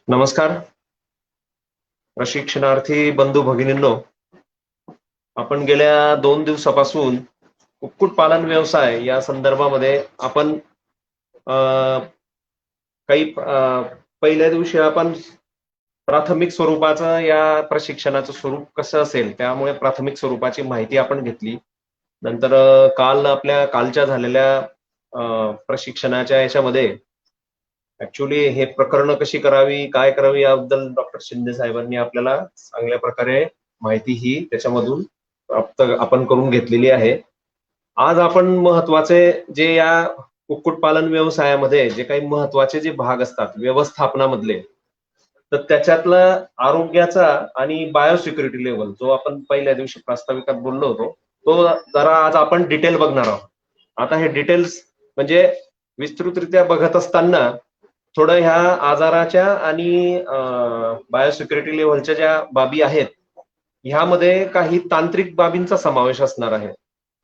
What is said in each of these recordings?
नमस्कार प्रशिक्षणार्थी बंधू भगिनींनो, आपण गेल्या 2 दिवसापासून कुक्कुटपालन व्यवसाय या संदर्भामध्ये आपण काही पहिल्या दिवशी आपण प्राथमिक स्वरूपाचं या प्रशिक्षणाचं स्वरूप कसं असेल त्यामुळे प्राथमिक स्वरूपाची माहिती आपण घेतली. नंतर आपल्या कालच्या झालेल्या प्रशिक्षणाच्या याच्यामध्ये ऍक्च्युली हे प्रकरण कशी करावी, काय करावी याबद्दल डॉक्टर शिंदे साहेबांनी आपल्याला चांगल्या प्रकारे माहिती ही त्याच्यामधून प्राप्त आपण करून घेतलेली आहे. आज आपण महत्वाचे जे या कुक्कुटपालन व्यवसायामध्ये जे काही महत्वाचे जे भाग असतात व्यवस्थापनामधले, तर त्याच्यातला आरोग्याचा आणि बायोसिक्युरिटी लेवल जो आपण पहिल्या दिवशी प्रास्ताविकात बोललो होतो, तो जरा आज आपण डिटेल बघणार आहोत. आता हे डिटेल्स म्हणजे विस्तृतरित्या बघत असताना थोडं ह्या आजाराच्या आणि बायोसिक्युरिटी लेव्हलच्या ज्या बाबी आहेत ह्यामध्ये काही तांत्रिक बाबींचा समावेश असणार आहे.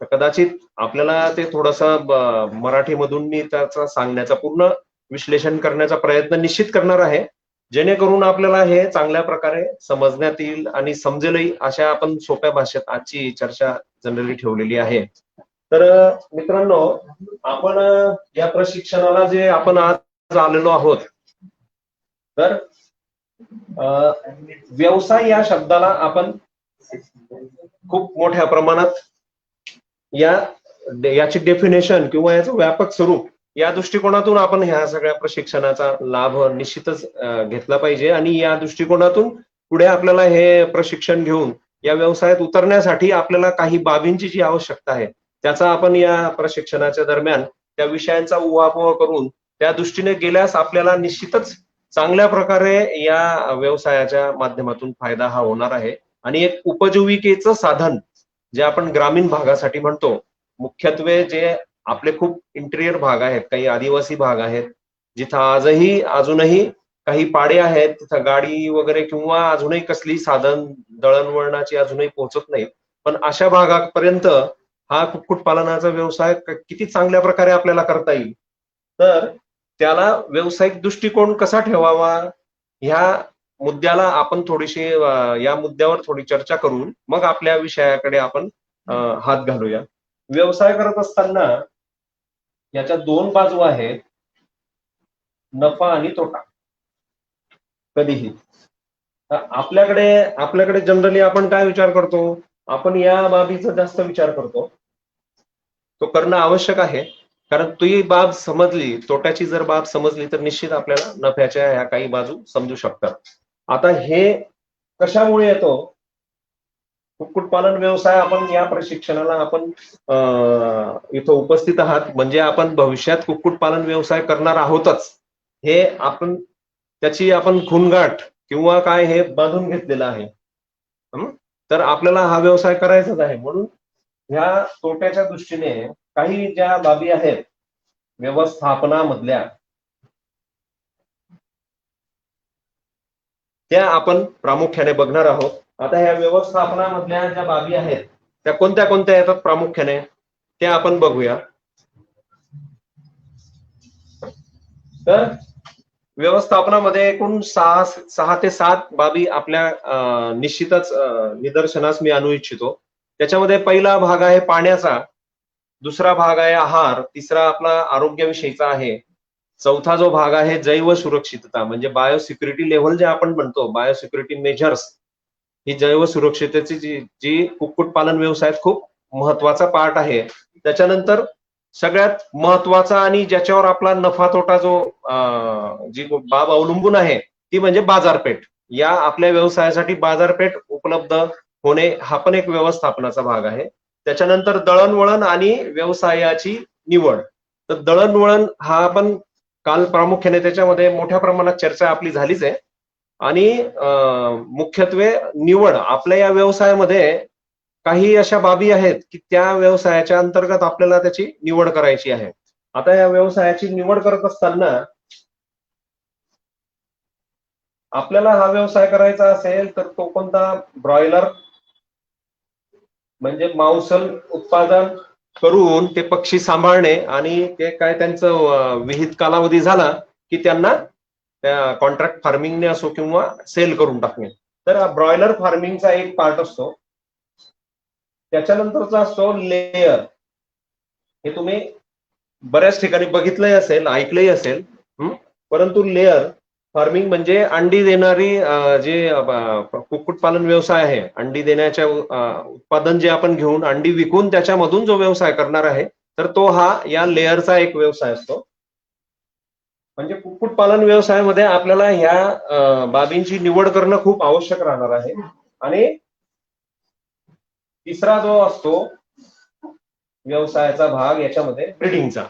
तर कदाचित आपल्याला ते थोडंसं मराठीमधून मी त्याचा सांगण्याचा पूर्ण विश्लेषण करण्याचा प्रयत्न निश्चित करणार आहे, जेणेकरून आपल्याला हे चांगल्या प्रकारे समजण्यात येईल आणि समजेलही अशा आपण सोप्या भाषेत आजची चर्चा जनरली ठेवलेली आहे. तर मित्रांनो, आपण या प्रशिक्षणाला जे आपण आज आलेलो आहोत, तर व्यवसाय या शब्दाला आपण खूप मोठ्या प्रमाणात याची डेफिनेशन किंवा याचं व्यापक स्वरूप या दृष्टिकोनातून आपण ह्या सगळ्या प्रशिक्षणाचा लाभ निश्चितच घेतला पाहिजे आणि या दृष्टिकोनातून पुढे आपल्याला हे प्रशिक्षण घेऊन या व्यवसायात उतरण्यासाठी आपल्याला काही बाबींची जी आवश्यकता आहे त्याचा आपण या प्रशिक्षणाच्या दरम्यान त्या विषयांचा उहापोह करून त्या दृष्टीने गेल्यास आपल्याला निश्चितच चांगल्या प्रकारे या व्यवसायाच्या माध्यमातून फायदा हा होणार आहे आणि एक उपजीविकेचं साधन जे आपण ग्रामीण भागासाठी म्हणतो, मुख्यत्वे जे आपले खूप इंटिरियर भाग आहेत, काही आदिवासी भाग आहेत जिथं अजूनही काही पाडे आहेत, तिथं गाडी वगैरे किंवा अजूनही कसली साधन दळणवळणाची अजूनही पोहोचत नाही, पण अशा भागापर्यंत हा कुक्कुटपालनाचा व्यवसाय किती चांगल्या प्रकारे आपल्याला करता येईल, तर त्याला व्यावसायिक दृष्टिकोन कसा ठेवावा ह्या मुद्द्याला आपण थोडीशी या मुद्द्यावर थोडी चर्चा करून मग आपल्या विषयाकडे आपण हात घालूया. व्यवसाय करत असताना याच्या 2 बाजू आहेत, नफा आणि तोटा. कधीही आपल्याकडे जनरली आपण काय विचार करतो, आपण या बाबीचा जास्त विचार करतो. तो करणं आवश्यक आहे, कारण ती बाब समजली, तोट्याची जर बाब समजली तर निश्चित आपल्याला नफ्याच्या ह्या काही बाजू समजू शकतात. आता हे कशामुळे येतो, कुक्कुटपालन व्यवसाय आपण या प्रशिक्षणाला आपण इथं उपस्थित आहात म्हणजे आपण भविष्यात कुक्कुटपालन व्यवसाय करणार आहोतच, हे आपण त्याची आपण खूणगाठ किंवा काय हे बांधून घेतलेलं आहे. तर आपल्याला हा व्यवसाय करायचाच आहे, म्हणून ह्या तोट्याच्या दृष्टीने काही ज्या बाबी आहेत व्यवस्थापनामधल्या त्या आपण प्रामुख्याने बघणार आहोत. आता ह्या व्यवस्थापनामधल्या ज्या बाबी आहेत त्या कोणत्या कोणत्या येतात प्रामुख्याने त्या आपण बघूया. तर व्यवस्थापनामध्ये एकूण 6 ते 7 बाबी आपल्या निश्चितच निदर्शनास मी आणू इच्छितो. त्याच्यामध्ये पहिला भाग आहे पाण्याचा, दुसरा भाग आहे आहार, तिसरा आपला आरोग्याविषयीचा आहे, चौथा जो भाग आहे जैव सुरक्षितता म्हणजे बायोसिक्युरिटी लेव्हल जे आपण म्हणतो, बायोसिक्युरिटी मेजर्स, ही जैव सुरक्षिततेची जी कुक्कुटपालन व्यवसायात खूप महत्वाचा पार्ट आहे. त्याच्यानंतर सगळ्यात महत्वाचा आणि ज्याच्यावर आपला नफा तोटा जो जी बाब अवलंबून आहे ती म्हणजे बाजारपेठ. या आपल्या व्यवसायासाठी बाजारपेठ उपलब्ध होणे हा पण एक व्यवस्थापनाचा भाग आहे. त्याच्यानंतर दळणवळण आणि व्यवसायाची निवड. तर दळणवळण हा आपण काल प्रामुख्याने त्याच्यामध्ये मोठ्या प्रमाणात चर्चा आपली झालीच आहे आणि मुख्यत्वे निवड आपल्या या व्यवसायामध्ये काही अशा बाबी आहेत की त्या व्यवसायाच्या अंतर्गत आपल्याला त्याची निवड करायची आहे. आता या व्यवसायाची निवड करत असताना आपल्याला हा व्यवसाय करायचा असेल तर तो कोणता, ब्रॉयलर म्हणजे मांसल उत्पादन करून ते पक्षी सांभाळणे आणि ते काय त्यांचं विहित कालावधी झाला की त्यांना त्या कॉन्ट्रॅक्ट फार्मिंगने असो किंवा सेल करून टाकणे. तर ब्रॉयलर फार्मिंगचा एक पार्ट असतो. त्याच्यानंतरचा असतो लेयर. हे तुम्ही बऱ्याच ठिकाणी बघितलंही असेल, ऐकलंही असेल. परंतु लेयर फार्मिंग म्हणजे अंडी देणारी जे कुक्कुटपालन व्यवसाय आहे, अंडी देण्याच्या उत्पादन जे आपण घेऊन अंडी विकून त्याच्यामधून जो व्यवसाय करणार आहे, तर तो हा या लेअरचा एक व्यवसाय असतो. म्हणजे कुक्कुटपालन व्यवसायामध्ये आपल्याला ह्या बाबींची निवड करणं खूप आवश्यक राहणार आहे. आणि तिसरा जो असतो व्यवसायाचा भाग याच्यामध्ये ब्रीडिंगचा.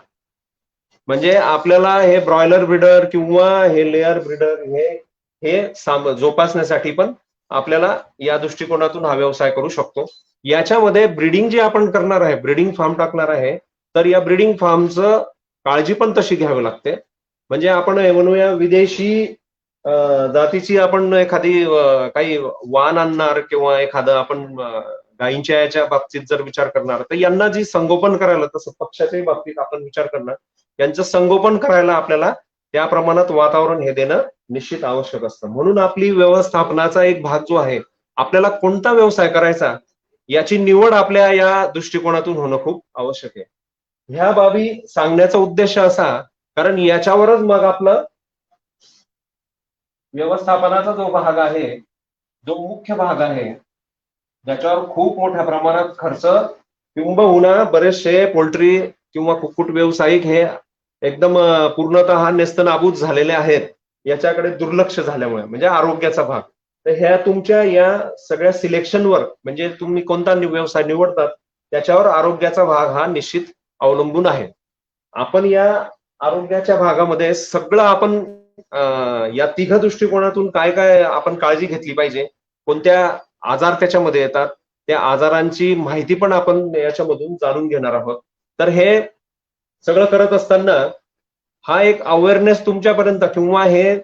म्हणजे आपल्याला हे ब्रॉयलर ब्रीडर किंवा हे लेअर ब्रीडर हे जोपासण्यासाठी पण आपल्याला या दृष्टिकोनातून हा व्यवसाय करू शकतो. याच्यामध्ये ब्रीडिंग जे आपण करणार आहे, ब्रीडिंग फार्म टाकणार आहे, तर या ब्रीडिंग फार्मचं काळजी पण तशी घ्यावी लागते. म्हणजे आपण म्हणूया विदेशी जातीची आपण एखादी काही वाण आणणार किंवा एखादं आपण गायींच्या याच्या बाबतीत जर विचार करणार, तर यांना जी संगोपन करायला, तसं पक्षाच्याही बाबतीत आपण विचार करणार, यांचं संगोपन करायला आपल्याला त्या प्रमाणात वातावरण हे देणं निश्चित आवश्यक असतं. म्हणून आपली व्यवस्थापनाचा एक भाग जो आहे, आपल्याला कोणता व्यवसाय करायचा याची निवड आपल्या या दृष्टिकोनातून होणं खूप आवश्यक आहे. ह्या बाबी सांगण्याचा उद्देश असा, कारण याच्यावरच मग आपलं व्यवस्थापनाचा जो भाग आहे, जो मुख्य भाग आहे, ज्याच्यावर खूप मोठ्या प्रमाणात खर्च किंबहुना बरेचसे पोल्ट्री किंवा कुक्कुट व्यावसायिक हे एकदम पूर्णतः नेस्तनाबूत झालेले आहेत, याच्याकडे दुर्लक्ष झाल्यामुळे, म्हणजे आरोग्याचा भाग. तर ह्या तुमच्या या सगळ्या सिलेक्शनवर, म्हणजे तुम्ही कोणता व्यवसाय निवडतात त्याच्यावर आरोग्याचा भाग हा निश्चित अवलंबून आहे. आपण या आरोग्याच्या भागामध्ये सगळं आपण या तिघ दृष्टिकोनातून काय काय आपण काळजी घेतली पाहिजे, कोणत्या आजार त्याच्यामध्ये येतात, त्या आजारांची माहिती पण आपण याच्यामधून जाणून घेणार आहोत. तर हे सगळं करत असताना हा एक अवेअरनेस तुमच्यापर्यंत, किंवा हे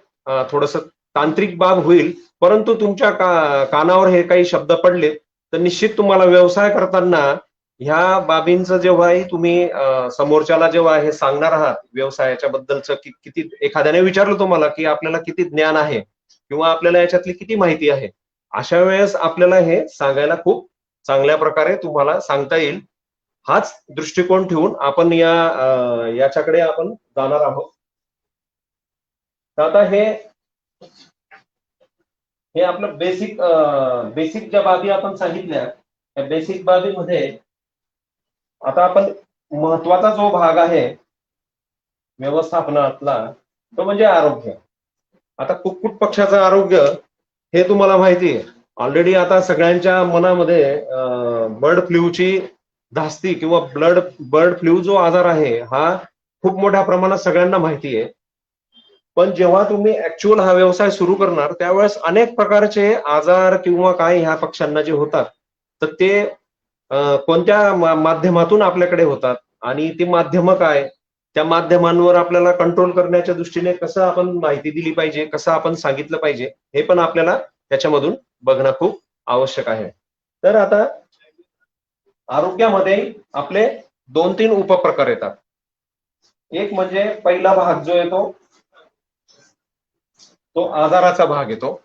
थोडस तांत्रिक बाब होईल, परंतु तुमच्या कानावर हे काही शब्द पडले तर निश्चित तुम्हाला व्यवसाय करताना ह्या बाबींचं जेव्हाही तुम्ही समोरच्याला जेव्हा हे सांगणार आहात व्यवसायाच्या बद्दलचं, की किती, एखाद्याने विचारलं तुम्हाला की आपल्याला किती ज्ञान आहे किंवा आपल्याला याच्यातली किती माहिती आहे, अशा वेळेस आपल्याला हे सांगायला खूप चांगल्या प्रकारे तुम्हाला सांगता येईल. हाच दृष्टिकोन ठेवून आपण याच्याकडे आपण जाणार आहोत. तर आता हे आपलं बेसिक ज्या बाबी आपण सांगितल्या, त्या बेसिक बाबीमध्ये आता आपण महत्वाचा जो भाग आहे व्यवस्थापनातला, तो म्हणजे आरोग्य. आता कुक्कुट पक्षाचं आरोग्य हे तुम्हाला माहिती आहे ऑलरेडी. आता सगळ्यांच्या मनामध्ये बर्ड फ्लूची धास्ती किंवा बर्ड फ्लू जो आजार आहे हा खूप मोठ्या प्रमाणात सगळ्यांना माहिती आहे. पण जेव्हा तुम्ही ऍक्च्युअल हा व्यवसाय सुरू करणार त्यावेळेस अनेक प्रकारचे आजार किंवा काय ह्या पक्ष्यांना जे होतात, तर ते कोणत्या माध्यमातून आपल्याकडे होतात आणि ती माध्यम काय, त्या माध्यमांवर आपल्याला कंट्रोल करण्याच्या दृष्टीने कसं आपण माहिती दिली पाहिजे, कसं आपण सांगितलं पाहिजे, हे पण आपल्याला त्याच्यामधून बघणं खूप आवश्यक आहे. तर आता आरोग्यामध्ये आपले 2-3 उपप्रकार येतात. एक म्हणजे पहिला भाग जो येतो तो आजाराचा भाग येतो.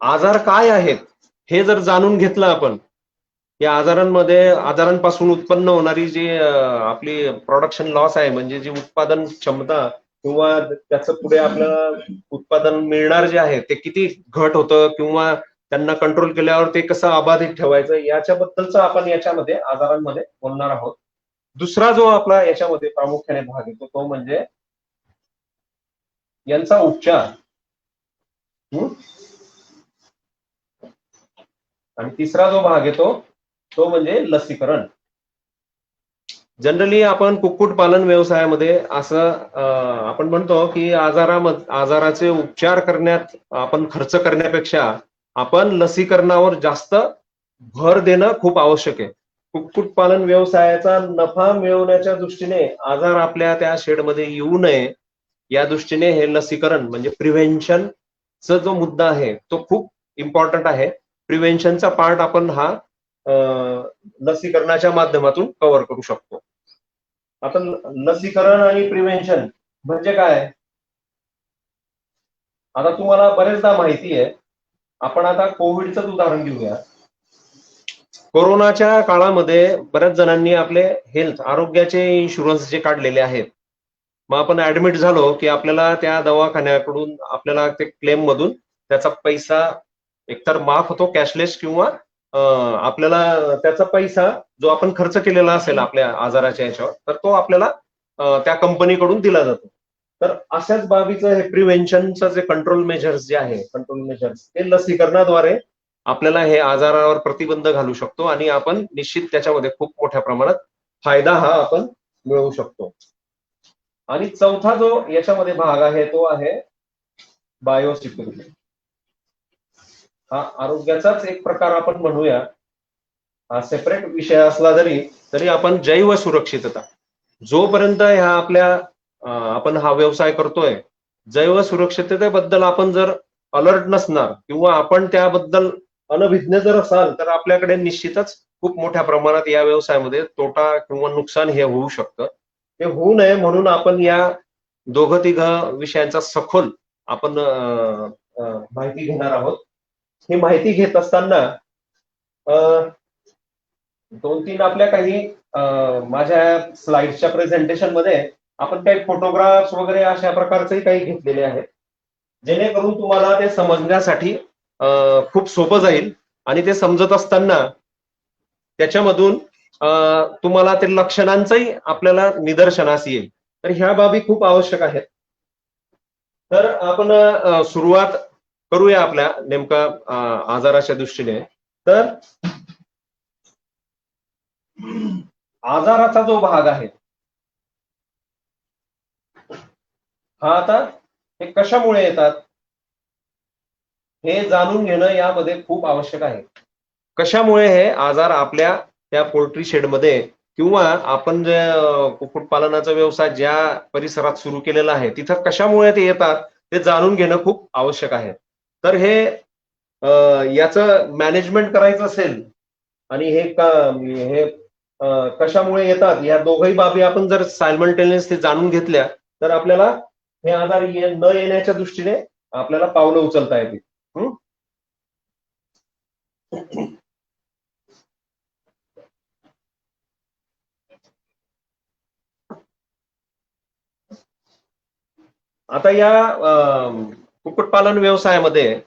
आजार काय आहेत हे जर जाणून घेतलं आपण, या आजारांपासून उत्पन्न होणारी जी आपली प्रोडक्शन लॉस आहे, म्हणजे जी उत्पादन क्षमता किंवा त्याचं पुढे आपल्याला उत्पादन मिळणार जे आहे ते किती घट होतं किंवा त्यांना कंट्रोल केल्यावर ते कसं अबाधित ठेवायचं, याच्याबद्दलचा आपण याच्यामध्ये आजारांमध्ये बोलणार आहोत. दुसरा जो आपला याच्यामध्ये प्रामुख्याने भाग येतो तो म्हणजे यांचा उपचार. आणि तिसरा जो भाग येतो तो म्हणजे लसीकरण. जनरली आपण कुक्कुट पालन व्यवसायामध्ये असं आपण म्हणतो की आजाराचे उपचार करण्यात आपण खर्च करण्यापेक्षा आपण लसीकरणावर जास्त भर देणं खूप आवश्यक आहे. कुक्कुट पालन व्यवसायाचा नफा मिळवण्याच्या दृष्टीने आजार आपल्या त्या शेडमध्ये येऊ नये या दृष्टीने हे लसीकरण म्हणजे प्रिव्हेन्शनचा जो मुद्दा आहे तो खूप इम्पॉर्टंट आहे. प्रिव्हेन्शनचा पार्ट आपण हा लसीकरणाच्या माध्यमातून कव्हर करू शकतो. आता लसीकरण आणि प्रिव्हेन्शन म्हणजे काय? आता तुम्हाला बरेचदा माहिती आहे, आपण आता कोविडचं उदाहरण घेऊया. कोरोनाच्या काळामध्ये बऱ्याच जणांनी आपले हेल्थ आरोग्याचे इन्शुरन्स जे काढलेले आहेत, मग आपण ऍडमिट झालो की आपल्याला त्या दवाखान्याकडून आपल्याला ते क्लेम मधून त्याचा पैसा एकतर माफ होतो कॅशलेस, किंवा आपल्याला त्याचा पैसा जो आपण खर्च केलेला असेल आपल्या आजाराच्या याच्यावर, तर तो आपल्याला त्या कंपनीकडून दिला जातो. तर अशाच बाबीचं हे प्रिव्हेन्शनचं जे कंट्रोल मेजर्स जे आहे, कंट्रोल मेजर्स ते लसीकरणाद्वारे आपल्याला हे आजारावर प्रतिबंध घालू शकतो आणि आपण निश्चित त्याच्यामध्ये खूप मोठ्या प्रमाणात फायदा हा आपण मिळवू शकतो. आणि चौथा जो याच्यामध्ये भाग आहे तो आहे बायोसिक्युरिटी. हा आरोग्याचाच एक प्रकार आपण म्हणूया, हा सेपरेट विषय असला तरी आपण जैव सुरक्षितता, जोपर्यंत ह्या आपल्या आपण हा व्यवसाय करतोय, जैव सुरक्षिततेबद्दल आपण जर अलर्ट नसणार किंवा आपण त्याबद्दल अनभिज्ञ जर असाल, तर आपल्याकडे निश्चितच खूप मोठ्या प्रमाणात या व्यवसायामध्ये तोटा किंवा नुकसान हे होऊ शकतं. ते होऊ नये म्हणून आपण या दोघं तिघ विषयांचा सखोल आपण माहिती घेणार आहोत. ही माहिती घेत असताना दोन तीन आपल्या काही माझ्या स्लाइड्सच्या प्रेझेंटेशन मध्ये आपण काही फोटोग्राफ्स वगैरे अशा प्रकारचे काही घेतलेले आहेत, जेणेकरून तुम्हाला ते समजण्यासाठी खूप सोपं जाईल आणि ते समजत असताना त्याच्यामधून तुम्हाला ते लक्षणांचंही आपल्याला निदर्शनास येईल. तर ह्या बाबी खूप आवश्यक आहेत. तर आपण सुरुवात करूया आपल्या नेमका आजाराच्या दृष्टीने. तर आजाराचा जो भाग आहे हा आता हे कशामुळे येतात हे जाणून घेणं यामध्ये खूप आवश्यक आहे. कशामुळे हे आजार आपल्या त्या पोल्ट्री शेडमध्ये किंवा आपण जे कुक्कुटपालनाचा व्यवसाय ज्या परिसरात सुरू केलेला आहे तिथं कशामुळे ते येतात ते जाणून घेणं खूप आवश्यक आहे. तर हे याचं मॅनेजमेंट करायचं असेल आणि हे कशामुळे येतात या दोघही बाबी आपण जर सायमल्टेनियसली जाणून घेतल्या, तर आपल्याला हे आजार न येण्याच्या दृष्टीने आपल्याला पावलं उचलता येतील. आता या कुक्कुटपालन व्यवसायामध्ये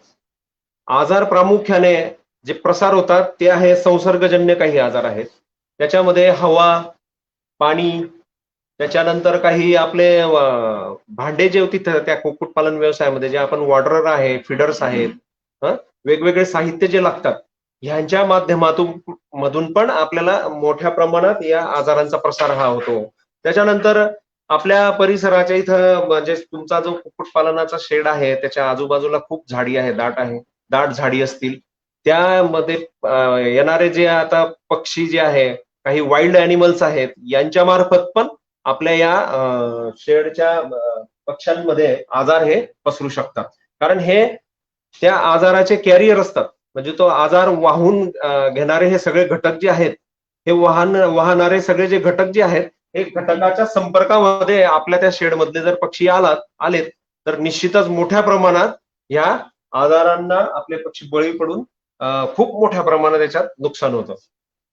आजार प्रामुख्याने जे प्रसार होतात ते आहे संसर्गजन्य काही आजार आहेत. त्याच्यामध्ये हवा, पाणी, त्याच्यानंतर काही आपले भांडे जे तिथं त्या कुक्कुटपालन व्यवसायामध्ये जे आपण वॉर्डर आहे, फीडर्स आहेत, वेगवेगळे साहित्य जे लागतात, ह्यांच्या माध्यमातून पण आपल्याला मोठ्या प्रमाणात या आजारांचा प्रसार हा होतो. त्याच्यानंतर आपल्या परिसराच्या इथं म्हणजे तुमचा जो कुक्कुटपालनाचा शेड आहे त्याच्या आजूबाजूला खूप झाडी आहे, दाट झाडी असतील, त्यामध्ये येणारे जे आता पक्षी जे आहे, काही वाईल्ड अॅनिमल्स आहेत, यांच्या मार्फत पण आपल्या या शेडच्या पक्ष्यांमध्ये आजार हे पसरू शकतात. कारण हे त्या आजाराचे कॅरियर असतात, म्हणजे तो आजार वाहून घेणारे हे सगळे घटक जे आहेत, हे वाहणारे सगळे जे घटक जे आहेत, हे घटकाच्या संपर्कामध्ये आपल्या त्या शेडमधले जर पक्षी आलेत तर निश्चितच मोठ्या प्रमाणात ह्या आजारांना आपले पक्षी बळी पडून खूप मोठ्या प्रमाणात याच्यात नुकसान होतं.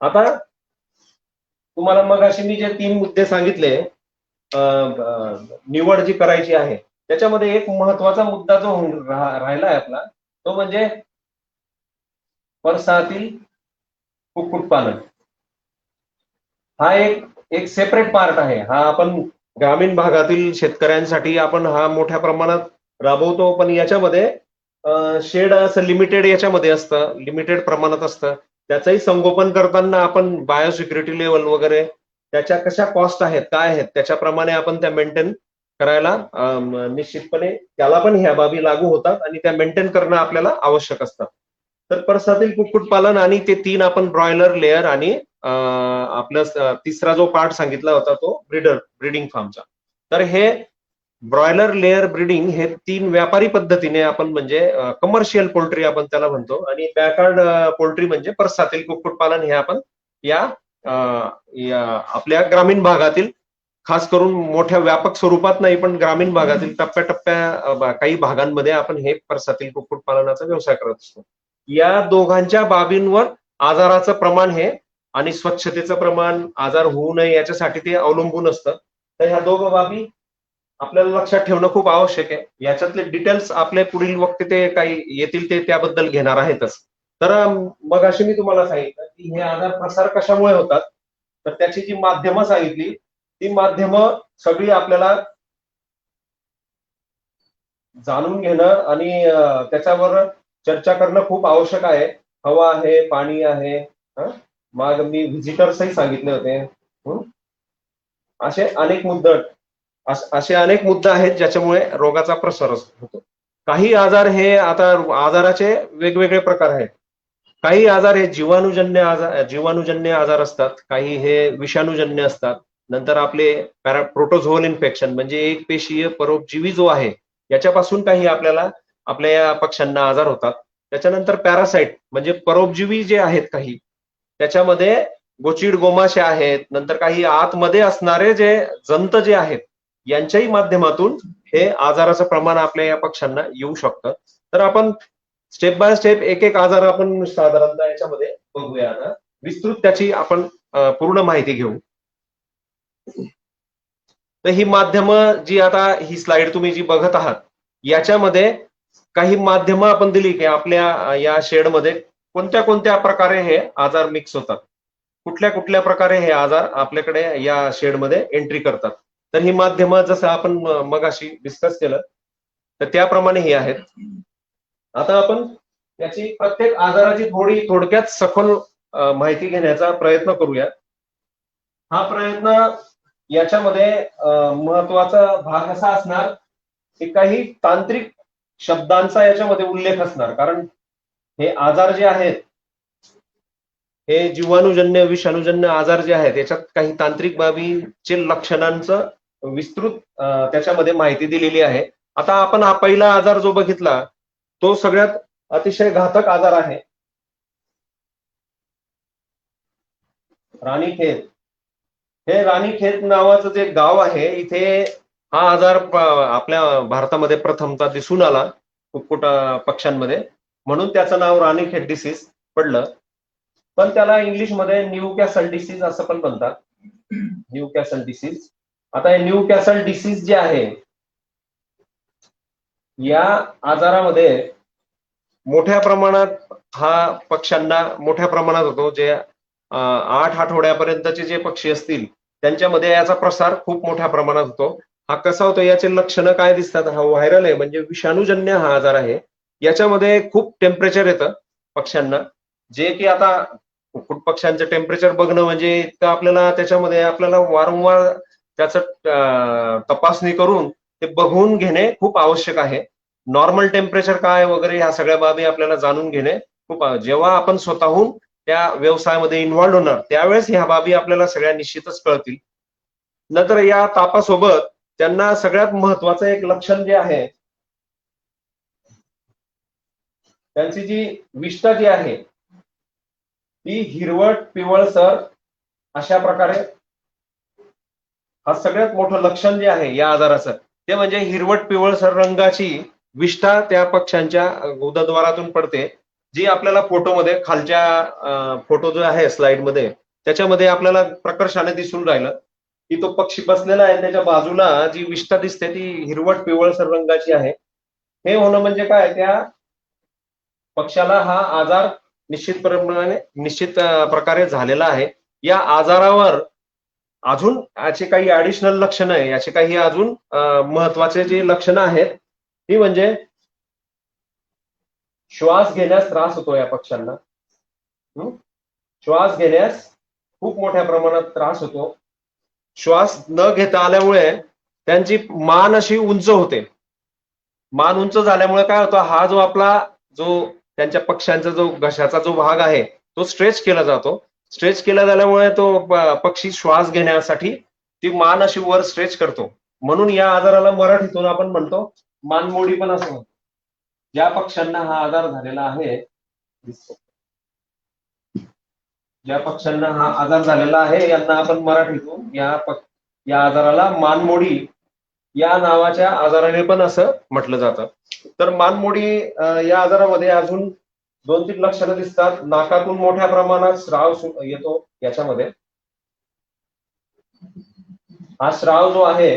आता तुम्हाला मग अशी मी जे 3 मुद्दे सांगितले, निवड जी करायची आहे, त्याच्यामध्ये एक महत्वाचा मुद्दा जो राहिला आहे आपला, तो म्हणजे परसातील कुक्कुटपालन. हा एक सेपरेट पार्ट आहे. हा आपण ग्रामीण भागातील शेतकऱ्यांसाठी आपण हा मोठ्या प्रमाणात राबवतो, पण याच्यामध्ये शेड असं लिमिटेड याच्यामध्ये असतं, लिमिटेड प्रमाणात असतं. त्याचंही संगोपन करताना आपण बायोसिक्युरिटी लेवल वगैरे त्याच्या कशा कॉस्ट आहेत, काय आहेत, त्याच्याप्रमाणे आपण त्या मेंटेन करायला निश्चितपणे त्याला पण ह्या बाबी लागू होतात आणि त्या मेंटेन करणं आपल्याला आवश्यक असतात. तर परसातील कुक्कुटपालन आणि ते 3 आपण ब्रॉयलर लेअर आणि आपलं तिसरा जो पार्ट सांगितला होता तो ब्रीडिंग फार्मचा. तर हे ब्रॉयलर लेअर ब्रीडिंग हे 3 व्यापारी पद्धतीने आपण म्हणजे कमर्शियल पोल्ट्री आपण त्याला म्हणतो, आणि बॅकवर्ड पोल्ट्री म्हणजे परसातील कुक्कुटपालन हे आपण या आपल्या ग्रामीण भागातील खास करून मोठ्या व्यापक स्वरूपात नाही, पण ग्रामीण भागातील टप्प्याटप्प्या काही भागांमध्ये आपण हे प्रसातील कुक्कुटपालनाचा व्यवसाय करत असतो. या दोघांच्या बाबींवर आजाराचं प्रमाण हे आणि स्वच्छतेचं प्रमाण, आजार होऊ नये याच्यासाठी ते अवलंबून असतं. तर ह्या दोघं बाबी आपल्याला लक्षात ठेवणं खूप आवश्यक आहे. याच्यातले डिटेल्स आपले पुढील वक्ते ते काही येतील ते त्याबद्दल घेणार आहेतच. तर मग अशी मी तुम्हाला सांगितलं की हे आजार प्रसार कशामुळे होतात, तर त्याची जी माध्यमं सांगितली ती माध्यमं सगळी आपल्याला जाणून घेणं आणि त्याच्यावर चर्चा करणं खूप आवश्यक आहे. हवा आहे, पाणी आहे, मग मी व्हिजिटर्सही सांगितले होते. असे अनेक मुद्दे असे अनेक मुद्दे आहेत ज्याच्यामुळे रोगाचा प्रसार होतो. काही आजार हे आता आजाराचे वेगवेगळे प्रकार आहेत. काही आजार हे जीवाणूजन्य आजार असतात, काही हे विषाणूजन्य असतात. नंतर आपले प्रोटोझोअल इन्फेक्शन म्हणजे एक पेशीय परोपजीवी जो आहे याच्यापासून काही आपल्याला आपल्या या पक्ष्यांना आजार होतात. त्याच्यानंतर पॅरासाइट म्हणजे परोपजीवी जे आहेत काही, त्याच्यामध्ये गोचिड गोमाशे आहेत, नंतर काही आतमध्ये असणारे जे जंत जे आहेत यांच्याही माध्यमातून हे आजाराचं प्रमाण आपल्या या पक्ष्यांना येऊ शकतं. तर आपण स्टेप बाय स्टेप एक एक आजार आपण साधारणतः याच्यामध्ये बघूया. आता विस्तृत त्याची आपण पूर्ण माहिती घेऊ. तर ही माध्यमं जी आता ही स्लाइड तुम्ही जी बघत आहात याच्यामध्ये काही माध्यमं आपण दिली की आपल्या या शेडमध्ये कोणत्या कोणत्या प्रकारे हे आजार मिक्स होतात, कुठल्या कुठल्या प्रकारे हे आजार आपल्याकडे या शेडमध्ये एंट्री करतात. तर ही माध्यमं जसं आपण मगाशी डिस्कस केलं तर त्याप्रमाणे ही आहेत. आता आपण याची प्रत्येक आजाराची थोडक्यात सखोल माहिती घेण्याचा प्रयत्न करूया. हा प्रयत्न याच्यामध्ये महत्वाचा भाग असा असणार की काही तांत्रिक शब्दांचा याच्यामध्ये उल्लेख असणार, कारण हे आजार जे आहेत हे जीवाणूजन्य विषाणूजन्य आजार जे आहेत याच्यात काही तांत्रिक बाबीचे लक्षणांचं विस्तृत त्याच्यामध्ये माहिती दिलेली आहे. आता आपण हा पहिला आजार जो बघितला तो सगळ्यात अतिशय घातक आजार आहे, राणीखेत. हे राणीखेत नावाचं जे गाव आहे इथे हा आजार आपल्या भारतामध्ये प्रथमतः दिसून आला कुक्कुट पक्ष्यांमध्ये, म्हणून त्याचं नाव राणीखेत डिसीज पडलं. पण त्याला इंग्लिशमध्ये न्यू कॅसल डिसीज असं पण म्हणतात, न्यू कॅसल डिसीज. आता हे न्यू कॅसल डिसीज जे आहे या आजारामध्ये मोठ्या प्रमाणात हा पक्ष्यांना मोठ्या प्रमाणात होतो. जे 8 आठवड्यापर्यंतचे जे पक्षी असतील त्यांच्यामध्ये याचा प्रसार खूप मोठ्या प्रमाणात होतो. हा कसा होतो याचे लक्षणं काय दिसतात, हा व्हायरल आहे म्हणजे विषाणूजन्य हा आजार आहे. याच्यामध्ये खूप टेम्परेचर येतं पक्ष्यांना, जे की आता कुक्कुट पक्ष्यांचं टेम्परेचर बघणं म्हणजे इतकं आपल्याला त्याच्यामध्ये आपल्याला वारंवार त्याचं तपासणी करून ते बघून घेणे खूप आवश्यक आहे. नॉर्मल टेम्परेचर काय वगैरे ह्या सगळ्या बाबी आपल्याला जाणून घेणे खूप, जेव्हा आपण स्वतःहून त्या व्यवसायामध्ये इन्व्हॉल्व्ह होणार त्यावेळेस ह्या बाबी आपल्याला सगळ्या निश्चितच कळतील. नंतर या तापासोबत त्यांना सगळ्यात महत्वाचं एक लक्षण जे आहे, त्यांची जी विष्ठा जी आहे ती हिरवट पिवळसर अशा प्रकारे, हा सगळ्यात मोठं लक्षण जे आहे या आजाराचं ते म्हणजे हिरवट पिवळसर रंगाची विष्ठा त्या पक्ष्यांच्या गुदद्वारातून पडते, जी आपल्याला फोटोमध्ये खालच्या फोटो जो आहे स्लाइड मध्ये त्याच्यामध्ये आपल्याला प्रकर्षाने दिसून राहिलं की तो पक्षी बसलेला आहे त्याच्या बाजूला जी विष्ठा दिसते ती हिरवट पिवळसर रंगाची आहे. हे होणं म्हणजे काय, त्या पक्षाला हा आजार निश्चित प्रकारे झालेला आहे. या आजारावर अजून याचे काही ऍडिशनल लक्षणं आहे, याचे काही अजून महत्वाचे जे लक्षणं आहेत ती म्हणजे श्वास घेण्यास त्रास होतो या पक्ष्यांना. श्वास घेण्यास खूप मोठ्या प्रमाणात त्रास होतो. श्वास न घेता आल्यामुळे त्यांची मान अशी उंच होते. मान उंच झाल्यामुळे काय होतं, हा जो आपला जो त्यांच्या पक्ष्यांचा जो घशाचा जो भाग आहे तो स्ट्रेच केला जातो. स्ट्रेच केला झाल्यामुळे तो पक्षी श्वास घेण्यासाठी ती मान अशी वर स्ट्रेच करतो. म्हणून या आजाराला मराठीतून आपण म्हणतो मानमोडी पण असं म्हणतो. ज्या पक्ष्यांना हा आजार झालेला आहे, ज्या पक्ष्यांना हा आजार झालेला आहे यांना आपण मराठीतून या आजाराला मानमोडी या नावाच्या आजाराने पण असं म्हटलं जातं. तर मानमोडी या आजारामध्ये अजून 2-3 लक्षणं दिसतात. नाकातून मोठ्या प्रमाणात स्राव येतो याच्यामध्ये. हा स्राव जो आहे,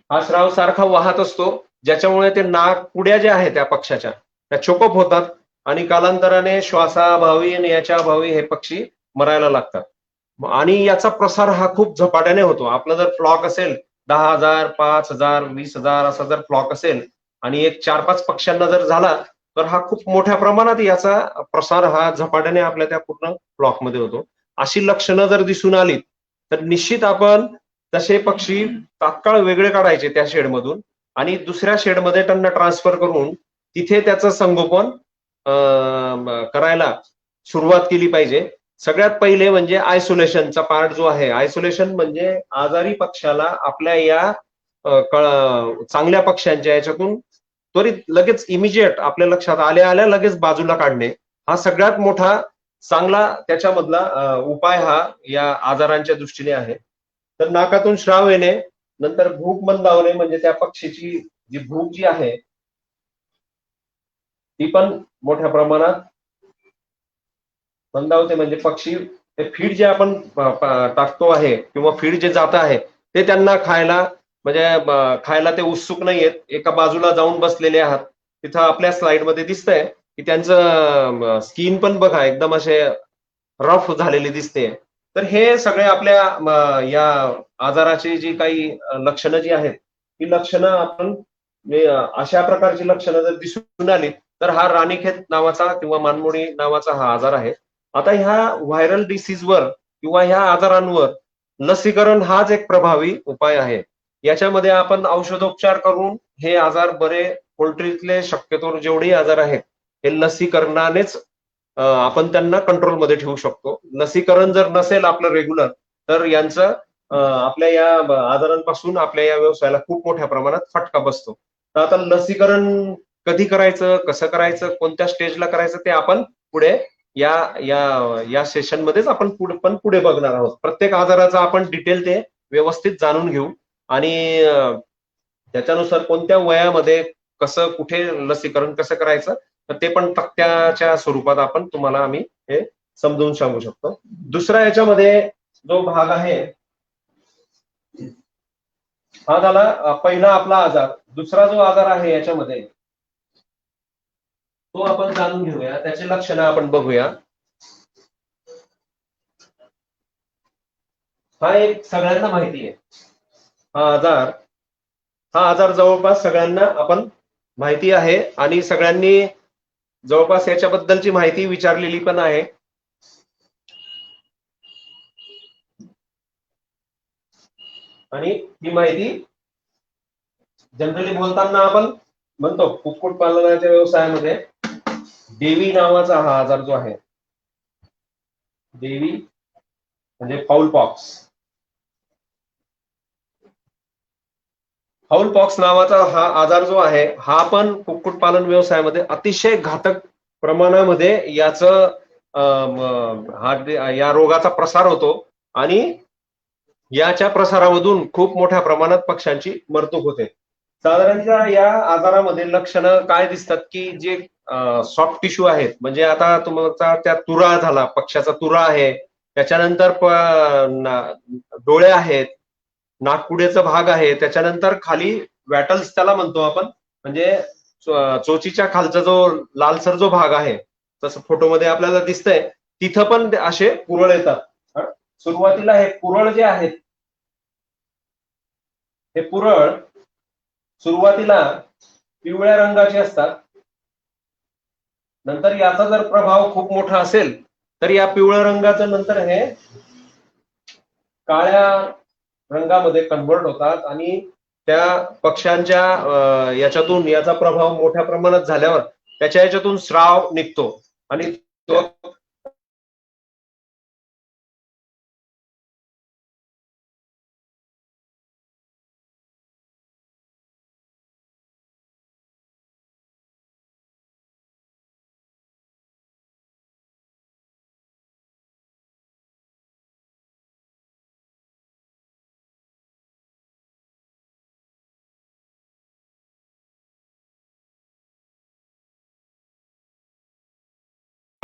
हा स्राव सारखा वाहत असतो, ज्याच्यामुळे ते नाकपुड्या ज्या आहेत त्या पक्ष्याच्या त्या चोकअप होतात आणि कालांतराने श्वासाअभावी आणि याच्या अभावी हे पक्षी मरायला लागतात. आणि याचा प्रसार हा खूप झपाट्याने होतो. आपला जर फ्लॉक असेल 10,000, 5,000, 20,000 असा जर फ्लॉक असेल आणि एक 4-5 पक्ष्यांना जर झाला, तर हा खूप मोठ्या प्रमाणात याचा प्रसार हा झपाट्याने आपल्या त्या पूर्ण फ्लॉकमध्ये होतो. अशी लक्षणं जर दिसून आली, तर निश्चित आपण तसे पक्षी तात्काळ वेगळे काढायचे त्या शेडमधून आणि दुसऱ्या शेडमध्ये त्यांना ट्रान्सफर करून तिथे त्याचं संगोपन करायला सुरुवात केली पाहिजे. सगळ्यात पहिले म्हणजे आयसोलेशनचा पार्ट जो आहे, आयसोलेशन म्हणजे आजारी पक्षाला आपल्या या चांगल्या पक्ष्यांच्या याच्यातून त्वरित लगेच इमिजिएट आपल्या लक्षात आल्या आल्या लगेच बाजूला काढणे, हा सगळ्यात मोठा चांगला त्याच्यामधला उपाय हा या आजारांच्या दृष्टीने आहे. तर नाकातून श्राव येणे, नंतर भूक मंदावणे म्हणजे त्या पक्षीची जी भूक जी आहे ती पण मोठ्या प्रमाणात मंदावते, म्हणजे पक्षी ते फीड जे आपण टाकतो आहे किंवा फीड जे जात आहे ते त्यांना खायला म्हणजे खायला ते उत्सुक नाहीयेत, एका बाजूला जाऊन बसलेले आहात. तिथं आपल्या स्लाइडमध्ये दिसतंय की त्यांचं स्किन पण बघा एकदम असे रफ झालेली दिसते. तर हे सगळे आपल्या या आजाराची जी काही लक्षणं जी आहेत, ती लक्षणं आपण अशा प्रकारची लक्षणं जर दिसून आली, तर हा राणीखेत नावाचा किंवा मानमोडी नावाचा हा आजार आहे. आता ह्या व्हायरल डिसीजवर किंवा ह्या आजारांवर लसीकरण हाच एक प्रभावी उपाय आहे. याच्यामध्ये आपण औषधोपचार करून हे आजार बरे पोल्ट्रीतले शक्यतो जेवढेही आजार आहेत, हे लसीकरणानेच आपण त्यांना कंट्रोलमध्ये ठेवू शकतो. लसीकरण जर नसेल आपलं रेग्युलर, तर यांचं आपल्या या आजारांपासून आपल्या या व्यवसायाला खूप मोठ्या प्रमाणात फटका बसतो. तर आता लसीकरण कधी करायचं, कसं करायचं, कोणत्या स्टेजला करायचं ते आपण पुढे या या या सेशनमध्येच आपण पुढे बघणार आहोत. प्रत्येक आजाराचा आपण डिटेल ते व्यवस्थित जाणून घेऊ आणि त्याच्यानुसार कोणत्या वयामध्ये कसं कुठे लसीकरण कसं करायचं, तर ते पण तक्त्याच्या स्वरूपात आपण तुम्हाला आम्ही हे समजून सांगू शकतो. दुसरा याच्यामध्ये जो भाग आहे हा झाला पहिला आपला आजार. दुसरा जो आजार आहे याच्यामध्ये तो आपण जाणून घेऊया, त्याची लक्षणं आपण बघूया. हा एक सगळ्यांना माहिती आहे. हा आजार हा आजार जवळपास सगळ्यांना आपण माहिती आहे आणि सगळ्यांनी जवळपास याच्याबद्दलची माहिती विचारलेली पण आहे. आणि ही माहिती जनरली बोलताना आपण म्हणतो कुक्कुटपालनाच्या व्यवसायामध्ये देवी नावाचा हा आजार जो आहे, देवी म्हणजे फाऊल पॉक्स. फाऊल पॉक्स नावाचा हा आजार जो आहे, हा पण कुक्कुटपालन व्यवसायामध्ये अतिशय घातक प्रमाणामध्ये याचं या रोगाचा प्रसार होतो आणि याच्या प्रसारामधून खूप मोठ्या प्रमाणात पक्ष्यांची मरतूक होते. साधारणतः या आजारामध्ये लक्षणं काय दिसतात की जे सॉफ्ट टिश्यू आहेत, म्हणजे आता तुमचा त्या तुरा झाला, पक्ष्याचा तुरा आहे, त्याच्यानंतर डोळे आहेत, नाकपुड्याचा भाग आहे, त्याच्यानंतर खाली वॅटल्स त्याला म्हणतो आपण, म्हणजे चोचीच्या खालचा जो लालसर जो भाग आहे, तसं फोटोमध्ये आपल्याला दिसतंय, तिथं पण असे पुरळ येतात. सुरुवातीला हे पुरळ जे आहेत, हे पुरळ सुरुवातीला पिवळ्या रंगाचे असतात. नंतर याचा जर प्रभाव खूप मोठा असेल तर या पिवळ्या रंगाचं नंतर हे काळ्या रंगामध्ये कन्व्हर्ट होतात आणि त्या पक्ष्यांच्या याच्यातून याचा प्रभाव मोठ्या प्रमाणात झाल्यावर त्याच्या याच्यातून स्राव निघतो आणि तो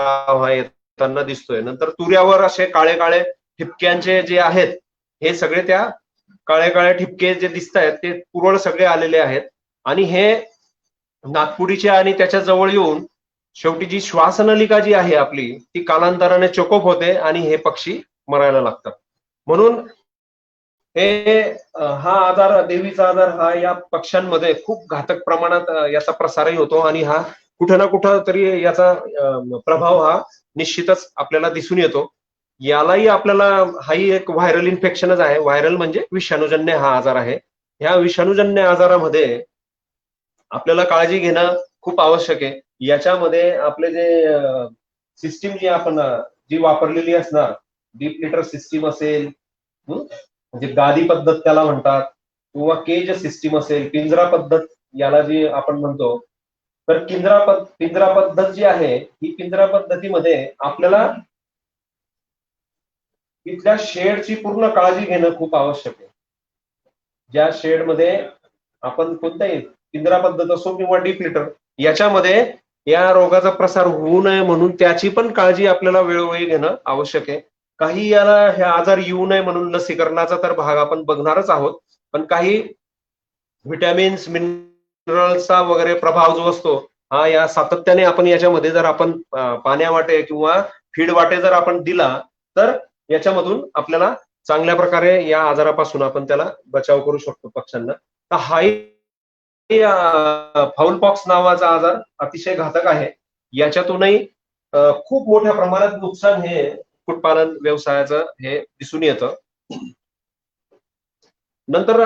हा येताना दिसतोय. नंतर तुऱ्यावर असे काळे काळे ठिपक्यांचे जे आहेत, हे सगळे त्या काळे काळे ठिपके जे दिसत आहेत ते पुरळ सगळे आलेले आहेत. आणि हे नागपुडीचे आणि त्याच्या जवळ येऊन शेवटी जी श्वासनलिका जी आहे आपली ती कालांतराने चोकोप होते आणि हे पक्षी मरायला लागतात. म्हणून हे हा आजार, देवीचा आजार हा या पक्ष्यांमध्ये खूप घातक प्रमाणात याचा प्रसारही होतो आणि हा कुठं ना कुठं तरी याचा प्रभाव हा निश्चितच आपल्याला दिसून येतो. यालाही आपल्याला हाही एक व्हायरल इन्फेक्शनच आहे. व्हायरल म्हणजे विषाणूजन्य हा आजार आहे. ह्या विषाणूजन्य आजारामध्ये आपल्याला काळजी घेणं खूप आवश्यक आहे. याच्यामध्ये आपले जे सिस्टीम जी आपण जी वापरलेली असणार, डीप लिटर सिस्टीम असेल, म्हणजे गादी पद्धत त्याला म्हणतात, किंवा केज सिस्टीम असेल, पिंजरा पद्धत याला जी आपण म्हणतो, तर पिंजरा पद्धत जी आहे ही पिंजरा पद्धतीमध्ये आपल्याला तिथल्या शेडची पूर्ण काळजी घेणं खूप आवश्यक आहे. ज्या शेडमध्ये आपण कोणताही पिंजरा पद्धत असो किंवा डीप लिटर, याच्यामध्ये या रोगाचा प्रसार होऊ नये म्हणून त्याची पण काळजी आपल्याला वेळोवेळी घेणं आवश्यक आहे. काही याला हे आजार येऊ नये म्हणून लसीकरणाचा तर भाग आपण बघणारच आहोत, पण काही व्हिटॅमिन्स, मिनरल्सचा वगैरे प्रभाव जो असतो हा या सातत्याने आपण याच्यामध्ये जर आपण पाण्यावाटे किंवा फीड वाटे जर आपण दिला तर याच्यामधून आपल्याला चांगल्या प्रकारे या आजारापासून आपण त्याला बचाव करू शकतो पक्ष्यांना. तर हाही फाऊल पॉक्स नावाचा आजार अतिशय घातक आहे. याच्यातूनही खूप मोठ्या प्रमाणात नुकसान हे कुक्कुटपालन व्यवसायाचं हे दिसून येतं. नंतर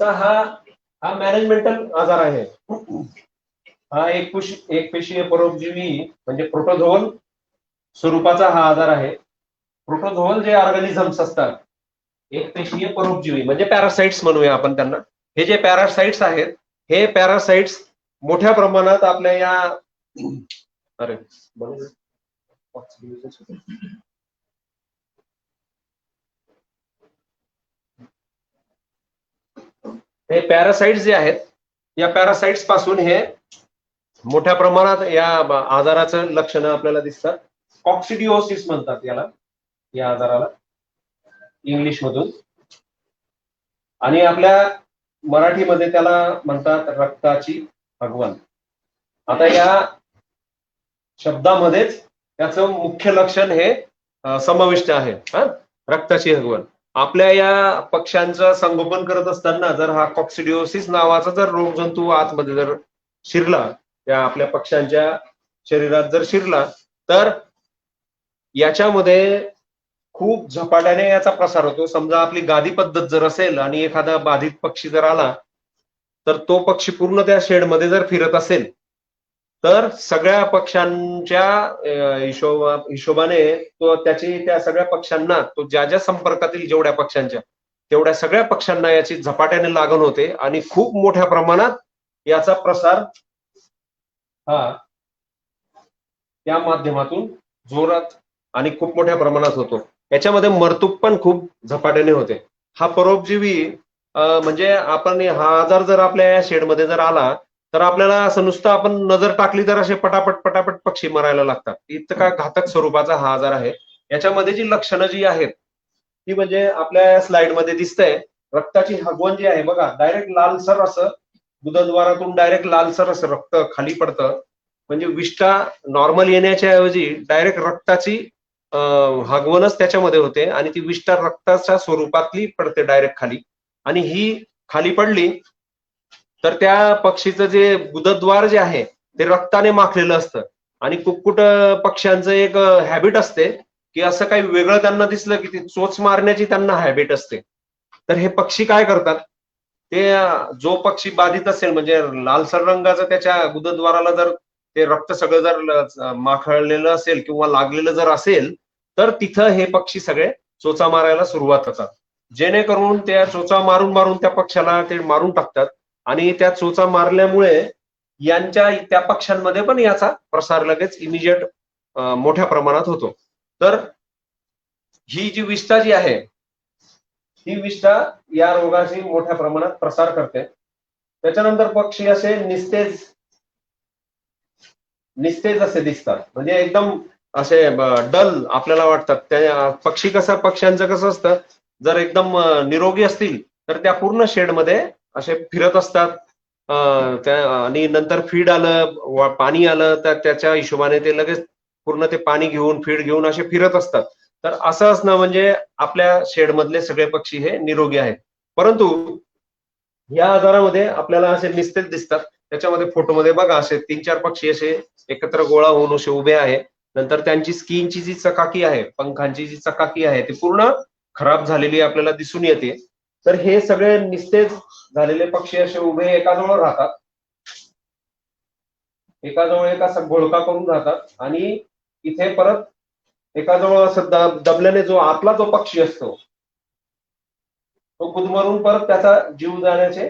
हा मॅनेजमेंटल आजार आहे. हा एक पेशीय परोपजीवी म्हणजे प्रोटोझोअल स्वरूपाचा हा आजार आहे. प्रोटोझोअल जे ऑर्गॅनिझम्स असतात, एक पेशीय परोपजीवी म्हणजे पॅरासाइट्स म्हणूया आपण त्यांना. हे जे पॅरासाइट्स आहेत, हे पॅरासाइट्स मोठ्या प्रमाणात आपल्या या हे पॅरासाइट्स जे आहेत, या पॅरासाइट्स पासून हे मोठ्या प्रमाणात या आजाराचं लक्षणं आपल्याला दिसतात. कॉक्सिडिओसिस म्हणतात याला, या आजाराला इंग्लिश मधून, आणि आपल्या मराठीमध्ये त्याला म्हणतात रक्ताची हगवण. आता या शब्दामध्येच त्याचं मुख्य लक्षण हे समाविष्ट आहे, रक्ताची हगवण. आपल्या या पक्ष्यांचं संगोपन करत असताना जर हा कॉक्सिडिओसिस नावाचा जर रोगजंतू आतमध्ये जर शिरला, त्या आपल्या पक्ष्यांच्या शरीरात जर शिरला, तर याच्यामध्ये खूप झपाट्याने याचा प्रसार होतो. समजा आपली गादी पद्धत जर असेल आणि एखादा बाधित पक्षी जर आला, तर तो पक्षी पूर्ण त्या शेडमध्ये जर फिरत असेल, तर सगळ्या पक्ष्यांच्या हिशोबाने तो त्या सगळ्या पक्ष्यांना, तो ज्या संपर्कातील जेवढ्या पक्ष्यांच्या तेवढ्या सगळ्या पक्ष्यांना याची झपाट्याने लागण होते आणि खूप मोठ्या प्रमाणात याचा प्रसार हा त्या माध्यमातून जोरात आणि खूप मोठ्या प्रमाणात होतो. याच्यामध्ये मरतूक पण खूप झपाट्याने होते. हा परोपजीवी म्हणजे आपण हा आजार जर आपल्या या शेडमध्ये जर आला, तर आपल्याला असं नुसतं आपण नजर टाकली तर असे पटापट पक्षी मरायला लागतात. इतका घातक स्वरूपाचा हा आजार आहे. याच्यामध्ये जी लक्षणं जी आहेत ती म्हणजे आपल्या स्लाइडमध्ये दिसतंय, रक्ताची हगवण जी आहे बघा, डायरेक्ट लालसर असं गुदद्वारातून डायरेक्ट लालसर असं रक्त खाली पडतं. म्हणजे विष्ठा नॉर्मल येण्याच्या ऐवजी डायरेक्ट रक्ताची हगवणच त्याच्यामध्ये होते आणि ती विष्ठा रक्ताच्या स्वरूपातली पडते डायरेक्ट खाली. आणि ही खाली पडली तर त्या पक्षीचं जे गुदद्वार जे आहे ते रक्ताने माखलेलं असतं. आणि कुक्कुट पक्ष्यांचं एक हॅबिट असते की असं काही वेगळं त्यांना दिसलं की ती चोच मारण्याची त्यांना हॅबिट असते. तर हे पक्षी काय करतात, ते जो पक्षी बाधित असेल म्हणजे लालसर रंगाचं त्याच्या गुदद्वाराला जर ते रक्त सगळं जर माखळलेलं असेल किंवा लागलेलं जर असेल, तर तिथं हे पक्षी सगळे चोचा मारायला सुरुवात होतात. जेणेकरून त्या चोचा मारून मारून त्या पक्षाला ते मारून टाकतात आणि त्या चोचा मारल्यामुळे त्या पक्ष्यांमध्ये पण याचा प्रसार लगेच इमिजिएट मोठ्या प्रमाणात होतो. तर ही जी विष्ठा जी आहे, ही विष्ठा या रोगाची मोठ्या प्रमाणात प्रसार करते. त्याच्यानंतर पक्षी असे निस्तेज असे दिसतात, म्हणजे एकदम असे डल आपल्याला वाटतात. त्या पक्षी पक्ष्यांचं कसं असतं, जर एकदम निरोगी असतील तर त्या पूर्ण शेडमध्ये असे फिरत असतात. आणि नंतर फीड आलं, पाणी आलं तर त्याच्या हिशोबाने ते लगेच पूर्ण ते पाणी घेऊन फीड घेऊन असे फिरत असतात. तर असं असणं म्हणजे आपल्या शेडमधले सगळे पक्षी हे निरोगी आहेत. परंतु या आजारामध्ये आपल्याला असे निस्तेज दिसतात. त्याच्यामध्ये फोटोमध्ये बघा असे 3-4 पक्षी असे एकत्र गोळा होऊन असे उभे आहे. नंतर त्यांची स्किनची जी चकाकी आहे, पंखांची जी चकाकी आहे ती पूर्ण खराब झालेली आपल्याला दिसून येते. तर हे सगळे निस्तेज झालेले पक्षी असे उभे एकाजवळ राहतात. एकाजवळ एक असा घोळका करून राहतात आणि इथे परत एकाजवळ असं दबल्याने जो आतला जो पक्षी असतो तो गुदमरून परत त्याचा जीव जाण्याचे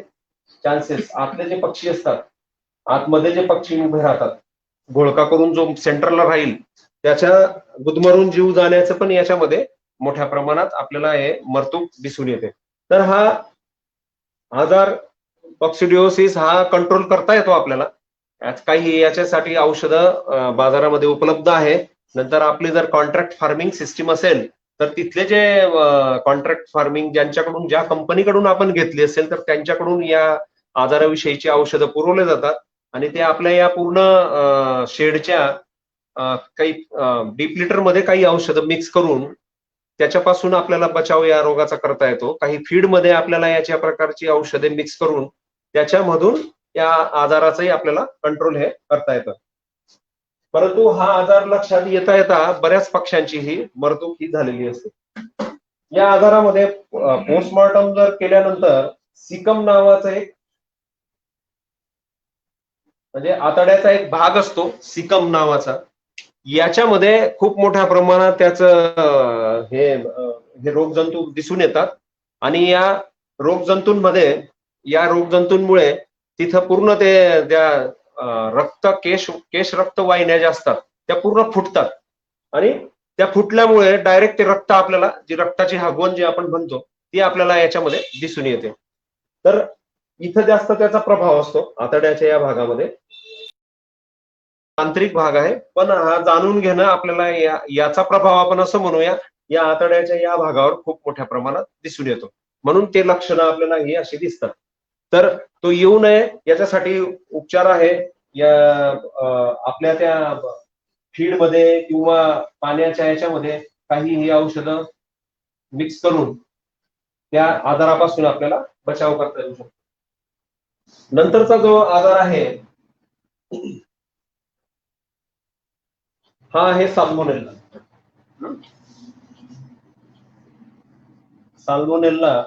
चान्सेस, आतले जे पक्षी असतात, आतमध्ये जे पक्षी उभे राहतात, घोळका करून जो सेंटरला राहील त्याच्या गुदमरून जीव जाण्याचं पण याच्यामध्ये मोठ्या प्रमाणात आपल्याला हे मरतूक दिसून येते. तर हा आजार कॉक्सिडिओसिस हा कंट्रोल करता येतो आपल्याला. काही याच्यासाठी औषधं बाजारामध्ये उपलब्ध आहे. नंतर आपली जर कॉन्ट्रॅक्ट फार्मिंग सिस्टीम असेल तर तिथले जे कॉन्ट्रॅक्ट फार्मिंग ज्यांच्याकडून ज्या कंपनीकडून आपण घेतली असेल तर त्यांच्याकडून या आजाराविषयीची औषधं पुरवले जातात आणि ते आपल्या या पूर्ण शेडच्या काही डीप लिटर मध्ये काही औषधं मिक्स करून त्याच्यापासून आपल्याला बचाव या रोगाचा करता येतो. काही फीड मध्ये आपल्याला याच्या प्रकारची औषधे मिक्स करून त्याच्यामधून या आजाराचंही आपल्याला कंट्रोल हे करता येतं. परंतु हा आजार लक्षात येता येता बऱ्याच पक्ष्यांची ही मरतूक ही झालेली असते. या आजारामध्ये पोस्टमॉर्टम जर केल्यानंतर सिकम नावाचा एक म्हणजे आतड्याचा एक भाग असतो सिकम नावाचा, याच्यामध्ये खूप मोठ्या प्रमाणात त्याचं हे रोगजंतू दिसून येतात आणि या रोगजंतूंमध्ये या रोगजंतूंमुळे तिथं पूर्ण ते त्या रक्त केश रक्त वाहिन्या ज्या असतात त्या पूर्ण फुटतात आणि त्या फुटल्यामुळे डायरेक्ट ते रक्त आपल्याला जी रक्ताची हगवण जी आपण म्हणतो ती आपल्याला याच्यामध्ये दिसून येते. तर इथं जास्त त्याचा प्रभाव असतो आतड्याच्या या भागामध्ये. तांत्रिक भाग आहे, पण हा जाणून घेणं आपल्याला याचा प्रभाव आपण असं म्हणूया या आतड्याच्या या भागावर खूप मोठ्या प्रमाणात दिसून येतो. म्हणून ते लक्षणं आपल्याला ही अशी दिसतात. तर तो येऊ नये याच्यासाठी उपचार आहे. या आपल्या त्या फीड मध्ये किंवा पाण्याच्या याच्यामध्ये काही ही औषधं मिक्स करून त्या आजारापासून आपल्याला बचाव करता येऊ शकतो. नंतरचा जो आजार आहे हा आहे साल्मोनेला. साल्मोनेला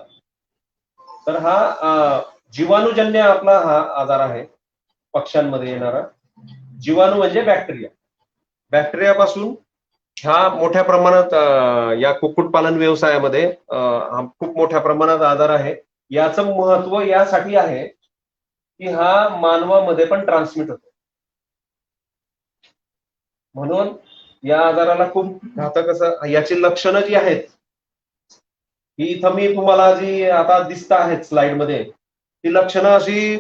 तर हा जीवाणूजन्य आपला हा आजार आहे, पक्ष्यांमध्ये येणारा. जीवाणू म्हणजे बॅक्टेरिया. बॅक्टेरियापासून हा मोठ्या प्रमाणात या कुक्कुटपालन व्यवसायामध्ये हा खूप मोठ्या प्रमाणात आजार आहे. याचं महत्व यासाठी आहे की हा मानवामध्ये पण ट्रान्समिट होतो. म्हणून या आजाराला खूप घातक असं याची लक्षणं जी आहेत ही इथं मी तुम्हाला जी आता दिसत आहेत स्लाइडमध्ये ती लक्षणं अशी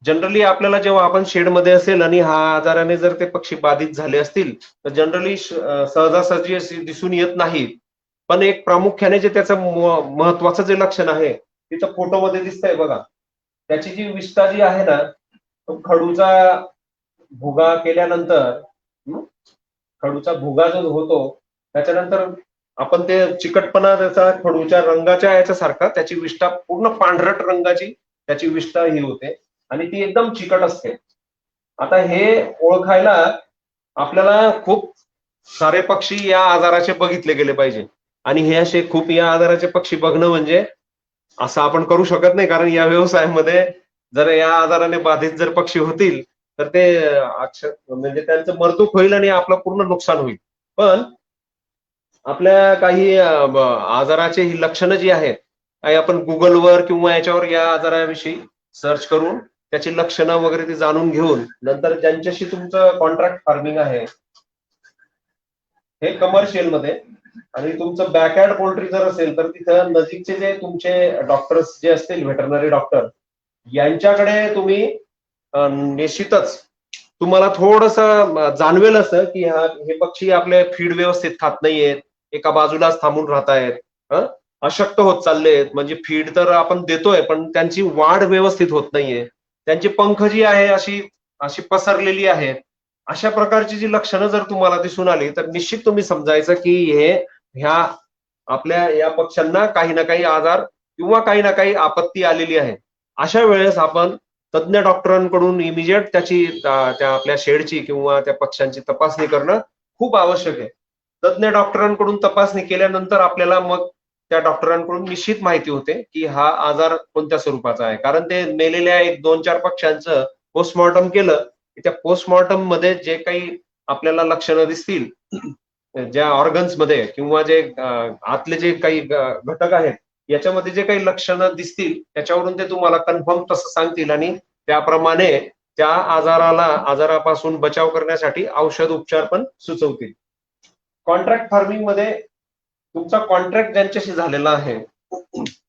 जनरली आपल्याला जेव्हा आपण शेडमध्ये असेल आणि हा आजाराने जर ते पक्षी बाधित झाले असतील तर जनरली सहजासहजी अशी दिसून येत नाही. पण एक प्रामुख्याने जे त्याचं महत्वाचं जे लक्षण आहे तिथं फोटोमध्ये दिसतंय बघा. त्याची जी विष्ठा जी आहे ना तो खडूचा भुगा केल्यानंतर खडूचा भुगा जो होतो त्याच्यानंतर आपण ते चिकटपणा त्याचा खडूच्या रंगाच्या याच्यासारखा त्याची विष्ठा पूर्ण पांढरट रंगाची त्याची विष्ठा ही होते आणि ती एकदम चिकट असते. आता हे ओळखायला आपल्याला खूप सारे पक्षी या आजाराचे बघितले गेले पाहिजे आणि हे असे खूप या आजाराचे पक्षी बघणं म्हणजे असं आपण करू शकत नाही, कारण या व्यवसायामध्ये जर या आजाराने बाधित जर पक्षी होतील तर ते म्हणजे त्यांचं मरतूक होईल आणि आपलं पूर्ण नुकसान होईल. पण आपल्या काही आजाराची ही लक्षणं जी आहेत काही आपण गुगलवर किंवा याच्यावर या आजाराविषयी सर्च करून त्याची लक्षणं वगैरे ती जाणून घेऊन नंतर ज्यांच्याशी तुमचं कॉन्ट्रॅक्ट फार्मिंग आहे हे कमर्शियल मध्ये आणि तुमचं बॅकयार्ड पोल्ट्री जर असेल तर तिथं नजीकचे जे तुमचे डॉक्टर्स जे असतील व्हेटरनरी डॉक्टर यांच्याकडे तुम्ही निश्चितच तुम्हाला थोडस जाणवेल असं की हे पक्षी आपले फीड व्यवस्थित खात नाहीयेत, एका बाजूलाच थांबून राहतायत, अशक्त होत चाललेत. म्हणजे फीड तर आपण देतोय पण त्यांची वाढ व्यवस्थित होत नाहीये, त्यांची पंख जी आहे अशी अशी पसरलेली आहेत. अशा प्रकारची जी लक्षणं जर तुम्हाला दिसून आली तर निश्चित तुम्ही समजायचं की ह्या आपल्या या पक्ष्यांना काही ना काही आजार किंवा काही ना काही आपत्ती आलेली आहे. अशा वेळेस आपण तज्ञ डॉक्टरांकडून इमिजिएट त्या आपल्या शेडची किंवा त्या पक्ष्यांची तपासणी करणं खूप आवश्यक आहे. तज्ञ डॉक्टरांकडून तपासणी केल्यानंतर आपल्याला मग त्या डॉक्टरांकडून निश्चित माहिती होते की हा आजार कोणत्या स्वरूपाचा आहे. कारण ते मेलेल्या 1-2-4 पक्ष्यांचं पोस्टमॉर्टम केलं की त्या पोस्टमॉर्टम मध्ये जे काही आपल्याला लक्षणं दिसतील, ज्या ऑर्गन्स मध्ये किंवा जे आतले जे काही घटक आहेत याच्यामध्ये जे काही लक्षणं दिसतील त्याच्यावरून ते तुम्हाला कन्फर्म तसं सांगतील आणि त्याप्रमाणे त्या आजारापासून बचाव करण्यासाठी औषध उपचार पण सुचवतील. कॉन्ट्रॅक्ट फार्मिंग मध्ये तुमचा कॉन्ट्रॅक्ट ज्यांच्याशी झालेला आहे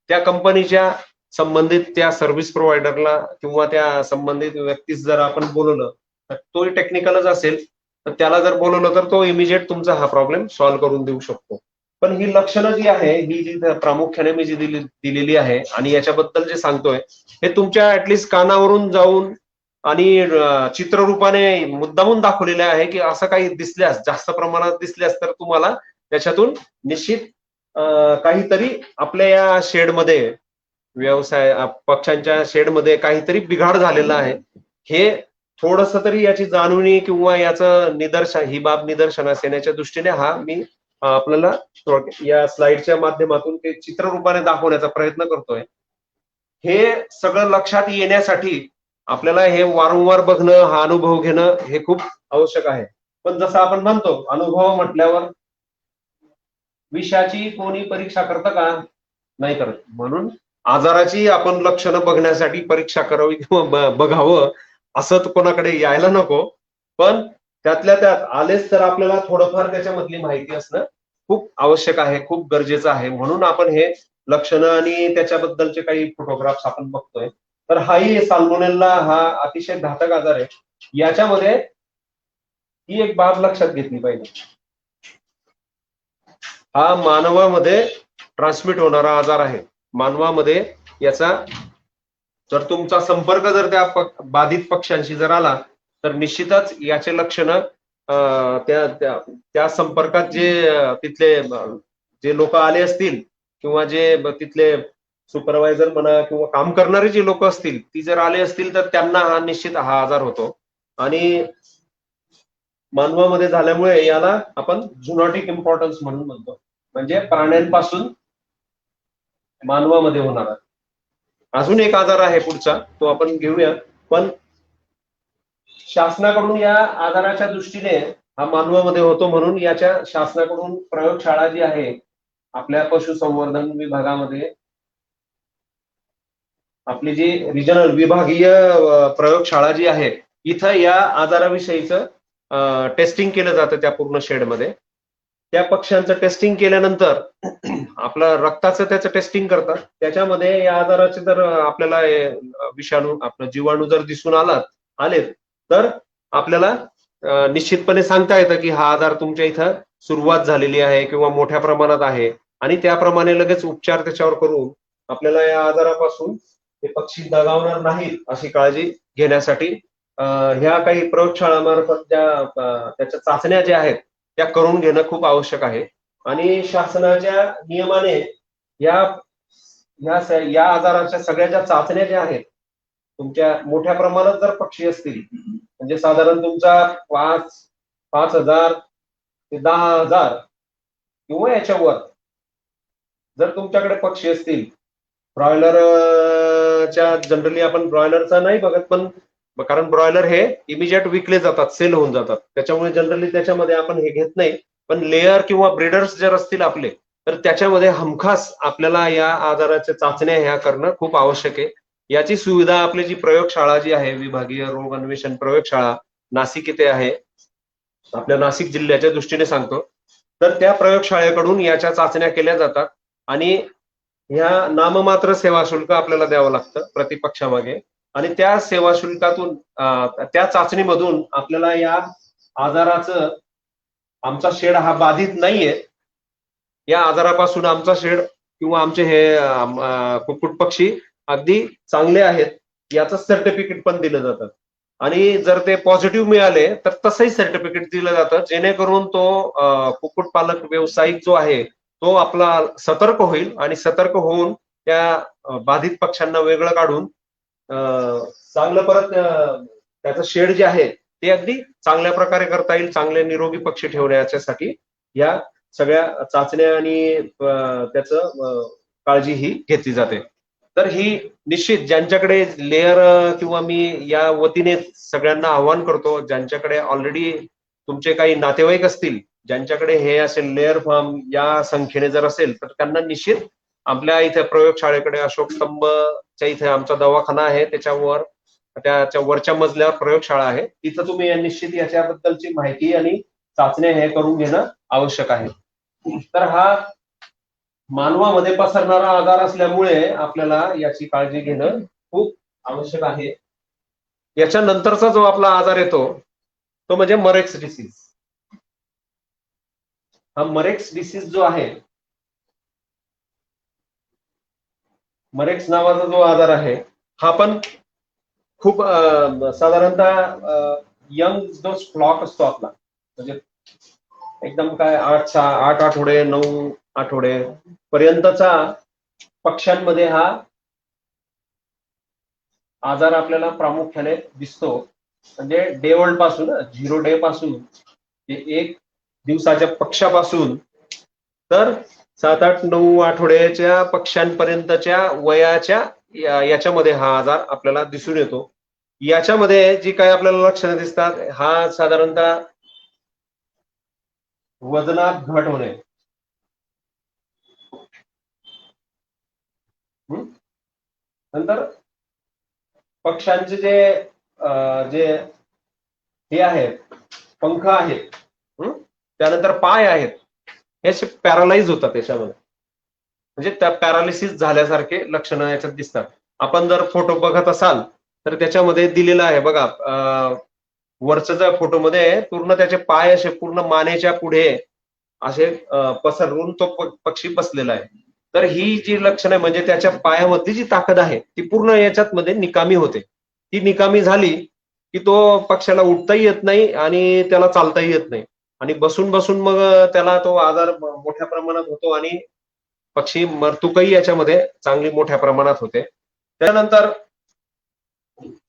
त्या कंपनीच्या संबंधित त्या सर्व्हिस प्रोव्हायडरला किंवा त्या संबंधित व्यक्तीस जर आपण बोलवलं तर तोही टेक्निकलच असेल तर त्याला जर बोलवलं तर तो इमिजिएट तुमचा हा प्रॉब्लेम सॉल्व्ह करून देऊ शकतो. पण ही लक्षणं जी आहे ही जी प्रामुख्याने मी जी दिलेली आहे आणि याच्याबद्दल जे सांगतोय हे तुमच्या ऍटलिस्ट कानावरून जाऊन आणि चित्ररूपाने मुद्दामून दाखवलेले आहे की असं काही दिसल्यास जास्त प्रमाणात दिसल्यास तर तुम्हाला त्याच्यातून निश्चित काहीतरी आपल्या या शेडमध्ये पक्ष्यांच्या शेडमध्ये काहीतरी बिघाड झालेला आहे. हे थोडस तरी याची जाणवणी किंवा याचं ही बाब निदर्शनास येण्याच्या दृष्टीने हा मी आपल्याला या स्लाइडच्या माध्यमातून ते चित्ररूपाने दाखवण्याचा प्रयत्न करतोय. हे सगळं लक्षात येण्यासाठी आपल्याला हे वारंवार बघणं, हा अनुभव घेणं हे खूप आवश्यक आहे. पण जसं आपण म्हणतो अनुभव म्हटल्यावर विषयाची कोणी परीक्षा करतं का? नाही करत. म्हणून आजाराची आपण लक्षणं बघण्यासाठी परीक्षा करावी किंवा बघावं असं कोणाकडे यायला नको. पण त्यातल्या त्यात आलेच तर आपल्याला थोडंफार त्याच्यामधली माहिती असणं खूप आवश्यक आहे, खूप गरजेचं आहे. म्हणून आपण हे लक्षणं आणि त्याच्याबद्दलचे काही फोटोग्राफ्स आपण बघतोय. तर हाही साल्मोनेला हा अतिशय घातक आजार आहे. याच्यामध्ये ही एक बाब लक्षात घेतली पाहिजे. हा मानवामध्ये ट्रान्समिट होणारा आजार आहे. मानवामध्ये याचा जर तुमचा संपर्क जर त्या बाधित पक्ष्यांशी जर आला तर निश्चितच याचे लक्षणं त्या संपर्कात जे तिथले जे लोक आले असतील किंवा जे तिथले सुपरवायझर म्हणा किंवा काम करणारे जे लोक असतील ती जर आले असतील तर त्यांना हा निश्चित हा आजार होतो. आणि मानवामध्ये झाल्यामुळे याला आपण झुनॉटिक इम्पॉर्टन्स म्हणून म्हणतो. म्हणजे प्राण्यांपासून मानवामध्ये होणारा अजून एक आजार आहे पुढचा, तो आपण घेऊया. पण शासनाकडून या आजाराच्या दृष्टीने हा मानवामध्ये होतो म्हणून याच्या शासनाकडून प्रयोगशाळा जी आहे आपल्या पशुसंवर्धन विभागामध्ये आपली जी रिजनल विभागीय प्रयोगशाळा जी आहे इथं या आजाराविषयीचं टेस्टिंग केलं जातं त्या पूर्ण शेडमध्ये. त्या पक्ष्यांचं टेस्टिंग केल्यानंतर आपलं रक्ताचं त्याचं टेस्टिंग करतात. त्याच्यामध्ये या आजाराचे जर आपल्याला विषाणू आपलं जीवाणू जर दिसून आले तर आपल्याला निश्चितपणे सांगता येतं की हा आजार तुमच्या इथं सुरुवात झालेली आहे किंवा मोठ्या प्रमाणात आहे आणि त्याप्रमाणे लगेच उपचार त्याच्यावर करून आपल्याला या आजारापासून ते पक्षी दगावणार नाहीत अशी काळजी घेण्यासाठी ह्या काही प्रयोगशाळांमार्फत त्याच्या चाचण्या ज्या आहेत त्या करून घेणं खूप आवश्यक आहे. आणि शासनाच्या नियमाने या आजाराच्या सगळ्या ज्या चाचण्या ज्या आहेत तुमच्या मोठ्या प्रमाणात जर पक्षी असतील म्हणजे साधारण तुमचा 5,000 ते 10,000 किंवा याच्यावर जर तुमच्याकडे पक्षी असतील, ब्रॉयलरच्या जनरली आपण ब्रॉयलरचा नाही बघत पण कारण ब्रॉयलर हे इमिजिएट विकले जातात, सेल होऊन जातात, त्याच्यामुळे जनरली त्याच्यामध्ये आपण हे घेत नाही. पण लेअर किंवा ब्रीडर्स जर असतील आपले तर त्याच्यामध्ये हमखास आपल्याला या आजाराच्या चाचण्या ह्या करणं खूप आवश्यक आहे. याची सुविधा आपली जी प्रयोगशाळा जी आहे विभागीय रोग अन्वेषण प्रयोगशाळा नाशिक इथे आहे, आपल्या नाशिक जिल्ह्याच्या दृष्टीने सांगतो. तर त्या प्रयोगशाळेकडून याच्या चाचण्या केल्या जातात आणि ह्या नाममात्र सेवा शुल्क आपल्याला द्यावं लागतं प्रति पक्षामागे. आणि त्या सेवा शुल्कातून त्या चाचणीमधून आपल्याला या आजाराचं, आमचा शेड हा बाधित नाहीये, या आजारापासून आमचा शेड किंवा आमचे हे कुक्कुट पक्षी अगदी चांगले आहेत याचं सर्टिफिकेट पण दिलं जातं. आणि जर ते पॉझिटिव्ह मिळाले तर तसंही सर्टिफिकेट दिलं जातं, जेणेकरून तो कुक्कुटपालक व्यावसायिक जो आहे तो आपला सतर्क होईल आणि सतर्क होऊन त्या बाधित पक्ष्यांना वेगळं काढून चांगलं परत त्याचं शेड जे आहे ते अगदी चांगल्या प्रकारे करता येईल, चांगले निरोगी पक्षी ठेवण्यासाठी या सगळ्या चाचण्या आणि त्याचं काळजी ही घेतली जाते. तर ही निश्चित ज्यांच्याकडे लेअर किंवा मी या वतीने सगळ्यांना आव्हान करतो, ज्यांच्याकडे ऑलरेडी तुमचे काही नातेवाईक असतील, ज्यांच्याकडे हे असेल लेअर फार्म या संख्येने जर असेल, तर त्यांना निश्चित आपल्या इथे प्रयोगशाळेकडे अशोक स्तंभच्या इथे आमचा दवाखाना आहे, त्याच्या वरच्या मजल्यावर प्रयोगशाळा आहे, तिथं तुम्ही निश्चित याच्याबद्दलची माहिती आणि चाचण्या हे करून घेणं आवश्यक आहे. तर हा मानवामध्ये पसरणारा आजार असल्यामुळे आपल्याला याची काळजी घेणं खूप आवश्यक आहे. याच्यानंतरचा जो आपला आजार येतो तो म्हणजे मरेक्स डिसीज. हा मरेक्स डिसीज जो आहे, मरेक्स नावाचा जो आजार आहे हा पण खूप साधारणतः यंग जो फ्लॉक असतो आपला, म्हणजे एकदम काय 8 आठवडे 9 आठवडे पर्यंतचा पक्ष्यांमध्ये हा आजार आपल्याला प्रामुख्याने दिसतो. म्हणजे डे ओल्ड पासून 0 डे पासून 1 दिवसाच्या पक्षापासून तर 7 8 9 आठवड्याच्या पक्ष्यांपर्यंतच्या वयाच्या याच्यामध्ये हा आजार आपल्याला दिसून येतो. याच्यामध्ये जी काही आपल्याला लक्षणं दिसतात, हा साधारणतः वजनात घट होणे, नंतर पक्ष्यांचे जे हे आहेत, पंख आहेत, त्यानंतर पाय आहेत, हे असे पॅरालाइज होतात याच्यामध्ये, म्हणजे त्या पॅरालिसिस झाल्यासारखे लक्षणं याच्यात दिसतात. आपण जर फोटो बघत असाल तर त्याच्यामध्ये दिलेलं आहे बघा, वरच्या फोटोमध्ये पूर्ण त्याचे पाय असे पूर्ण मानेच्या पुढे असे पसरून तो पक्षी बसलेला आहे. तर ही जी लक्षणं म्हणजे त्याच्या पायामध्ये जी ताकद आहे ती पूर्ण याच्यात मध्ये निकामी होते. ती निकामी झाली की तो पक्षाला उठताही येत नाही आणि त्याला चालताही येत नाही, आणि बसून बसून मग त्याला तो आजार मोठ्या प्रमाणात होतो आणि पक्षी मरतुकही याच्यामध्ये चांगली मोठ्या प्रमाणात होते. त्यानंतर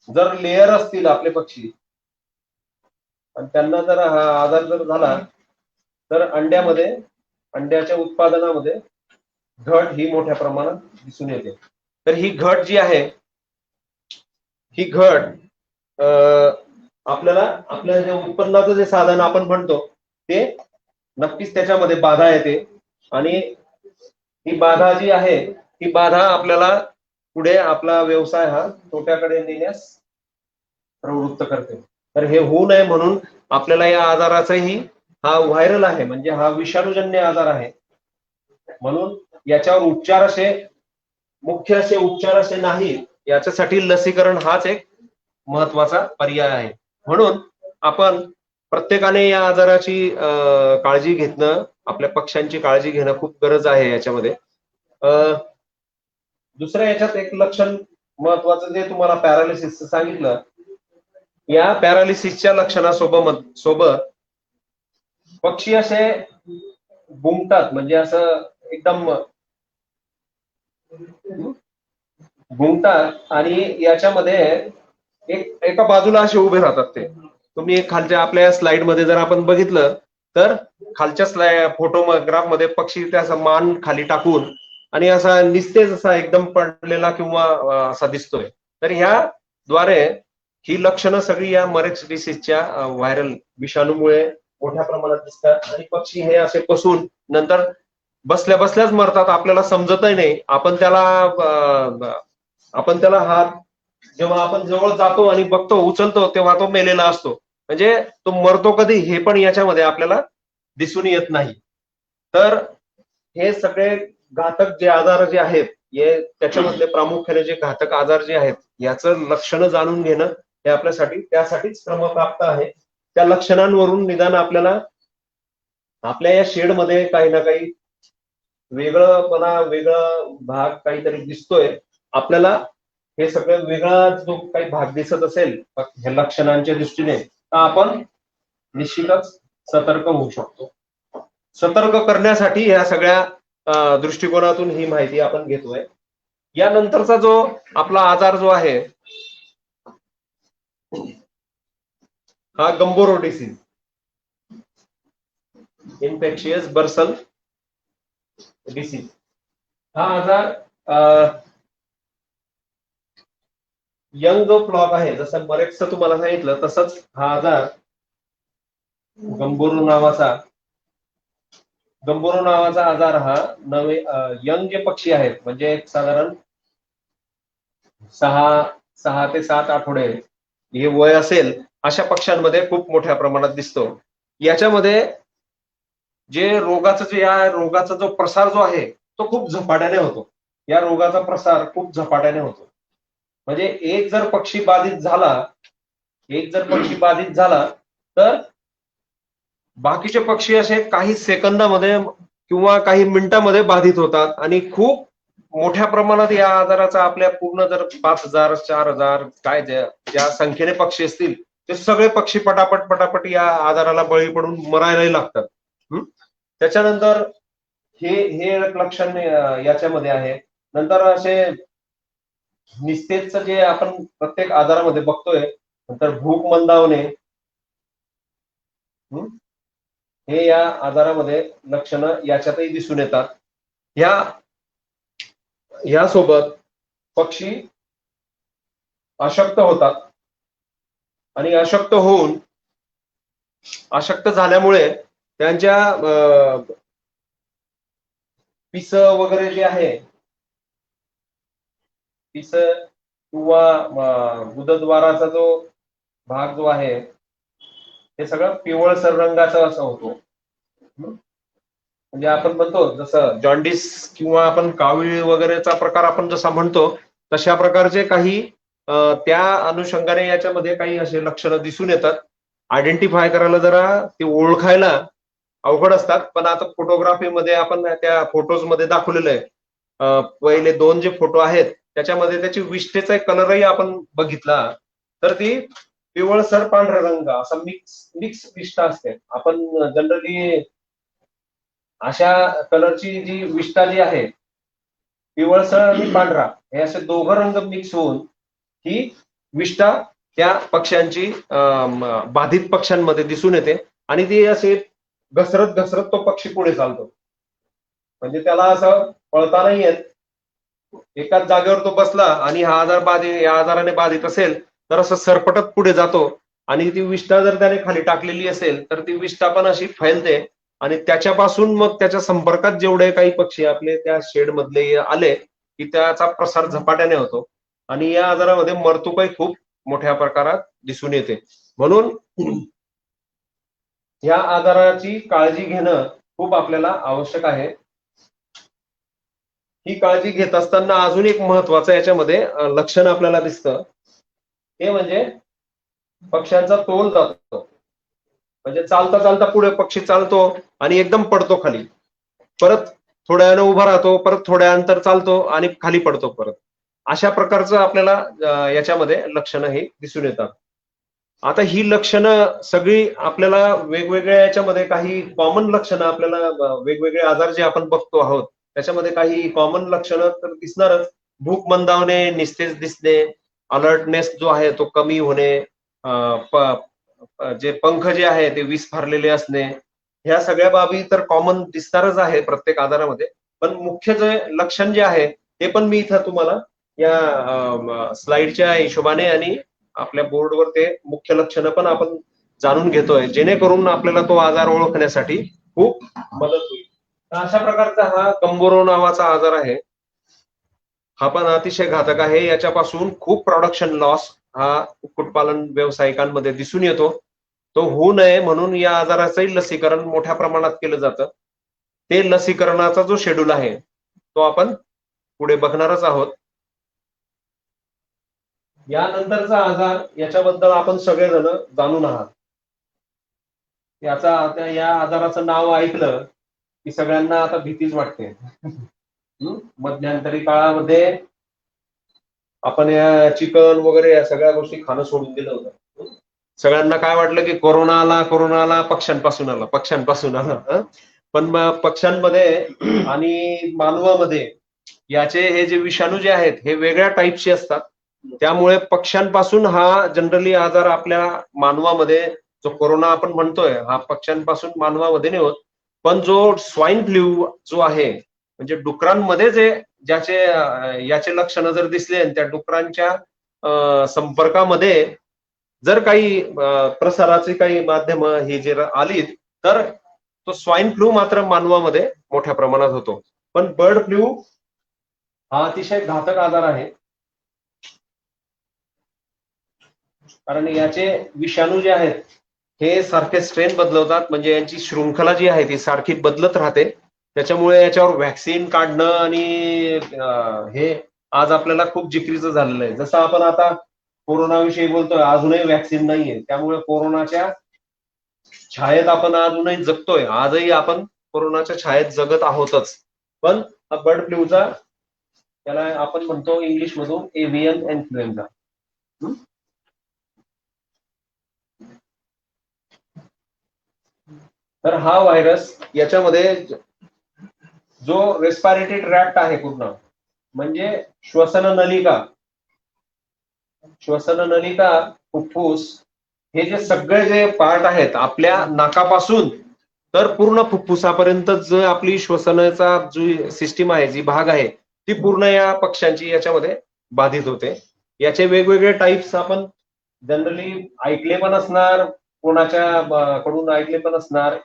जर लेअर असतील आपले पक्षी आणि त्यांना जर हा आजार जर झाला तर अंड्याच्या उत्पादनामध्ये घट ही मोठ्या प्रमाणात दिसून येते. तर ही घट जी आहे, ही घट आपल्याला आपल्या जे उत्पन्नाचं जे साधन आपण म्हणतो ते नक्कीच त्याच्यामध्ये बाधा येते, आणि ही बाधा जी आहे ही बाधा आपल्याला पुढे आपला व्यवसाय हा तोट्याकडे नेण्यास प्रवृत्त करते. तर हे होऊ नये म्हणून आपल्याला या आजाराचाही, हा व्हायरल आहे म्हणजे हा विषाणूजन्य आजार आहे, म्हणून याच्यावर उपचार असे मुख्य असे उपचार असे नाही, याच्यासाठी लसीकरण हाच एक महत्वाचा पर्याय आहे. म्हणून आपण प्रत्येकाने या आजाराची काळजी घेणं, आपल्या पक्ष्यांची काळजी घेणं खूप गरज आहे याच्यामध्ये. दुसऱ्या याच्यात एक लक्षण महत्वाचं जे तुम्हाला पॅरालिसिस सांगितलं, या पॅरालिसिसच्या लक्षणासोबत पक्षी असे गुंगतात, म्हणजे असं एकदम गुंगतात आणि याच्यामध्ये एका बाजूला असे उभे राहतात. ते तुम्ही खालच्या आपल्या स्लाइड मध्ये जर आपण बघितलं तर खालच्या फोटोग्राफ मध्ये पक्षी त्याचा मान खाली टाकून आणि असा निस्तेज असा एकदम पडलेला किंवा असा दिसतोय. तर ह्याद्वारे ही लक्षणं सगळी या मरेक्स डिसीजच्या व्हायरल विषाणूमुळे मोठ्या प्रमाणात दिसतात, आणि पक्षी हे असे पसून नंतर बसल्या बसल्याच मरतात, आपल्याला समजतही नाही. आपण त्याला हात जेव्हा आपण जवळ जातो आणि बघतो उचलतो तेव्हा तो मेलेला असतो, म्हणजे तो मरतो कधी हे पण याच्यामध्ये आपल्याला दिसून येत नाही. तर हे सगळे घातक जे आजार जे आहेत त्याच्यामधले प्रामुख्याने जे घातक आजार जे आहेत याचं लक्षणं जाणून घेणं हे आपल्यासाठी त्यासाठीच क्रमप्राप्त आहे. त्या लक्षणांवरून निदान आपल्याला आपल्या या शेडमध्ये काही ना काही वेगळा भाग काहीतरी दिसतोय आपल्याला, हे सगळं वेगळा जो काही भाग दिसत असेल ह्या लक्षणांच्या दृष्टीने, तर आपण निश्चितच सतर्क होऊ शकतो. सतर्क करण्यासाठी या सगळ्या दृष्टिकोनातून ही माहिती आपण घेतोय. यानंतरचा जो आपला आजार जो आहे हा गंबोरो डिसीज, इन्फेक्शियस बर्सल डिसीज. हा आजार यंग जो फ्लॉक आहे, जसं बरेच तुम्हाला सांगितलं तसंच हा आजार गंबोरो नावाचा आजार हा नवे यंग जे पक्षी आहेत, म्हणजे साधारण 6 ते 7 आठवडे हे वय असेल अशा पक्ष्यांमध्ये खूप मोठ्या प्रमाणात दिसतो. याच्यामध्ये या रोगाचा जो प्रसार जो आहे तो खूप झपाट्याने होतो. या रोगाचा प्रसार खूप झपाट्याने होतो. म्हणजे एक जर पक्षी बाधित झाला तर बाकीचे पक्षी असे काही सेकंदामध्ये किंवा काही मिनिटांमध्ये बाधित होतात आणि खूप मोठ्या प्रमाणात या आजाराचा आपल्या पूर्ण जर 5,000 4,000 काय ज्या संख्येने पक्षी असतील ते सगळे पक्षी पटापट या आजाराला बळी पडून मरायलाही लागतात. त्याच्यानंतर हे लक्षण याच्यामध्ये आहे. नंतर असे निस्तेजचं जे आपण प्रत्येक आजारामध्ये बघतोय, नंतर भूक मंदावणे हे या आजारामध्ये लक्षणं याच्यातही दिसून येतात. यासोबत पक्षी अशक्त होतात आणि अशक्त झाल्यामुळे त्यांच्या पिस वगैरे जे आहे, पिस किंवा गुदद्वाराचा जो भाग जो आहे ते सगळं पिवळसर रंगाचं असं होतो. म्हणजे आपण म्हणतो जसं जॉन्डिस किंवा आपण कावीळ वगैरेचा प्रकार आपण जसा म्हणतो तशा प्रकारचे काही त्या अनुषंगाने याच्यामध्ये काही असे लक्षणं दिसून येतात. आयडेंटिफाय करायला जरा ते ओळखायला अवघड असतात, पण आता फोटोग्राफीमध्ये आपण त्या फोटोज मध्ये दाखवलेलं आहे. पहिले 2 जे फोटो आहेत त्याच्यामध्ये त्याची विष्ठेचा कलरही आपण बघितला तर ती पिवळसर पांढरा रंग असा मिक्स विष्ठा असते. आपण जनरली अशा कलरची जी विष्ठा जी आहे पिवळसर आणि पांढरा हे असे दोघं रंग मिक्स होऊन ही विष्ठा त्या पक्ष्यांची बाधित पक्ष्यांमध्ये दिसून येते आणि ती असे घसरत तो पक्षी पुढे चालतो. म्हणजे त्याला असं पळता नाही येत. एकाच जागेवर तो बसला आणि या आजाराने बाधित असेल तर असं सरपटत पुढे जातो आणि ती विष्ठा जर त्याने खाली टाकलेली असेल तर ती विष्ठा पण अशी फैलते आणि त्याच्यापासून मग त्याच्या संपर्कात जेवढे काही पक्षी आपले त्या शेड मधले आले की त्याचा प्रसार झपाट्याने होतो आणि या आजारामध्ये मरतुकही खूप मोठ्या प्रकारात दिसून येते. म्हणून या आजाराची काळजी घेणं खूप आपल्याला आवश्यक आहे. ही काळजी घेत असताना अजून एक महत्वाचं याच्यामध्ये लक्षण आपल्याला दिसतं, ते म्हणजे पक्ष्यांचा तोल जातो. म्हणजे चालता पुढे पक्षी चालतो आणि एकदम पडतो खाली, परत थोड्या वेळानं उभा राहतो, परत थोड्या अंतर चालतो आणि खाली पडतो परत. अशा प्रकारचं आपल्याला याच्यामध्ये लक्षणं हे दिसून येतात. आता ही लक्षणं सगळी आपल्याला वेगवेगळ्या याच्यामध्ये काही कॉमन लक्षणं आपल्याला वेगवेगळे आजार जे आपण बघतो आहोत त्याच्यामध्ये काही कॉमन लक्षणं तर दिसणारच. भूक मंदावणे, निस्तेज दिसणे, अलर्टनेस जो आहे तो कमी होणे, जे पंख जे आहे ते विस्फारलेले असणे, ह्या सगळ्या बाबी तर कॉमन दिसणारच आहे प्रत्येक आजारामध्ये. पण मुख्य जे लक्षण जे आहे ते पण मी इथं तुम्हाला या स्लाइडच्या हिशोबाने आणि आपल्या बोर्डवर ते मुख्य लक्षणं पण आपण जाणून घेतोय, जेणेकरून आपल्याला तो आजार ओळखण्यासाठी खूप मदत होईल. अशा प्रकारचा हा गंबोरो नावाचा आजार आहे. हा पण अतिशय घातक आहे. याच्यापासून खूप प्रोडक्शन लॉस हा कुक्कुटपालन व्यावसायिकांमध्ये दिसून येतो. तो होऊ नये म्हणून या आजाराचंही लसीकरण मोठ्या प्रमाणात केलं जातं. ते लसीकरणाचा जो शेड्यूल आहे तो आपण पुढे बघणारच आहोत. यानंतरचा आजार याच्याबद्दल आपण सगळेजण जाणून आहात. या आजाराचं नाव ऐकलं की सगळ्यांना आता भीतीच वाटते. मध्यंतरी काळामध्ये आपण या चिकन वगैरे या सगळ्या गोष्टी खाणं सोडून दिलं होतं. सगळ्यांना काय वाटलं की कोरोना आला पक्ष्यांपासून आला. पण मग पक्ष्यांमध्ये आणि मानवामध्ये याचे हे जे विषाणू जे आहेत हे वेगळ्या टाईपचे असतात. त्यामुळे पक्ष्यांपासून हा जनरली आजार आपल्या मानवामध्ये जो कोरोना आपण म्हणतोय हा पक्ष्यांपासून मानवामध्ये नाही होत. पण जो स्वाईन फ्लू जो आहे म्हणजे डुकरांमध्ये याचे लक्षणं जर दिसले आणि त्या डुकरांच्या संपर्कामध्ये जर काही प्रसाराची काही माध्यम ही जे आली तर तो स्वाईन फ्लू मात्र मानवामध्ये मोठ्या प्रमाणात होतो. पण बर्ड फ्लू हा अतिशय घातक आजार आहे, कारण याचे विषाणू जे आहेत हे सारखे स्ट्रेन बदलवतात. म्हणजे यांची शृंखला जी आहे ती सारखी बदलत राहते. त्याच्यामुळे याच्यावर व्हॅक्सिन काढणं आणि हे आज आपल्याला खूप जिक्रीचं झालेलं आहे. जसं आपण आता कोरोनाविषयी बोलतोय, अजूनही व्हॅक्सिन नाहीये. त्यामुळे कोरोनाच्या छायेत आपण अजूनही जगतोय. आजही आपण कोरोनाच्या छायेत जगत आहोतच. पण हा बर्ड फ्लूचा त्याला आपण म्हणतो इंग्लिश मधून एव्हियन इन्फ्लुएन्झा. तर हा व्हायरस याच्यामध्ये जो रेस्पिरेटरी ट्रॅक्ट आहे पूर्ण म्हणजे श्वसन नलिका फुफ्फुस हे जे सगळे जे पार्ट आहेत आपल्या नाकापासून तर पूर्ण फुफ्फुसापर्यंत जो आपली श्वसनाचा जी सिस्टीम आहे जी भाग आहे ती पूर्ण या पक्ष्यांची याच्यामध्ये बाधित होते. याचे वेगवेगळे टाईप्स आपण जनरली ऐकले पण असणार, कोणाच्या कडून ऐकले पण असणार.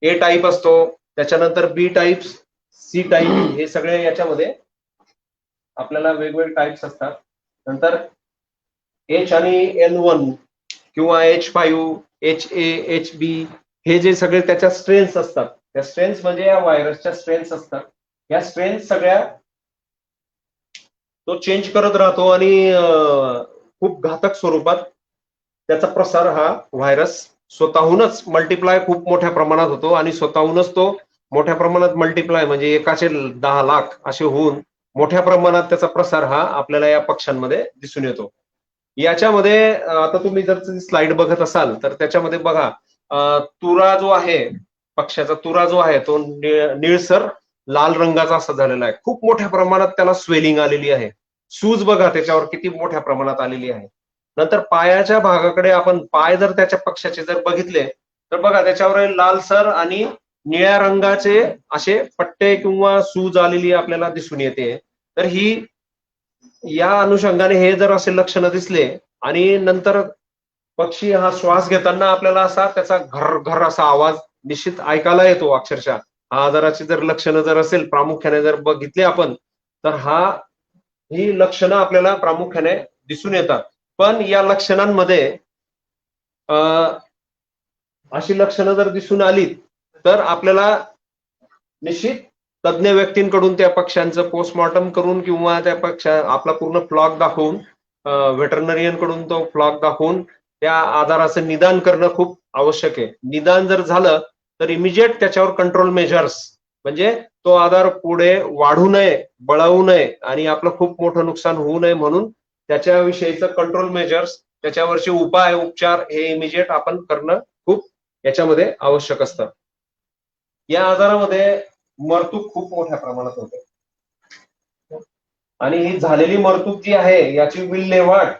ए टाईप असतो, त्याच्यानंतर बी टाईप, सी टाईप, हे सगळे याच्यामध्ये आपल्याला वेगवेगळे टाईप्स असतात. नंतर H आणि N1 किंवा H5, HA, HB हे जे सगळे त्याच्या स्ट्रेन्स असतात, त्या स्ट्रेन्स म्हणजे या व्हायरसच्या स्ट्रेन्स असतात. या स्ट्रेन्स सगळ्या तो चेंज करत राहतो आणि खूप घातक स्वरूपात त्याचा प्रसार हा व्हायरस स्वतःहूनच मल्टिप्लाय खूप मोठ्या प्रमाणात होतो आणि स्वतःहूनच तो मोठ्या प्रमाणात मल्टिप्लाय म्हणजे एकाचे 10 लाख असे होऊन मोठ्या प्रमाणात त्याचा प्रसार हा आपल्याला या पक्ष्यांमध्ये दिसून येतो. याच्यामध्ये आता तुम्ही जर स्लाइड बघत असाल तर त्याच्यामध्ये बघा तुरा जो आहे, पक्ष्याचा तुरा जो आहे तो निळसर लाल रंगाचा असा झालेला आहे. खूप मोठ्या प्रमाणात त्याला स्वेलिंग आलेली आहे. सूज बघा त्याच्यावर किती मोठ्या प्रमाणात आलेली आहे. नंतर पायाच्या भागाकडे आपण पाय जर त्याच्या पक्ष्याचे जर बघितले तर बघा त्याच्यावर लालसर आणि निळ्या रंगाचे असे पट्टे किंवा सूज आलेली आपल्याला दिसून येते. तर ही या अनुषंगाने हे जर असे लक्षणं दिसले आणि नंतर पक्षी हा श्वास घेताना आपल्याला असा त्याचा घर घर असा आवाज निश्चित ऐकायला येतो. अक्षरशः हा आजाराची जर लक्षणं जर असेल प्रामुख्याने जर बघितले आपण तर ही लक्षणं आपल्याला प्रामुख्याने दिसून येतात. पण या लक्षणांमध्ये अशी लक्षणं जर दिसून आली तर आपल्याला निश्चित तज्ज्ञ व्यक्तींकडून त्या पक्ष्यांचं पोस्टमॉर्टम करून किंवा त्या आपला पूर्ण फ्लॉक दाखवून वेटरनरियन कडून तो फ्लॉक दाखवून त्या आजाराचं निदान करणं खूप आवश्यक आहे. निदान जर झालं तर इमिजिएट त्याच्यावर कंट्रोल मेजर्स म्हणजे तो आजार पुढे वाढू नये, बळावू नये आणि आपलं खूप मोठं नुकसान होऊ नये म्हणून त्याच्याविषयीचं कंट्रोल मेजर्स, त्याच्यावरचे उपाय उपचार हे इमिजिएट आपण करणं खूप याच्यामध्ये आवश्यक असतं. या आजारामध्ये मरतूक खूप मोठ्या प्रमाणात होते आणि ही झालेली मरतूक जी आहे याची विल्हेवाट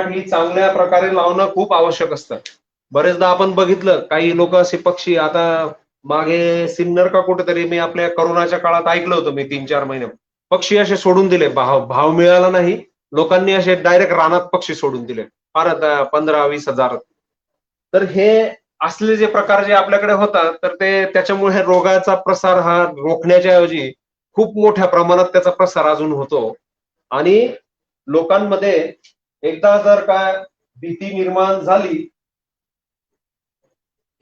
ही चांगल्या प्रकारे लावणं खूप आवश्यक असतं. बरेचदा आपण बघितलं काही लोक असे पक्षी, आता मागे सिन्नर का कुठेतरी मी आपल्या कोरोनाच्या काळात ऐकलं होतं मी 3-4 महिने, पक्षी असे सोडून दिले, भाव मिळाला नाही, लोकांनी असे डायरेक्ट रानात पक्षी सोडून दिले फार 15-20 हजार. तर हे असले जे प्रकार जे आपल्याकडे होतात तर ते त्याच्यामुळे रोगाचा प्रसार हा रोखण्याच्या ऐवजी खूप मोठ्या प्रमाणात त्याचा प्रसार अजून होतो आणि लोकांमध्ये एकदा जर का भीती निर्माण झाली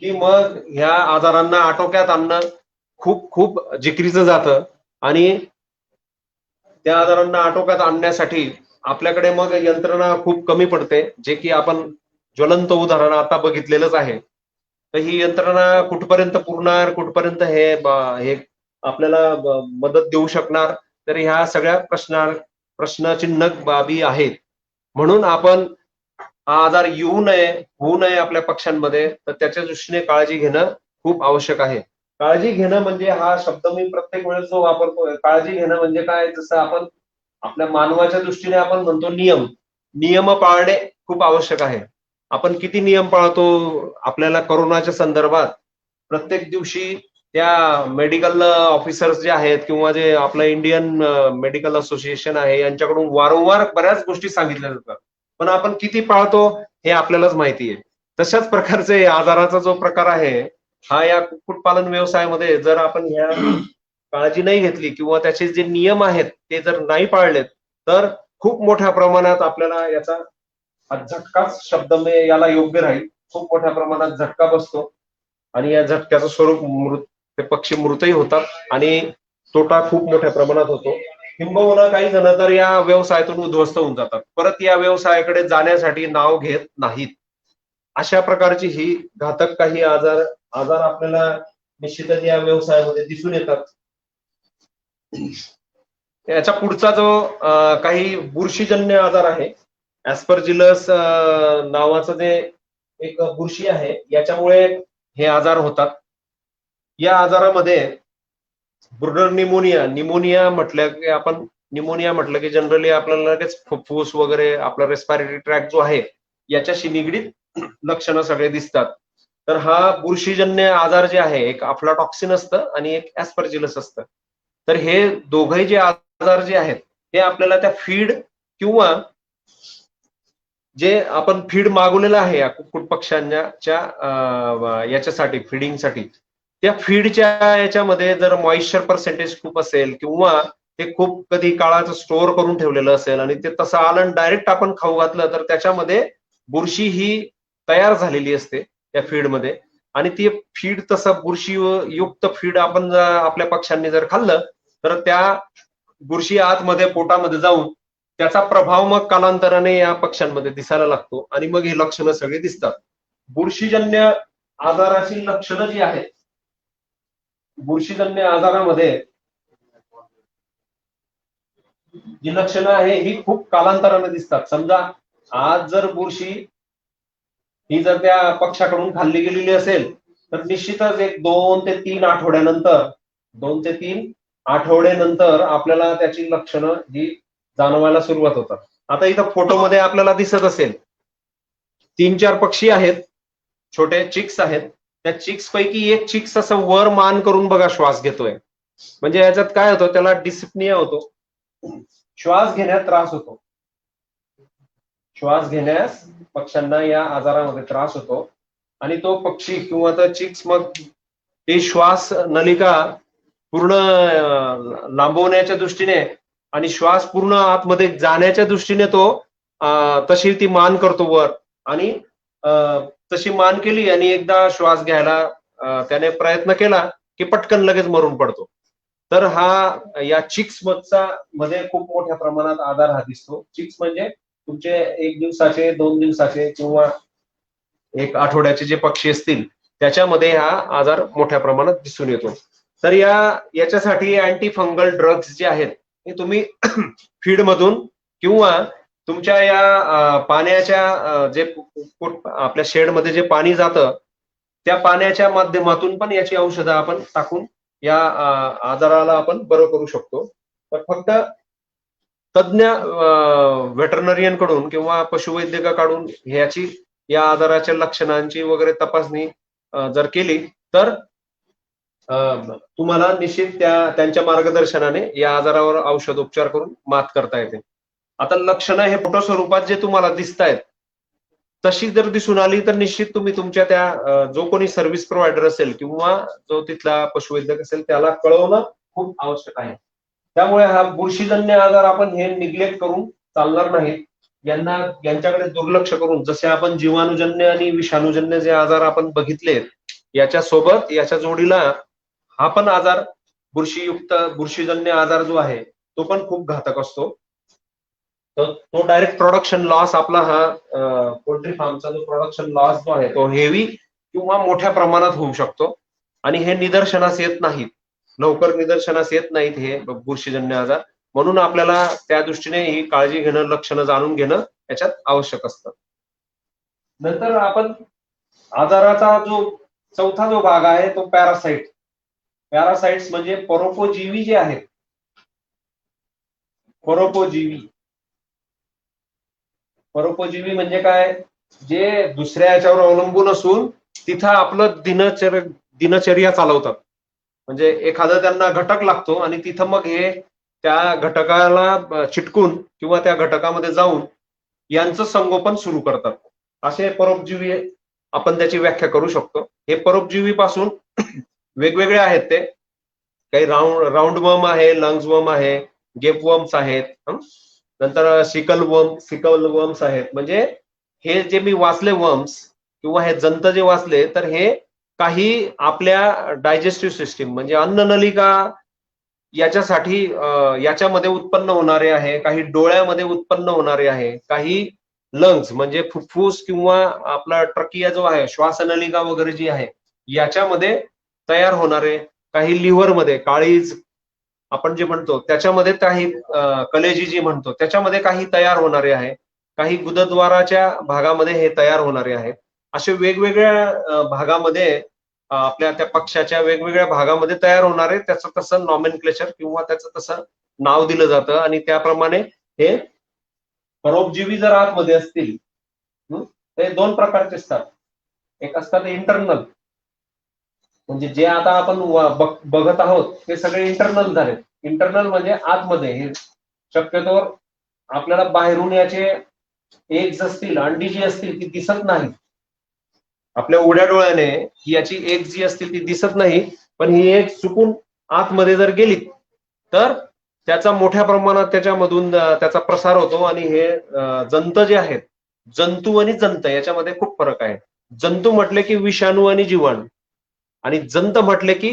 की मग ह्या आजारांना आटोक्यात आणणं खूप खूप जिकिरीचं जातं आणि त्या आजारांना आटोक्यात आणण्यासाठी आपल्याकडे मग यंत्रणा खूप कमी पडते, जे की आपण ज्वलंत उदाहरण आता बघितलेलंच आहे. तर ही यंत्रणा कुठपर्यंत पुरणार, कुठपर्यंत हे आपल्याला मदत देऊ शकणार, तर ह्या सगळ्या प्रश्नचिन्ह बाबी आहेत. म्हणून आपण हा आजार येऊ नये, होऊ नये आपल्या पक्ष्यांमध्ये, तर त्याच्या दृष्टीने काळजी घेणं खूप आवश्यक आहे. काळजी घेणं म्हणजे हा शब्द मी प्रत्येक वेळेस जो वापरतोय, काळजी घेणं म्हणजे काय, जसं आपण आपल्या मानवाच्या दृष्टीने आपण म्हणतो नियम. नियम पाळणे खूप आवश्यक आहे. आपण किती नियम पाळतो आपल्याला कोरोनाच्या संदर्भात प्रत्येक दिवशी त्या मेडिकल ऑफिसर्स जे आहेत किंवा जे आपलं इंडियन मेडिकल असोसिएशन आहे यांच्याकडून वारंवार बऱ्याच गोष्टी सांगितल्या जातात. पण आपण किती पाळतो हे आपल्यालाच माहिती आहे. तशाच प्रकारचे आजाराचा जो प्रकार आहे हा या कुक्कुटपालन व्यवसायामध्ये जर आपण ह्या काळजी नाही घेतली किंवा त्याचे जे नियम आहेत ते जर नाही पाळलेत, तर खूप मोठ्या प्रमाणात आपल्याला याचा हा झटकाच शब्द याला योग्य राहील. खूप मोठ्या प्रमाणात झटका बसतो आणि या झटक्याचं स्वरूप ते पक्षी मृतही होतात आणि तोटा खूप मोठ्या प्रमाणात होतो. किंबहुना काही जण तर या व्यवसायातून उद्ध्वस्त होऊन जातात. परत या व्यवसायाकडे जाण्यासाठी नाव घेत नाहीत. अशा प्रकारची ही घातक काही आजार आजार आपल्याला निश्चितच या व्यवसायामध्ये दिसून येतात. याच्या पुढचा जो काही बुरशीजन्य आजार आहे, ऍस्परजिलस नावाचं जे एक बुरशी आहे, याच्यामुळे हे आजार होतात. या आजारामध्ये ब्रुडर निमोनिया म्हटलं की जनरली आपल्याला लगेच फुफ्फुस वगैरे आपला रेस्पिरेटरी ट्रॅक जो आहे याच्याशी निगडीत लक्षणं सगळे दिसतात. तर हा बुरशीजन्य आजार जे आहे, एक अफ्लाटॉक्सिन असतं आणि एक ऍस्परजिलस असतं. तर हे दोघही जे आजार जे आहेत ते आपल्याला त्या फीड किंवा जे आपण फीड मागवलेलं आहे या कुक्कुट पक्ष्यांच्या याच्यासाठी फिडिंगसाठी, त्या फीडच्या याच्यामध्ये जर मॉइश्चर पर्सेंटेज खूप असेल किंवा ते खूप कधी काळाचं स्टोअर करून ठेवलेलं असेल आणि ते तसं आलं डायरेक्ट आपण खाऊ घातलं तर त्याच्यामध्ये बुरशी ही तयार झालेली असते त्या फीडमध्ये आणि ती फीड तसं बुरशी युक्त फीड आपण आपल्या पक्ष्यांनी जर खाल्लं तर त्या बुरशी आतमध्ये पोटामध्ये जाऊन त्याचा प्रभाव मग कालांतराने या पक्ष्यांमध्ये दिसायला लागतो आणि मग ही लक्षणं सगळी दिसतात. बुरशीजन्य आजाराची लक्षणं जी आहेत, बुरशीजन्य आजारामध्ये जी लक्षणं आहे ही खूप कालांतराने दिसतात. समजा आज जर बुरशी ही जर त्या पक्षाकडून खाल्ली गेलेली असेल तर निश्चितच एक 2 ते 3 आठवड्यानंतर आपल्याला त्याची लक्षणं ही जाणवायला सुरुवात होतात. आता इथं फोटोमध्ये आपल्याला दिसत असेल 3-4 पक्षी आहेत, छोटे चिक्स आहेत. त्या चिक्स पैकी एक चिक्स असं वर मान करून बघा श्वास घेतोय. म्हणजे याच्यात काय होतं, त्याला डिस्पनिया होतो, श्वास घेण्यात त्रास होतो. श्वास घेण्यास पक्ष्यांना या आजारामध्ये त्रास होतो आणि तो पक्षी किंवा तो चिक्स मग ते श्वास नलिका पूर्ण लांबवण्याच्या दृष्टीने आणि श्वास पूर्ण आतमध्ये जाण्याच्या दृष्टीने तो तशी ती मान करतो वर आणि तशी मान केली आणि एकदा श्वास घ्यायला त्याने प्रयत्न केला की पटकन लगेच मरून पडतो. तर हा या चिक्स मध्ये खूप मोठ्या प्रमाणात आजार हा दिसतो. चिक्स म्हणजे तुमचे 1 दिवसाचे, 2 दिवसाचे किंवा 1 आठवड्याचे जे पक्षी असतील त्याच्यामध्ये हा आजार मोठ्या प्रमाणात दिसून येतो. तर याच्यासाठी अँटी फंगल ड्रग्स जे आहेत हे तुम्ही फीड मधून किंवा तुमच्या या पाण्याच्या जे आपल्या शेडमध्ये जे पाणी जातं त्या पाण्याच्या माध्यमातून पण याची औषधं आपण टाकून या आजाराला आपण बरं करू शकतो. तर फक्त तज्ञ वेटरनरियन कडून किंवा पशुवैद्यकाकडून ह्याची या आजाराच्या लक्षणांची वगैरे तपासणी जर केली तर तुम्हाला निश्चित त्यांच्या मार्गदर्शनाने या आजारावर औषधोपचार करून मात करता येते. आता लक्षणं हे फोटो स्वरूपात जे तुम्हाला दिसतायत तशी जर दिसून आली तर निश्चित तुम्ही तुमच्या त्या जो कोणी सर्व्हिस प्रोव्हायडर असेल किंवा जो तिथला पशुवैद्यक असेल त्याला कळवणं खूप आवश्यक आहे. त्यामुळे हा बुरशीजन्य आजार आपण हे निग्लेक्ट करून चालणार नाहीत. यांच्याकडे दुर्लक्ष करून जसे आपण जीवाणूजन्य आणि विषाणूजन्य जे आजार आपण बघितले याच्या याच्या जोडीला हा पण आजार बुरशीजन्य आजार जो आहे तो पण खूप घातक असतो. तर तो डायरेक्ट प्रोडक्शन लॉस आपला हा पोल्ट्री फार्मचा जो प्रोडक्शन लॉस जो आहे तो हेवी किंवा मोठ्या प्रमाणात होऊ शकतो आणि हे निदर्शनास येत नाहीत, लवकर निदर्शनास येत नाहीत हे बुरशीजन्य आजार. म्हणून आपल्याला त्या दृष्टीने ही काळजी घेणं, लक्षणं जाणून घेणं याच्यात आवश्यक असतं. नंतर आपण आजाराचा जो चौथा जो भाग आहे तो पॅरासाइट. पॅरासाइट्स म्हणजे परोपजीवी जे आहेत, परोपजीवी म्हणजे काय, जे दुसऱ्या याच्यावर अवलंबून असून तिथं आपलं दिनचर्या चालवतात. म्हणजे एखादा त्यांना घटक लागतो आणि तिथं मग हे त्या घटकाला चिटकून किंवा त्या घटकामध्ये जाऊन यांचं संगोपन सुरू करतात. असे परोपजीवी आपण त्याची व्याख्या करू शकतो. हे परोपजीवी पासून वेगवेगळे आहेत ते, काही राऊंड वर्म आहे, लंग्स वर्म आहे, गेप वर्म्स आहेत, नंतर सिकल वर्म्स आहेत. म्हणजे हे जे मी वाचले वर्म्स किंवा हे जंत जे वाचले तर हे काही आपल्या डायजेस्टिव्ह सिस्टीम म्हणजे अन्ननलिका याच्यासाठी याच्यामध्ये उत्पन्न होणारे आहे, काही डोळ्यामध्ये उत्पन्न होणारे आहे, काही लंग्स म्हणजे फुफ्फुस किंवा आपला ट्रकिया जो आहे श्वासनलिका वगैरे जी आहे याच्यामध्ये तयार होणारे, काही लिव्हरमध्ये काळीज आपण जे म्हणतो त्याच्यामध्ये काही कलेजी जी म्हणतो त्याच्यामध्ये काही तयार होणारे आहे, काही गुदद्वाराच्या भागामध्ये हे तयार होणारे आहेत. असे वेगवेगळ्या भागामध्ये आपल्या त्या पक्षाच्या वेगवेगळ्या भागामध्ये तयार होणारे त्याचं तसं नॉमेनक्लेचर किंवा त्याचं तसं नाव दिलं जातं आणि त्याप्रमाणे हे परोपजीवी जर आतमध्ये असतील ते दोन प्रकारचे असतात. एक असतात इंटरनल, म्हणजे जे आता आपण बघत आहोत ते सगळे इंटरनल झाले. इंटरनल म्हणजे आतमध्ये, हे शक्यतोवर आपल्याला बाहेरून याचे एग्ज असतील, अंडी जी असतील ती दिसत नाही आपल्या उघड्या डोळ्याने, ही याची एग जी असतील ती दिसत नाही, पण ही एग चुकून आतमध्ये जर गेली तर त्याचा मोठ्या प्रमाणात त्याच्यामधून त्याचा प्रसार होतो आणि हे जंत जे आहेत, जंतू आणि जंत याच्यामध्ये खूप फरक आहे. जंतू म्हटले की विषाणू आणि जीवाणू आणि जंत म्हटले की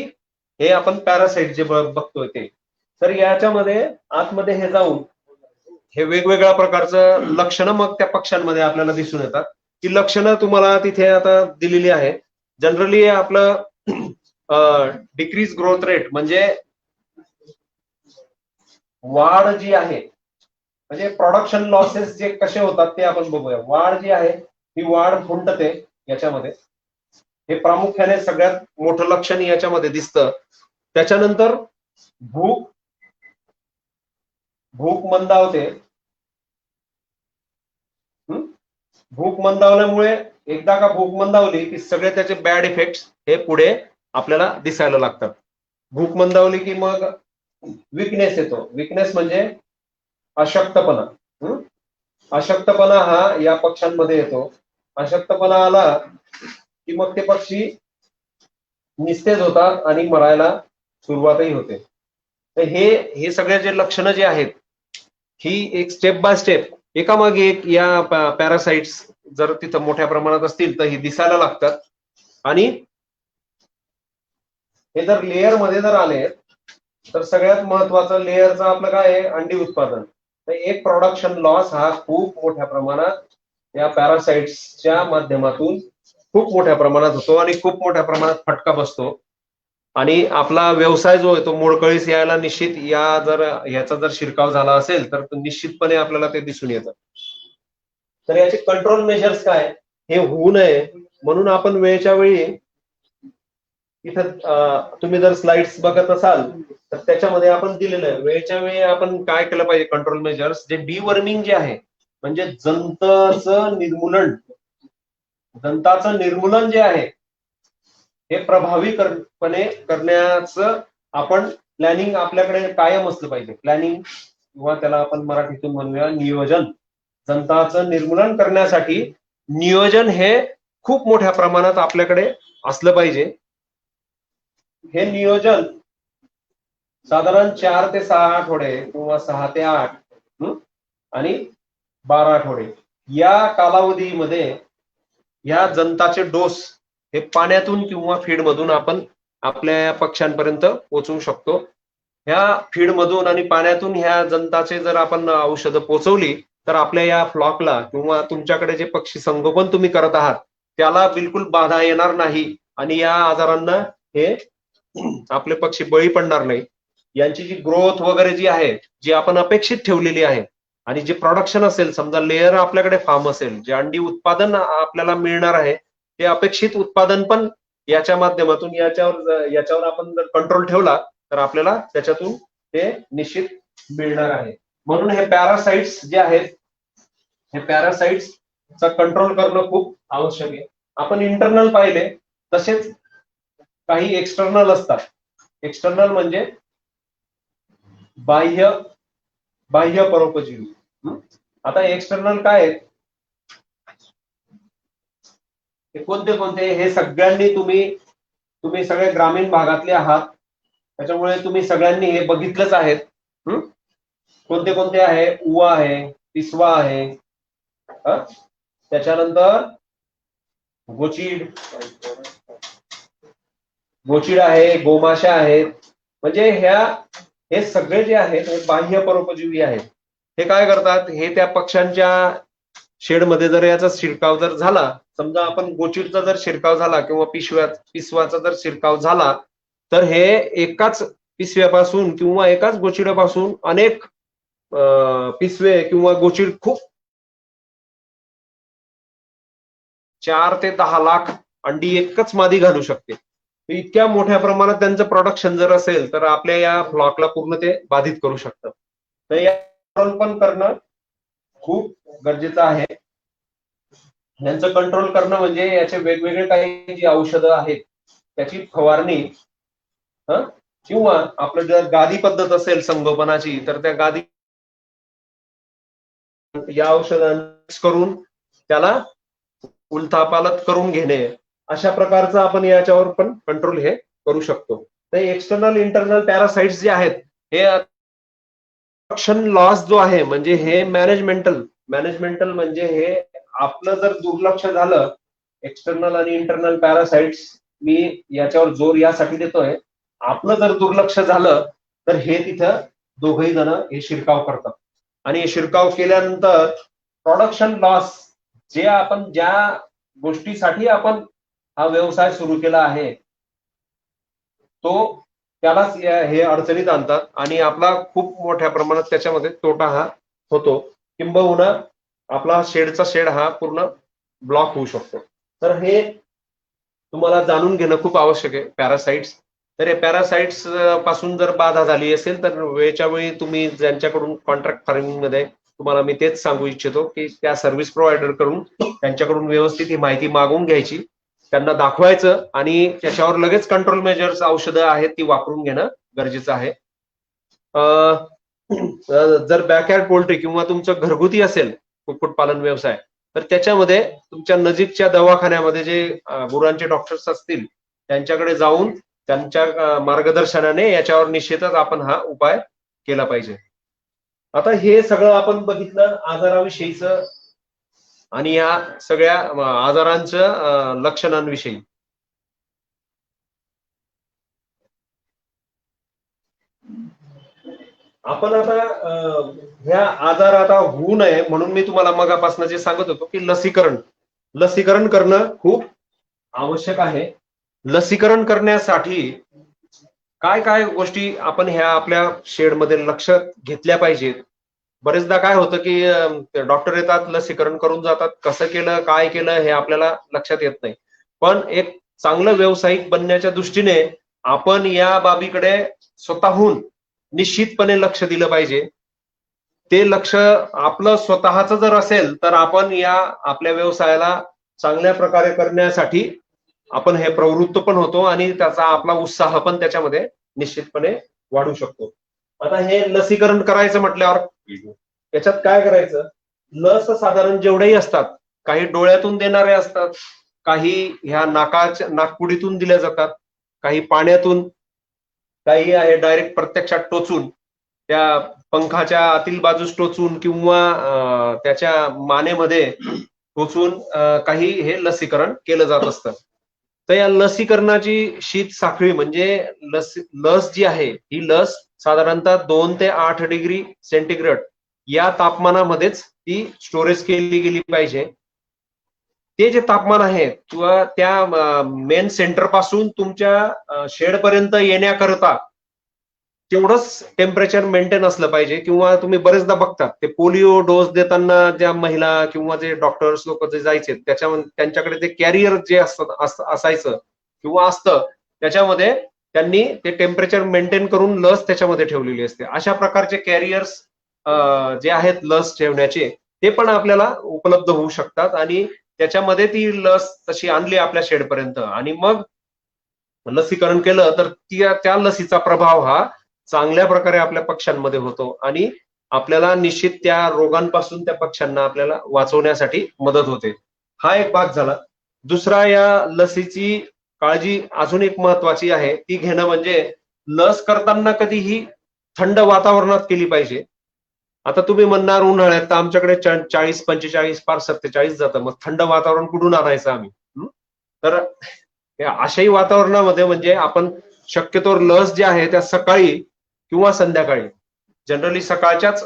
हे आपण पॅरासाइट जे बघतोय ते. तर याच्यामध्ये आतमध्ये हे जाऊन हे वेगवेगळ्या प्रकारचं लक्षणं मग त्या पक्ष्यांमध्ये आपल्याला दिसून येतात. ती लक्षणं तुम्हाला तिथे आता दिलेली आहेत. जनरली आपलं डिक्रीज ग्रोथ रेट म्हणजे वाढ जी आहे, म्हणजे प्रोडक्शन लॉसेस जे कसे होतात ते आपण बघूया. वाढ जी आहे ही वाढ खुंटते याच्यामध्ये, हे प्रामुख्याने सगळ्यात मोठं लक्षण याच्यामध्ये दिसतं. त्याच्यानंतर भूक मंदावते. भूक मंदावल्यामुळे एकदा का भूक मंदावली की सगळे त्याचे बॅड इफेक्ट्स हे पुढे आपल्याला दिसायला लागतात. भूक मंदावली की मग विकनेस येतो. विकनेस म्हणजे अशक्तपणा. अशक्तपणा हा या पक्ष्यांमध्ये येतो. अशक्तपणा आला की मग ते पक्षी निस्तेज होतात आणि मरायला सुरुवातही होते. तर हे सगळे जे लक्षणं जे आहेत ही एक स्टेप बाय स्टेप एकामागे एक या पॅरासाइट्स जर तिथं मोठ्या प्रमाणात असतील तर ही दिसायला लागतात. आणि हे जर लेअर मध्ये जर आले तर सगळ्यात महत्वाचं लेअरचं आपलं काय आहे, अंडी उत्पादन. तर एक प्रोडक्शन लॉस हा खूप मोठ्या प्रमाणात या पॅरासाइट्सच्या माध्यमातून खूप मोठ्या प्रमाणात होतो आणि खूप मोठ्या प्रमाणात फटका बसतो आणि आपला व्यवसाय जो आहे तो मोडकळीस यायला निश्चित याचा जर शिरकाव झाला असेल तर निश्चितपणे आपल्याला ते दिसून येतं. तर याचे कंट्रोल मेजर्स काय, हे होऊ नये म्हणून आपण वेळच्या वेळी इथं तुम्ही जर स्लाइड्स बघत असाल तर त्याच्यामध्ये आपण दिलेलं आहे वेळच्या वेळी आपण काय केलं पाहिजे. कंट्रोल मेजर्स जे डिवर्मिंग जे आहे म्हणजे जंताचं निर्मूलन जे आहे हे प्रभावीपणे करण्याचं आपण प्लॅनिंग आपल्याकडे कायम असलं पाहिजे. प्लॅनिंग किंवा त्याला आपण मराठीतून म्हणूया नियोजन. जंताचं निर्मूलन करण्यासाठी नियोजन हे खूप मोठ्या प्रमाणात आपल्याकडे असलं पाहिजे. हे नियोजन साधारण 4 ते 6 आठवडे किंवा 6 ते 8 आणि 12 आठवडे या कालावधीमध्ये या जंताचे डोस हे पाण्यातून किंवा फीडमधून आपण आपल्या पक्ष्यांपर्यंत पोहोचवू शकतो. ह्या फीडमधून आणि पाण्यातून ह्या जंताचे जर आपण औषधं पोहोचवली तर आपल्या या फ्लॉकला किंवा तुमच्याकडे जे पक्षी संगोपन तुम्ही करत आहात त्याला बिलकुल बाधा येणार नाही आणि या आजारांना हे आपले पक्षी बळी पडणार नाही. यांची जी ग्रोथ वगैरे जी आहे जी आपण अपेक्षित ठेवलेली आहे आणि जे प्रोडक्शन असेल, समजा लेअर आपल्याकडे फार्म असेल, जे अंडी उत्पादन आपल्याला मिळणार आहे ते अपेक्षित उत्पादन पण याच्या माध्यमातून याच्यावर आपण जर कंट्रोल ठेवला तर आपल्याला त्याच्यातून ते निश्चित मिळणार आहे. म्हणून हे पॅरासाइट्स जे आहेत हे पॅरासाइट्सचा कंट्रोल करणं खूप आवश्यक आहे. आपण इंटरनल पाहिले तसेच काही एक्सटर्नल असतात. एक्सटर्नल म्हणजे बाह्य परोपजीवी. आता एक्सटर्नल काय आहेत हे कोणते हे सगळ्यांनी तुम्ही सगळे ग्रामीण भागातले आहात त्याच्यामुळे तुम्ही सगळ्यांनी हे बघितलंच आहेत. कोणते आहे? उवा आहे, पिसवा आहे, त्याच्यानंतर गोचीड आहे, गोमाशा आहेत. म्हणजे हे सगळे जे आहेत हे बाह्य परोपजीवी आहेत. हे काय करतात? हे त्या पक्ष्यांच्या शेडमध्ये जर याचा शिरकाव जर झाला, समजा आपण गोचीडचा जर शिरकाव झाला किंवा पिसवाचा जर शिरकाव झाला तर हे एकाच पिसव्यापासून किंवा एकाच गोचिडापासून अनेक पिसवे किंवा गोचीड खूप 4 ते 10 लाख अंडी एकच मादी घालू शकते. इतक्या मोठ्या प्रमाणात त्यांचं प्रोडक्शन जर असेल तर आपल्या या फ्लॉकला पूर्ण ते बाधित करू शकतं. तर या पण करणं खूप गरजेचं आहे. यांचं कंट्रोल करणं म्हणजे याचे वेगवेगळे काही जी औषधं आहेत त्याची फवारणी किंवा आपलं जर गादी पद्धत असेल संगोपनाची तर त्या गादी या औषधांना करून त्याला उलथापालथ करून घेणे अशा प्रकारचं आपण याच्यावर पण कंट्रोल हे करू शकतो. तर एक्सटर्नल इंटरनल पॅरासाइट्स जे आहेत हे प्रोडक्शन लॉस जो आहे म्हणजे हे मॅनेजमेंटल म्हणजे हे आपलं जर दुर्लक्ष झालं एक्सटर्नल आणि इंटरनल पॅरासाइट्स मी याच्यावर जोर यासाठी देतोय आपलं जर दुर्लक्ष झालं तर हे तिथं दोघही जण हे शिरकाव करतात आणि शिरकाव केल्यानंतर प्रोडक्शन लॉस जे आपण ज्या गोष्टीसाठी आपण हा व्यवसाय सुरू केला आहे तो त्यालाच हे अडचणीत आणतात आणि आपला खूप मोठ्या प्रमाणात त्याच्यामध्ये तोटा हा होतो. किंबहुना आपला शेड हा पूर्ण ब्लॉक होऊ शकतो. तर हे तुम्हाला जाणून घेणं खूप आवश्यक आहे पॅरासाइट्स. तर हे पॅरासाइट्स पासून जर बाधा झाली असेल तर वेळच्या वेळी तुम्ही ज्यांच्याकडून कॉन्ट्रॅक्ट फार्मिंग मध्ये तुम्हाला मी तेच सांगू इच्छितो की त्या सर्व्हिस प्रोव्हायडर कडून त्यांच्याकडून व्यवस्थित ही माहिती मागून घ्यायची, त्यांना दाखवायचं आणि त्याच्यावर लगेच कंट्रोल मेजर्स औषधं आहेत ती वापरून घेणं गरजेचं आहे. जर बॅकयार्ड पोल्ट्री किंवा तुमचं घरगुती असेल कुक्कुटपालन व्यवसाय तर त्याच्यामध्ये तुमच्या नजीकच्या दवाखान्यामध्ये जे गुरांचे डॉक्टर्स असतील त्यांच्याकडे जाऊन त्यांच्या मार्गदर्शनाने याच्यावर निश्चितच आपण हा उपाय केला पाहिजे. आता हे सगळं आपण बघितलं आजाराविषयीच आणि या सगळ्या आजारांच्या लक्षणांविषयी. आपण आता ह्या आजार आता होऊ नये म्हणून मी तुम्हाला मगापासून जे सांगत होतो की लसीकरण करणं खूप आवश्यक आहे. लसीकरण करण्यासाठी काय काय गोष्टी आपण ह्या आपल्या शेडमध्ये लक्ष घेतल्या पाहिजेत. बरेचदा काय होतं की डॉक्टर येतात लसीकरण करून जातात, कसं केलं काय केलं हे आपल्याला लक्षात येत नाही. पण एक चांगलं व्यावसायिक बनण्याच्या दृष्टीने आपण या बाबीकडे स्वतःहून निश्चितपणे लक्ष दिलं पाहिजे. ते लक्ष आपलं स्वतःच जर असेल तर आपण या आपल्या व्यवसायाला चांगल्या प्रकारे करण्यासाठी आपण हे प्रवृत्त पण होतो आणि त्याचा आपला उत्साह पण त्याच्यामध्ये निश्चितपणे वाढू शकतो. आता हे लसीकरण करायचं म्हटल्यावर याच्यात काय करायचं, लस साधारण जेवढेही असतात काही डोळ्यातून देणारे असतात, काही ह्या नाकपुडीतून दिल्या जातात, काही पाण्यातून, काही आहे डायरेक्ट प्रत्यक्षात टोचून त्या पंखाच्या आतील बाजूस टोचून किंवा त्याच्या मानेमध्ये टोचून काही हे लसीकरण केलं जात असतं. तर या लसीकरणाची शीत साखळी म्हणजे लस जी आहे ही लस साधारणतः 2 ते 8 डिग्री सेंटीग्रेड या तापमानामध्येच ती स्टोरेज केली गेली पाहिजे. ते जे तापमान आहे किंवा त्या मेन सेंटर पासून तुमच्या शेड पर्यंत येण्याकरता तेवढंच टेम्परेचर मेंटेन असलं पाहिजे. किंवा तुम्ही बरेचदा बघतात ते पोलिओ डोस देताना ज्या महिला किंवा जे डॉक्टर्स लोक जे जायचे त्यांच्याकडे ते कॅरियर जे असायचं किंवा असतं त्याच्यामध्ये त्यांनी ते टेम्परेचर मेंटेन करून लस त्याच्यामध्ये ठेवलेली असते. अशा प्रकारचे कॅरियर्स जे आहेत लस ठेवण्याचे ते पण आपल्याला उपलब्ध होऊ शकतात आणि त्याच्यामध्ये ती लस तशी आणली आपल्या शेडपर्यंत आणि मग लसीकरण केलं तर त्या लसीचा प्रभाव हा चांगल्या प्रकारे आपल्या पक्ष्यांमध्ये होतो आणि आपल्याला निश्चित त्या रोगांपासून त्या पक्ष्यांना आपल्याला वाचवण्यासाठी मदत होते. हा एक भाग झाला. दुसरा या लसीची काळजी अजून एक महत्वाची आहे ती घेणं म्हणजे लस करताना कधीही थंड वातावरणात केली पाहिजे. आता तुम्ही म्हणणार उन्हाळ्यात तर आमच्याकडे 40-45 फार 47 जातं, मग थंड वातावरण कुठून आणायचं आम्ही? तर अशाही वातावरणामध्ये म्हणजे आपण शक्यतो लस जी आहे त्या सकाळी किंवा संध्याकाळी जनरली सकाळच्याच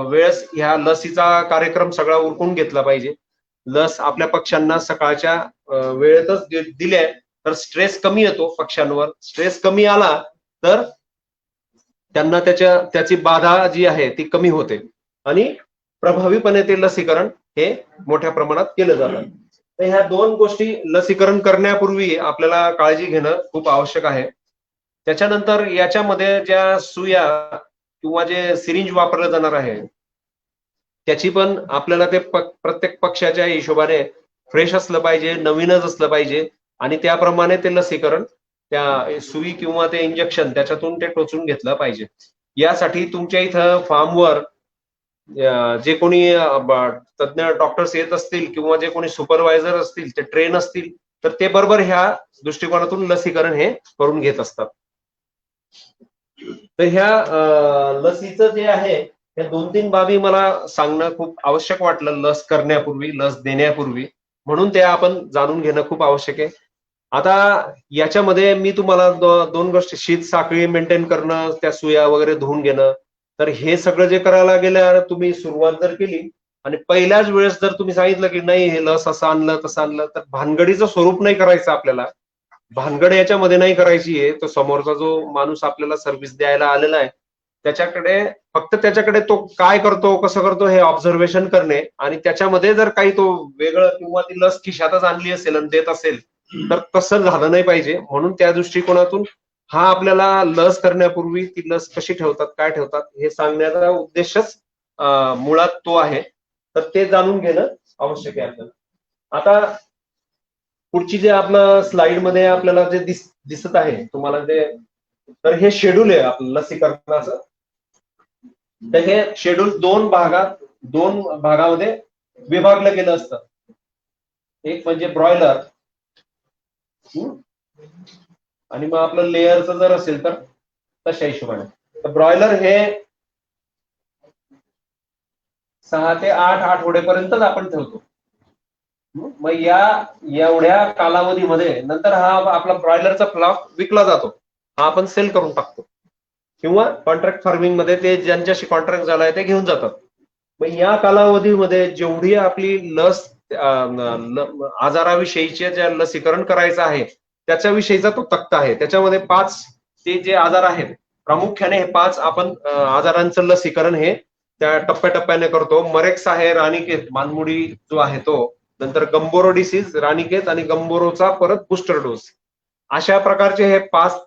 वेळेस ह्या लसीचा कार्यक्रम सगळा उरकून घेतला पाहिजे. लस आपल्या पक्ष्यांना सकाळच्या वेळेतच दिल्या तर स्ट्रेस कमी येतो पक्ष्यांवर. स्ट्रेस कमी आला तर त्यांना त्याची बाधा जी आहे ती कमी होते आणि प्रभावीपणे ते लसीकरण हे मोठ्या प्रमाणात केलं जातं. तर ह्या दोन गोष्टी लसीकरण करण्यापूर्वी आपल्याला काळजी घेणं खूप आवश्यक आहे. त्याच्यानंतर याच्यामध्ये ज्या सुया किंवा जे सिरिंज वापरलं जाणार आहे त्याची पण आपल्याला ते प्रत्येक पक्षाच्या हिशोबाने फ्रेश असलं पाहिजे, नवीनच असलं पाहिजे आणि त्याप्रमाणे ते लसीकरण त्या सुई किंवा ते इंजेक्शन त्याच्यातून ते टोचून घेतलं पाहिजे. यासाठी तुमच्या इथं फार्मवर जे कोणी तज्ञ डॉक्टर्स येत असतील किंवा जे कोणी सुपरवायझर असतील ते ट्रेन असतील तर ते बरोबर ह्या दृष्टिकोनातून लसीकरण हे करून घेत असतात. तर ह्या लसीचं जे आहे या 2-3 बाबी मला सांगणं खूप आवश्यक वाटलं लस करण्यापूर्वी, लस देण्यापूर्वी, म्हणून ते आपण जाणून घेणं खूप आवश्यक आहे. आता याच्यामध्ये मी तुम्हाला दोन गोष्टी शीत साखळी मेंटेन करणं, त्या सुया वगैरे धुवून घेणं, तर हे सगळं जे करायला गेल्या तुम्ही सुरुवात जर केली आणि पहिल्याच वेळेस जर तुम्ही सांगितलं की नाही हे लस असं आणलं तसं आणलं तर भानगडीचं स्वरूप नाही करायचं आपल्याला. भानगड याच्यामध्ये नाही करायची आहे. तो समोरचा जो माणूस आपल्याला सर्व्हिस द्यायला आलेला आहे त्याच्याकडे तो काय करतो कसं करतो हे ऑब्झर्वेशन करणे आणि त्याच्यामध्ये जर काही तो वेगळं किंवा ती लस खिशातच आणली असेल आणि देत असेल तर तसं झालं नाही पाहिजे. म्हणून त्या दृष्टिकोनातून हा आपल्याला लस करण्यापूर्वी ती लस कशी ठेवतात काय ठेवतात हे सांगण्याचा उद्देशच मुळात तो आहे. तर ते जाणून घेणं आवश्यक आहे आपल्याला. आता पुढची जे आपलं स्लाइड मध्ये आपल्याला जे दिसत आहे तुम्हाला ते तर हे शेड्यूल आहे आपलं लसीकरणाचं. तर हे शेड्यूल दोन भागामध्ये विभागलं गेलं असतं. एक म्हणजे ब्रॉयलर आणि मग आपलं लेअरचं जर असेल तर तशा हिशोबाने. तर ब्रॉयलर हे 6 ते 8 आठवड्यापर्यंतच आपण ठेवतो. मग एवढ्या कालावधीमध्ये नंतर हा आपला ब्रॉयलरचा फ्लॉक विकला जातो, हा आपण सेल करून टाकतो किंवा कॉन्ट्रॅक्ट फार्मिंग मध्ये ते ज्यांच्याशी कॉन्ट्रॅक्ट झालाय ते घेऊन जातात. मग या कालावधीमध्ये जेवढी आपली लस आजाराविषयीचे जे लसीकरण करायचं आहे त्याच्याविषयीचा तो तक्ता आहे. त्याच्यामध्ये 5 ते जे आजार आहेत प्रामुख्याने हे 5 आपण आजारांचं लसीकरण हे त्या टप्प्याटप्प्याने करतो. मरेक्स आहे राणीखेत मानमुडी जो आहे तो, नंतर गंबोरो डिसीज राणीखेत आणि गंबोरोचा परत बुस्टर डोस. अशा प्रकारचे हे 5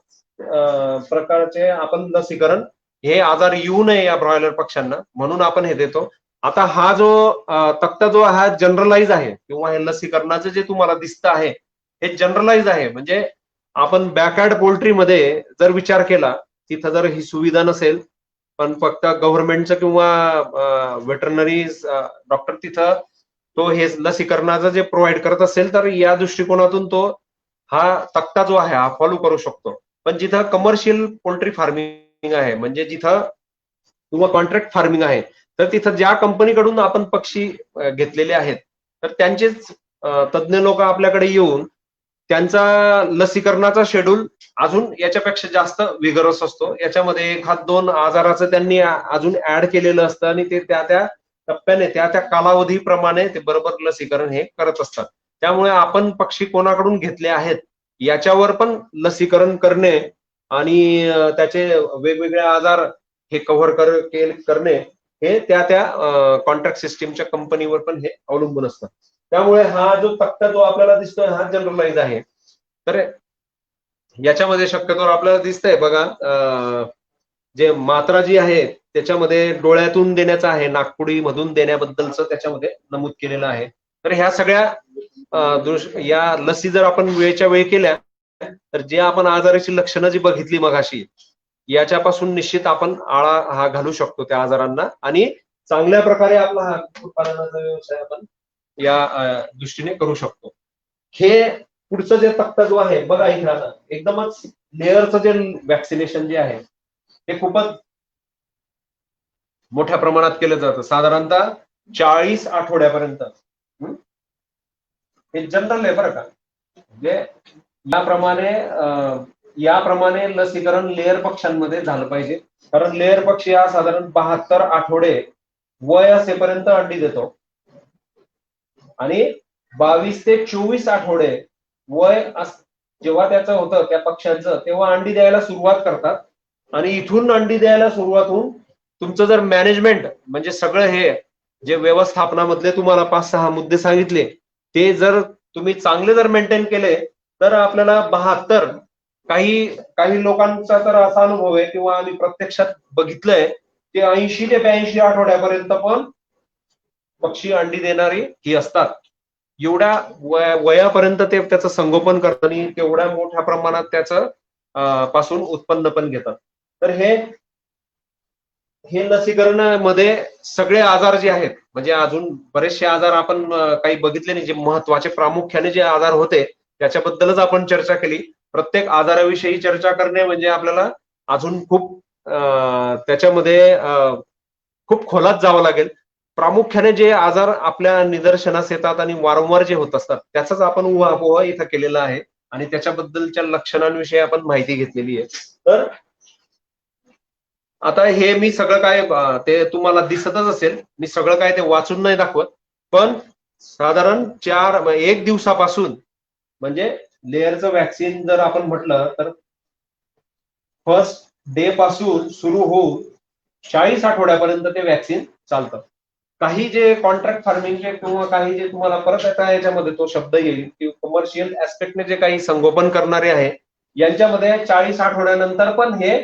प्रकारचे आपण लसीकरण हे आजार येऊ नये या ब्रॉयलर पक्ष्यांना म्हणून आपण हे देतो. आता हा जो तक्ता जो हा जनरलाइज आहे किंवा हे लसीकरणाचं जे तुम्हाला दिसतं आहे हे जनरलाइज आहे. म्हणजे आपण बॅकयार्ड पोल्ट्रीमध्ये जर विचार केला तिथं जर ही सुविधा नसेल पण फक्त गव्हर्नमेंटचं किंवा वेटरनरी डॉक्टर तिथं तो हे लसीकरणाचं जे प्रोव्हाइड करत असेल तर या दृष्टिकोनातून तो हा तक्ता जो आहे हा फॉलो करू शकतो. पण जिथं कमर्शियल पोल्ट्री फार्मिंग आहे म्हणजे जिथं किंवा कॉन्ट्रॅक्ट फार्मिंग आहे तर तिथं ज्या कंपनीकडून आपण पक्षी घेतलेले आहेत तर त्यांचेच तज्ज्ञ लोक आपल्याकडे येऊन त्यांचा लसीकरणाचा शेड्यूल अजून याच्यापेक्षा जास्त विगरस असतो. याच्यामध्ये एखाद दोन आजाराचं त्यांनी अजून ऍड केलेलं असतं आणि ते त्या त्या टप्प्याने त्या त्या कालावधीप्रमाणे ते बरोबर लसीकरण हे करत असतात. त्यामुळे आपण पक्षी कोणाकडून घेतले आहेत याच्यावर पण लसीकरण करणे आणि त्याचे वेगवेगळे आजार हे कव्हर करणे हे त्या त्या कॉन्ट्रॅक्ट सिस्टीमच्या कंपनीवर पण हे अवलंबून असतं. त्यामुळे हा जो तक्ता जो आपल्याला दिसतोय हा जनरलाइज आहे. तर याच्यामध्ये शक्यतोवर आपल्याला दिसतंय बघा, जे मात्रा जी आहे त्याच्यामध्ये डोळ्यातून देण्याचं आहे, नागपुडी मधून देण्याबद्दलचं त्याच्यामध्ये नमूद केलेलं आहे. तर ह्या सगळ्या या लसी जर आपण वेळच्या वेळी केल्या तर जे आपण आजाराची लक्षणं जी बघितली मगाशी याच्यापासून निश्चित आपण आळा हा घालू शकतो त्या आजारांना आणि चांगल्या प्रकारे आपला हा उत्पादनाचा व्यवसाय आपण या दृष्टीने करू शकतो. हे पुढचं जे तक्ता जो आहे बघा इथे आता एकदमच लेअरचं जे वॅक्सिनेशन जे आहे ते खूपच मोठ्या प्रमाणात केलं जातं, साधारणतः 40 आठवड्यापर्यंत. हे जनरल आहे बरं का. म्हणजे याप्रमाणे लसीकरण लेअर पक्ष्यांमध्ये झालं पाहिजे, कारण लेअर पक्षी हा साधारण 72 आठवडे वय असेपर्यंत अंडी देतो आणि 22 ते 24 आठवडे वय जेव्हा त्याचं होतं त्या पक्ष्यांचं तेव्हा अंडी द्यायला सुरुवात करतात आणि इथून अंडी द्यायला सुरुवात होऊन तुमचं जर मॅनेजमेंट म्हणजे सगळं हे जे व्यवस्थापनामधले तुम्हाला 5-6 मुद्दे सांगितले ते जर तुम्ही चांगले जर मेंटेन केले तर आपल्याला 72 काही लोकांचा तर असा अनुभव आहे किंवा आम्ही प्रत्यक्षात बघितलंय ते 80 ते 82 आठवड्यापर्यंत पण पक्षी अंडी देणारी ही असतात. एवढ्या वयापर्यंत ते त्याचं संगोपन करतात आणि तेवढ्या मोठ्या प्रमाणात त्याचं पासून उत्पन्न पण घेतात. तर हे लसीकरणामध्ये सगळे आजार जे आहेत म्हणजे अजून बरेचसे आजार आपण काही बघितले नाही, जे महत्वाचे प्रामुख्याने जे आजार होते त्याच्याबद्दलच आपण चर्चा केली. प्रत्येक आजाराविषयी चर्चा करणे म्हणजे आपल्याला अजून खूप त्याच्यामध्ये खूप खोलात जावं लागेल. प्रामुख्याने जे आजार आपल्या निदर्शनास येतात आणि वारंवार जे होत असतात त्याचाच आपण उहापोह इथं केलेला आहे आणि त्याच्याबद्दलच्या लक्षणांविषयी आपण माहिती घेतलेली आहे. तर आता हे मी सगळं काय ते तुम्हाला दिसतच असेल, मी सगळं काय ते वाचून नाही दाखवत, पण साधारण 1 दिवसापासून म्हणजे लेअरचं वॅक्सिन जर आपण म्हटलं तर फर्स्ट डे पासून सुरू होऊन 40 आठवड्यापर्यंत ते वॅक्सिन चालतं. काही जे कॉन्ट्रॅक्ट फार्मिंगचे किंवा काही जे तुम्हाला परत आता याच्यामध्ये तो शब्द येईल की कमर्शियल ऍस्पेक्टने जे काही संगोपन करणारे आहे यांच्यामध्ये 40 आठवड्यानंतर पण हे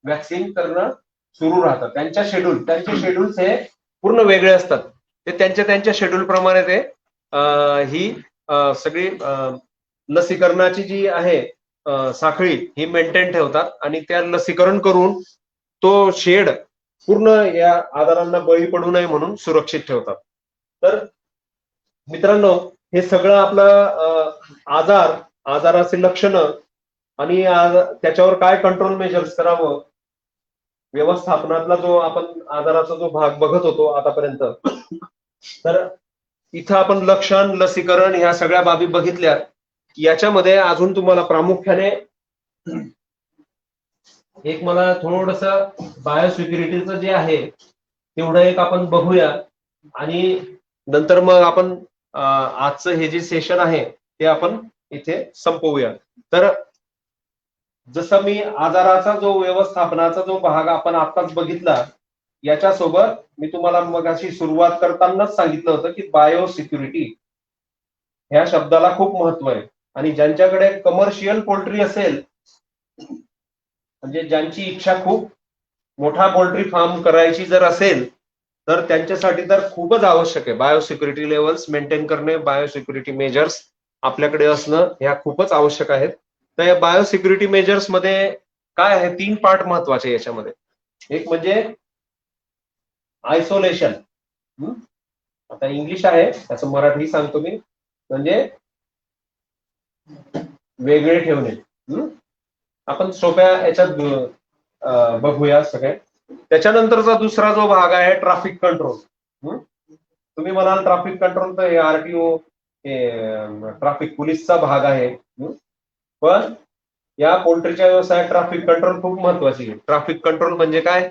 वॅक्सिन करणं सुरू राहतं. त्यांचे शेड्यूल्स हे पूर्ण वेगळे असतात. ते त्यांच्या शेड्यूल प्रमाणे ते ही सगळी लसीकरणाची जी आहे साखळी ही मेंटेन ठेवतात आणि त्या लसीकरण करून तो शेड पूर्ण या आजारांना बळी पडू नये म्हणून सुरक्षित ठेवतात. तर मित्रांनो हे सगळं आपलं आजाराचे लक्षणं आणि त्याच्यावर काय कंट्रोल मेजर्स करावं, व्यवस्थापनातला जो आपण आजाराचा जो भाग बघत होतो आतापर्यंत, तर इथं आपण लक्षण लसीकरण ह्या सगळ्या बाबी बघितल्या. याच्यामध्ये अजून तुम्हाला प्रामुख्याने एक मला थोडस बायोसिक्युरिटीचं जे आहे तेवढं एक आपण बघूया आणि नंतर मग आपण आजचं हे जे सेशन आहे ते आपण इथे संपवूया. तर जसं मी आजाराचा जो व्यवस्थापनाचा जो भाग आपण आताच बघितला याच्यासोबत मी तुम्हाला मगाशी सुरुवात करतानाच सांगितलं होतं की बायोसिक्युरिटी ह्या शब्दाला खूप महत्व आहे आणि ज्यांच्याकडे कमर्शियल पोल्ट्री असेल म्हणजे ज्यांची इच्छा खूप मोठा पोल्ट्री फार्म करायची जर असेल तर त्यांच्यासाठी तर खूपच आवश्यक आहे बायोसिक्युरिटी लेवल्स मेंटेन करणे, बायोसिक्युरिटी मेजर्स आपल्याकडे असणं ह्या खूपच आवश्यक आहेत. तर या बायोसिक्युरिटी मेजर्स मध्ये काय आहे 3 पार्ट महत्वाचे याच्यामध्ये. एक म्हणजे आयसोलेशन, आता इंग्लिश आहे त्याचं मराठी सांगतो मी, म्हणजे वेगळे ठेवणे. आपण सोप्या याच्यात बघूया सगळे. त्याच्यानंतरचा दुसरा जो भाग आहे ट्रॅफिक कंट्रोल. तुम्ही म्हणाल ट्रॅफिक कंट्रोल तर हे आरटीओ ट्रॅफिक पोलीसचा भाग आहे. पण या पोल्ट्रीच्या व्यवसायात ट्रॅफिक कंट्रोल खूप महत्वाची आहे. ट्रॅफिक कंट्रोल म्हणजे काय?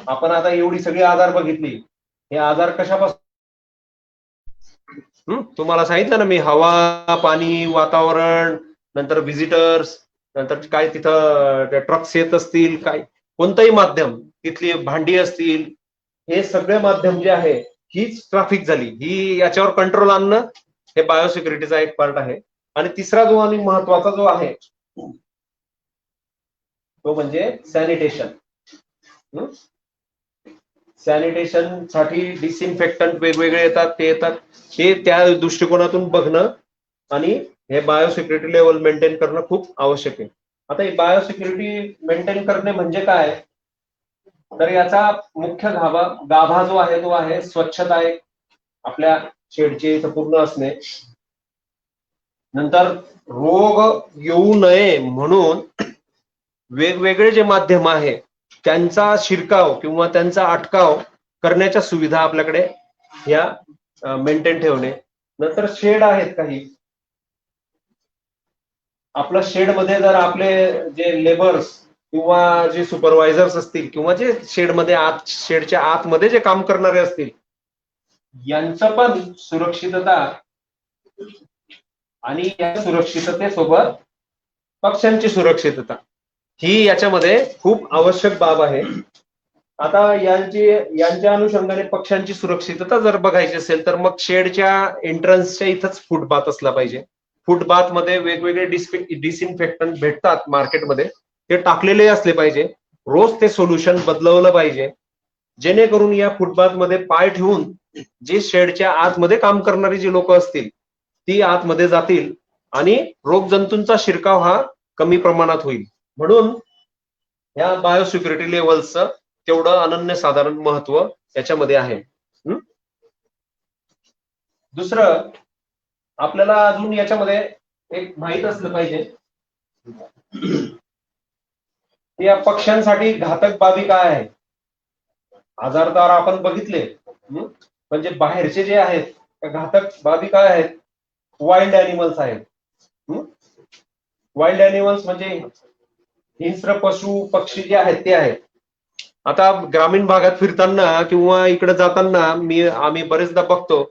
आपण आता एवढी सगळी आजार बघितली, हे आजार कशापासून? तुम्हाला सांगितलं ना मी, हवा, पाणी, वातावरण, नंतर व्हिजिटर्स, नंतर काय तिथं ट्रक्स येत असतील, काय कोणतंही माध्यम, तिथली भांडी असतील, हे सगळे माध्यम जे आहे, हीच ट्रॅफिक झाली. ही याच्यावर कंट्रोल आणणं हे बायोसिक्युरिटीचा एक पार्ट आहे. आणि तिसरा जो आणि महत्वाचा जो आहे तो म्हणजे सॅनिटेशन. सॅनिटेशन साठी डिसइन्फेक्टंट वेगवेगळे येतात, ते येतात, हे त्या दृष्टिकोनातून बघणं आणि हे बायोसिक्युरिटी लेवल मेंटेन करणं खूप आवश्यक आहे. आता ही बायोसिक्युरिटी मेंटेन करणे म्हणजे काय? तर याचा मुख्य गाभा जो आहे तो आहे स्वच्छता आहे आपल्या शेडचे इथं पूर्ण असणे. नंतर रोग येऊ नये म्हणून वेगवेगळे जे माध्यम आहे त्यांचा शिरकाव किंवा त्यांचा अटकाव करण्याच्या सुविधा आपल्याकडे या मेंटेन ठेवणे. नंतर शेड आहेत काही, आपल्या शेडमध्ये जर आपले जे लेबर्स किंवा जे सुपरवायझर्स असतील किंवा जे शेडच्या आतमध्ये जे काम करणारे असतील, यांचं पण सुरक्षितता आणि या सुरक्षिततेसोबत पक्ष्यांची सुरक्षितता ही याच्यामध्ये खूप आवश्यक बाब आहे. आता यांच्या अनुषंगाने पक्ष्यांची सुरक्षितता जर बघायची असेल तर मग शेडच्या एंट्रन्सच्या इथंच फुटबाथ असला पाहिजे. फुटबाथ मध्ये वेगवेगळे डिसइन्फेक्टंट भेटतात मार्केटमध्ये, ते टाकलेले असले पाहिजे. रोज ते सोल्युशन बदलवलं पाहिजे, जेणेकरून या फुटबाथ मध्ये पाय ठेवून जे शेडच्या आतमध्ये काम करणारी जी लोक असतील ती आतमध्ये जातील आणि रोगजंतूंचा शिरकाव हा कमी प्रमाणात होईल. म्हणून या बायोसिक्युरिटी लेवलचं तेवढं अनन्यसाधारण महत्व याच्यामध्ये आहे. दुसरं आपल्याला अजून याच्यामध्ये एक माहित असलं पाहिजे की या पक्ष्यांसाठी घातक बाबी काय आहे. आजार तर आपण बघितले, म्हणजे बाहेरचे जे आहेत घातक बाबी काय आहेत? वाईल्ड अॅनिमल्स आहेत. वाईल्ड अॅनिमल्स म्हणजे हिंस्र पशु पक्षी जे आहेत ते आहेत. आता ग्रामीण भागात फिरताना किंवा इकडे जाताना आम्ही बरेचदा बघतो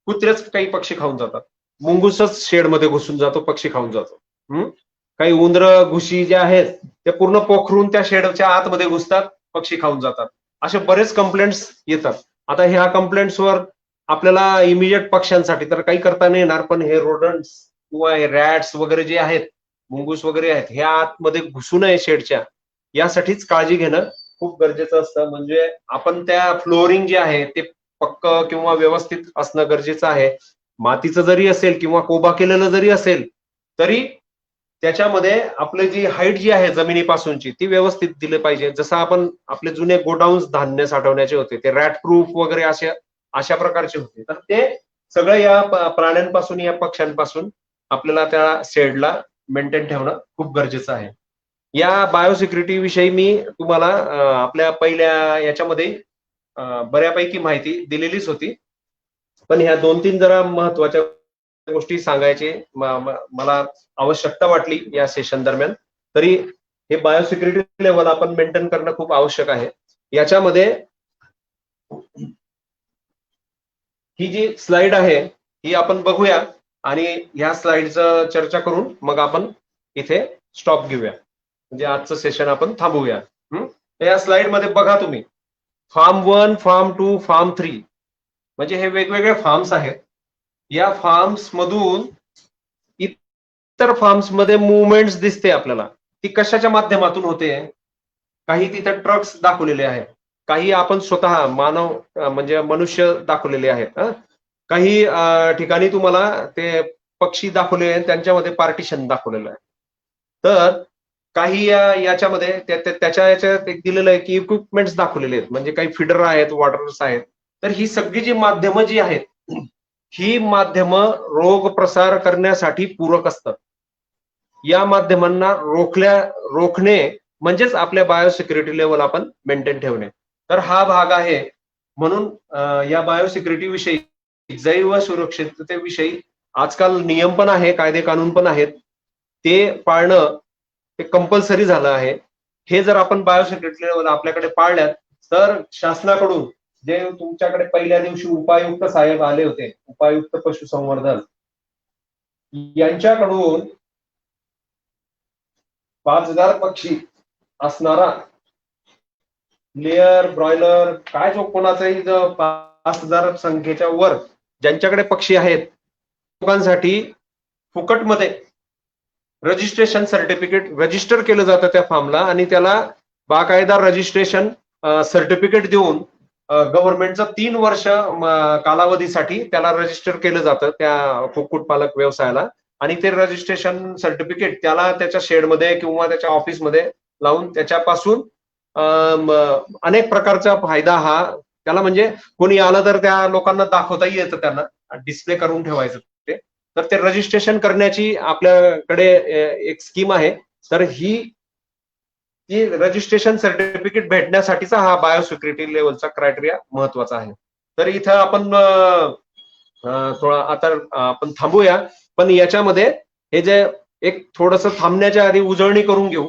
कुत्रेच काही पक्षी खाऊन जातात. मुंगूसच शेडमध्ये घुसून जातो, पक्षी खाऊन जातो. काही उंदर घुशी जे आहेत ते पूर्ण पोखरून त्या शेडच्या आतमध्ये घुसतात, पक्षी खाऊन जातात. असे बरेच कंप्लेंट्स येतात. आता ह्या कंप्लेंट्सवर आपल्याला इमिजिएट पक्ष्यांसाठी तर काही करता नाही येणार, पण हे रोडंट्स किंवा हे रॅट्स वगैरे जे आहेत, मुंगूस वगैरे आहेत, हे आतमध्ये घुसू नये शेडच्या, यासाठीच काळजी घेणं खूप गरजेचं असतं. म्हणजे आपण त्या फ्लोअरिंग जे आहे ते पक्क किंवा व्यवस्थित असणं गरजेचं आहे. मातीचं जरी असेल किंवा कोबा केलेलं जरी असेल तरी त्याच्यामध्ये आपली जी हाईट जी आहे जमिनीपासूनची ती व्यवस्थित दिली पाहिजे. जसं आपण आपले जुने गोडाऊन्स धान्य साठवण्याचे होते ते रॅट प्रूफ वगैरे अशा प्रकारचे होते, तर ते सगळं या प्राण्यांपासून या पक्ष्यांपासून आपल्याला त्या शेडला मेंटेन ठेवणं खूप गरजेचं आहे. या बायोसिक्युरिटी विषयी मी तुम्हाला आपल्या पहिल्या याच्यामध्ये बऱ्यापैकी माहिती दिलेलीच होती, पण ह्या 2-3 जरा महत्वाच्या गोष्टी सांगायची मला आवश्यकता वाटली या सेशन दरम्यान. तरी हे बायोसिक्युरिटी लेवल आपण मेंटेन करणं खूप आवश्यक आहे. याच्यामध्ये ही जी स्लाइड आहे ही आपण बघूया आणि ह्या स्लाइडचं चर्चा करून मग आपण इथे स्टॉप घेऊया, म्हणजे आजचं सेशन आपण थांबवूया. या स्लाइड मध्ये बघा तुम्ही, फार्म 1, फार्म 2, फार्म 3 म्हणजे हे वेगवेगळे फार्म्स आहेत. या फार्म्स मधून इतर फार्म्स मध्ये मुवमेंट्स दिसते आपल्याला, ती कशाच्या माध्यमातून होते? काही तिथे ट्रक्स दाखवलेले आहेत, काही आपण स्वतः मानव म्हणजे मनुष्य दाखवलेले आहेत. काही ठिकाणी तुम्हाला ते पक्षी दाखवले आहेत, त्यांच्यामध्ये पार्टिशन दाखवलेलं आहे. तर काही याच्यामध्ये त्याच्या याच्यात एक दिलेलं आहे की इक्विपमेंट्स दाखवलेले आहेत, म्हणजे काही फिडर आहेत, वॉटर्स आहेत. तर ही सगळी जी माध्यमं जी आहेत ही माध्यमं रोग प्रसार करण्यासाठी पूरक असतात. या माध्यमांना रोखणे म्हणजेच आपल्या बायोसिक्युरिटी लेवल आपण मेंटेन ठेवणे. तर हा भाग आहे. म्हणून या बायोसिक्युरिटी विषयी, जैव सुरक्षिततेविषयी आजकाल नियम पण आहे, कायदे कानून पण आहेत, ते पाळणं ते कंपल्सरी झालं आहे. हे जर आपण बायोसिक्युरिटी लेवल आपल्याकडे पाळल्यात तर शासनाकडून जे तुमच्याकडे पहिल्या दिवशी उपायुक्त साहेब आले होते, उपायुक्त पशुसंवर्धन, यांच्याकडून 5,000 पक्षी असणारा लेअर ब्रॉयलर काय जो कोणाचाही 5,000 संख्येच्या वर ज्यांच्याकडे पक्षी आहेत लोकांसाठी फुकटमध्ये रजिस्ट्रेशन सर्टिफिकेट रजिस्टर केलं जातं त्या फॉर्मला आणि त्याला बाकायदा रजिस्ट्रेशन सर्टिफिकेट देऊन गव्हर्नमेंटचं 3 वर्ष कालावधीसाठी त्याला रजिस्टर केलं जातं त्या कुक्कुटपालक व्यवसायाला आणि ते रजिस्ट्रेशन सर्टिफिकेट त्याला त्याच्या शेडमध्ये किंवा त्याच्या ऑफिसमध्ये लावून त्याच्यापासून अनेक प्रकारचा फायदा हा त्याला म्हणजे कोणी आलं तर त्या लोकांना दाखवताही येतं, त्यांना डिस्प्ले करून ठेवायचं ते. तर ते रजिस्ट्रेशन करण्याची आपल्याकडे एक स्कीम आहे. तर ही रजिस्ट्रेशन सर्टिफिकेट भेटण्यासाठीचा हा बायोसिक्युरिटी लेवलचा क्रायटेरिया महत्वाचा आहे. तर इथं आपण थोडा आता आपण थांबूया, पण याच्यामध्ये हे जे एक थोडस थांबण्याच्या आधी उजळणी करून घेऊ.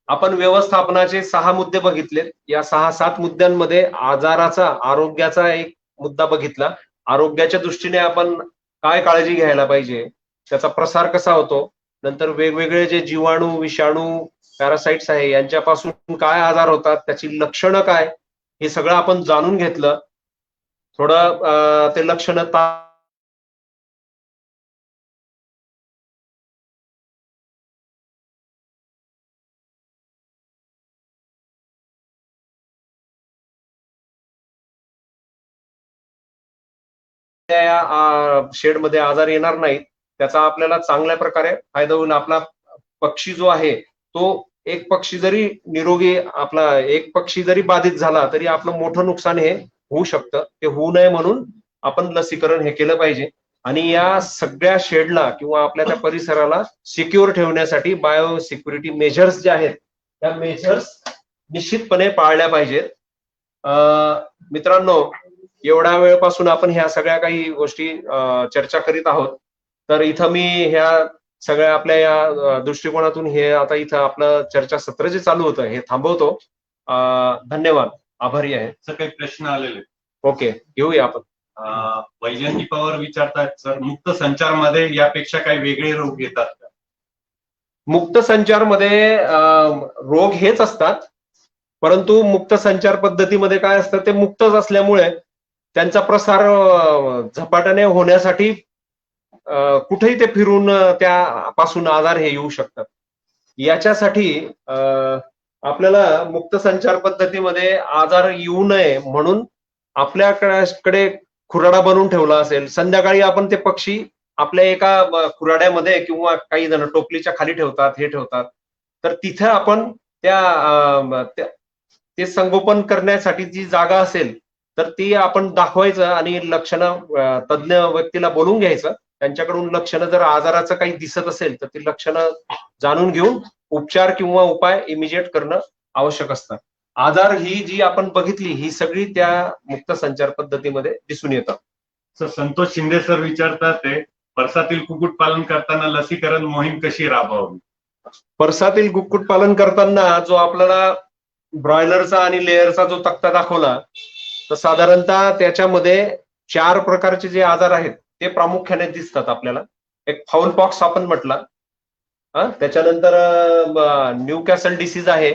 आपण व्यवस्थापनाचे 6 मुद्दे बघितले. या 6-7 मुद्द्यांमध्ये आरोग्याचा एक मुद्दा बघितला. आरोग्याच्या दृष्टीने आपण काय काळजी घ्यायला पाहिजे, त्याचा प्रसार कसा होतो, नंतर वेगवेगळे जे जीवाणू, विषाणू, पॅरासाइट्स आहे यांच्यापासून काय आजार होतात, त्याची लक्षणं काय, हे सगळं आपण जाणून घेतलं. थोडं ते लक्षणं त्या शेडमध्ये आजार येणार नाहीत, त्याचा आपल्याला चांगल्या प्रकारे फायदा होईल. आपला पक्षी जो आहे तो एक पक्षी जरी निरोगी आपला एक पक्षी जरी बाधित झाला तरी आपलं मोठं नुकसान हे होऊ शकतं. ते होऊ नये म्हणून आपण लसीकरण हे केलं पाहिजे आणि या सगळ्या शेडला किंवा आपल्या त्या परिसराला सिक्युअर ठेवण्यासाठी बायो सिक्युरिटी मेजर्स जे आहेत त्या मेजर्स निश्चितपणे पाळल्या पाहिजेत. मित्रांनो, एवढ्या वेळपासून आपण ह्या सगळ्या काही गोष्टी चर्चा करीत आहोत. तर इथं मी ह्या सगळ्या आपल्या या दृष्टिकोनातून हे आता इथं आपलं चर्चासत्र जे चालू होतं हे थांबवतो. धन्यवाद, आभारी आहे. सर काही प्रश्न आलेले? ओके, घेऊया आपण. वैजयंती पवार विचारतात, सर मुक्त संचारमध्ये यापेक्षा काही वेगळे रोग येतात का? मुक्त संचारमध्ये रोग हेच असतात, परंतु मुक्त संचार पद्धतीमध्ये काय असतं, ते मुक्तच असल्यामुळे त्यांचा प्रसार झपाट्याने होण्यासाठी कुठेही ते फिरून त्यापासून आजार हे येऊ शकतात. याच्यासाठी आपल्याला मुक्त संचार पद्धतीमध्ये आजार येऊ नये म्हणून आपल्याकडे खुराडा बनवून ठेवला असेल. संध्याकाळी आपण ते पक्षी आपल्या एका खुराड्यामध्ये किंवा काही जण टोपलीच्या खाली ठेवतात, हे ठेवतात. तर तिथे आपण ते संगोपन करण्यासाठी जी जागा असेल तर ती आपण दाखवायचं आणि लक्षणं तज्ञ व्यक्तीला बोलून घ्यायचं. त्यांच्याकडून लक्षणं जर आजाराचं काही दिसत असेल तर ती लक्षणं जाणून घेऊन उपचार किंवा उपाय इमिजिएट करणं आवश्यक असतं. आजार ही जी आपण बघितली ही सगळी त्या मुक्त संचार पद्धतीमध्ये दिसून येतात. सर संतोष शिंदे सर विचारतात ते परसातील कुक्कुट पालन करताना लसीकरण मोहीम कशी राबवावी? परसातील कुक्कुट पालन करताना जो आपल्याला ब्रॉयलरचा आणि लेअरचा जो तक्ता दाखवला तर साधारणतः त्याच्यामध्ये 4 प्रकारचे जे आजार आहेत ते प्रामुख्याने दिसतात आपल्याला. एक फाऊल पॉक्स आपण म्हटला, त्याच्यानंतर न्यू कॅसल डिसीज आहे,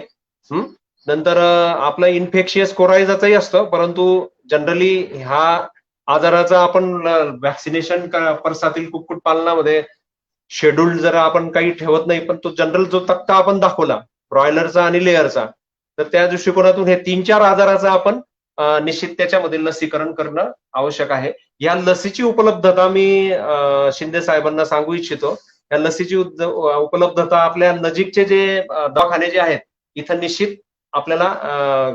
नंतर आपलं इन्फेक्शियस कोरायझाचाही असतं, परंतु जनरली ह्या आजाराचा आपण व्हॅक्सिनेशन परसातील कुक्कुट पालनामध्ये शेड्यूल जर आपण काही ठेवत नाही, पण तो जनरल जो तक्ता आपण दाखवला ब्रॉयलरचा आणि लेअरचा, तर त्या दृष्टिकोनातून हे 3-4 आजाराचा आपण निश्चित त्याच्यामध्ये लसीकरण करणं आवश्यक आहे. या लसीची उपलब्धता मी शिंदे साहेबांना सांगू इच्छितो. या लसीची उपलब्धता आपल्या नजीकचे जे दवाखाने जे आहेत इथं निश्चित आपल्याला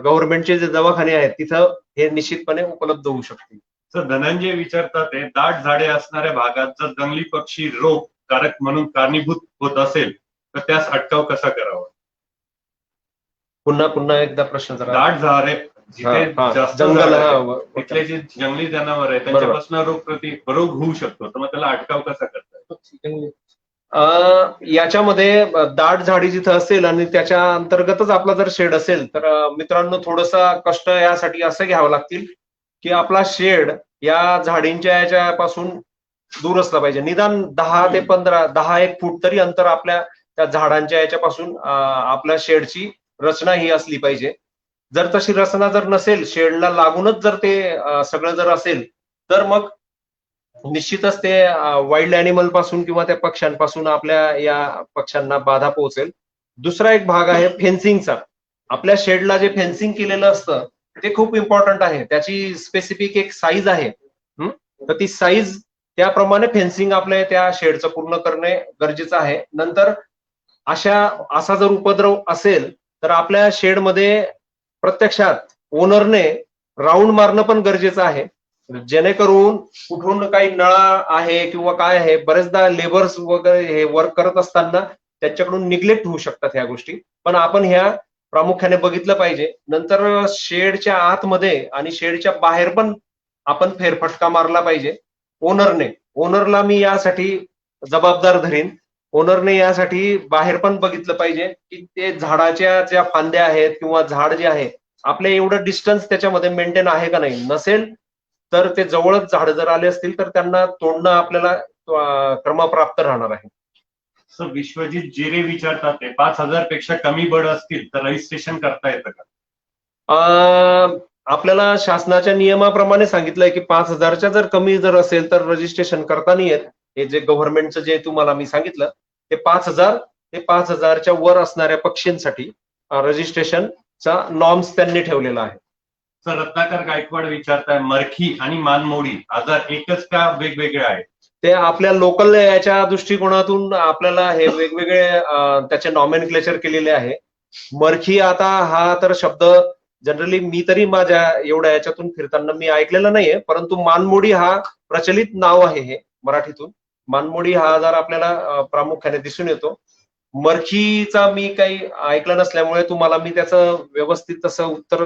गव्हर्नमेंटचे जे दवाखाने आहेत तिथं हे निश्चितपणे उपलब्ध होऊ शकते. सर धनंजय विचारतात दाट झाडे असणाऱ्या भागात जर जंगली पक्षी रोग कारक म्हणून कारणीभूत होत असेल तर त्यास अटकाव कसा करावा? पुन्हा एकदा प्रश्न जरा. जिथे जास्त जंगल झाडं हा आहेत, तिथले जे जंगली जनावर आहे त्यांच्यापासून रोग होऊ शकतो, तर मग त्याला अटकाव कसा करतात? याच्यामध्ये दाट झाडी जिथं असेल आणि त्याच्या अंतर्गतच आपला जर शेड असेल तर मित्रांनो थोडंसं कष्ट यासाठी असं घ्यावं लागतील की आपला शेड या झाडींच्या याच्यापासून दूर असला पाहिजे. निदान 10 ते 15 10-1 फूट तरी अंतर आपल्या त्या झाडांच्या याच्यापासून आपल्या शेडची रचना ही असली पाहिजे. जर तशी रचना जर नसेल, शेडला लागूनच जर ते सगळं जर असेल तर मग निश्चितच ते वाईल्ड अॅनिमल पासून किंवा त्या पक्ष्यांपासून आपल्या या पक्ष्यांना बाधा पोहोचेल. दुसरा एक भाग आहे फेन्सिंगचा. आपल्या शेडला जे फेन्सिंग केलेलं असतं ते खूप इम्पॉर्टंट आहे. त्याची स्पेसिफिक एक साईज आहे. तर ती साईज त्याप्रमाणे फेन्सिंग आपल्या त्या शेडचं पूर्ण करणे गरजेचं आहे. नंतर असा जर उपद्रव असेल तर आपल्या शेडमध्ये प्रत्यक्षात ओनरने राऊंड मारणं पण गरजेचं आहे, जेणेकरून कुठून काही नळा आहे किंवा काय आहे, बरेचदा लेबर्स वगैरे हे वर्क करत असताना त्याच्याकडून निग्लेक्ट होऊ शकतात ह्या गोष्टी. पण आपण ह्या प्रामुख्याने बघितलं पाहिजे. नंतर शेडच्या आतमध्ये आणि शेडच्या बाहेर पण आपण फेरफटका मारला पाहिजे ओनरला मी यासाठी जबाबदार धरीन. ओनरने यासाठी बाहेर पण बघितलं पाहिजे की ते झाडाच्या ज्या फांद्या आहेत किंवा झाड जे आहे आपल्या एवढं डिस्टन्स त्याच्यामध्ये मेंटेन आहे का नाही. नसेल तर ते जवळच झाड जर आले असतील तर त्यांना तोडणं आपल्याला क्रमप्राप्त राहणार आहे. सर, विश्वजित जिरे विचारतात ते 5,000 पेक्षा कमी बर्ड असतील तर रजिस्ट्रेशन करता येतं का? आपल्याला शासनाच्या नियमाप्रमाणे सांगितलंय की 5,000च्या जर कमी जर असेल तर रजिस्ट्रेशन करता नाही येत. हे जे गव्हर्नमेंटचं जे तुम्हाला मी सांगितलं ते 5,000 ते 5,000च्या वर असणाऱ्या पक्षींसाठी रजिस्ट्रेशनचा नॉर्म्स त्यांनी ठेवलेला आहे. सर, रत्नाकर गायकवाड विचारताय मरखी आणि मानमोडी आजार एकच का वेगवेगळे आहेत? ते आपल्या लोकल याच्या दृष्टिकोनातून आपल्याला हे वेगवेगळे त्याचे नॉमेनक्लेचर केलेले आहे. मरखी आता हा तर शब्द जनरली मी तरी माझ्या एवढ्या याच्यातून फिरताना मी ऐकलेला नाहीये, परंतु मानमोडी हा प्रचलित नाव आहे हे मराठीतून. मानमोडी हा आजार आपल्याला प्रामुख्याने दिसून येतो. मरखीचा मी काही ऐकलं नसल्यामुळे तुम्हाला मी त्याचं व्यवस्थित तसं उत्तर,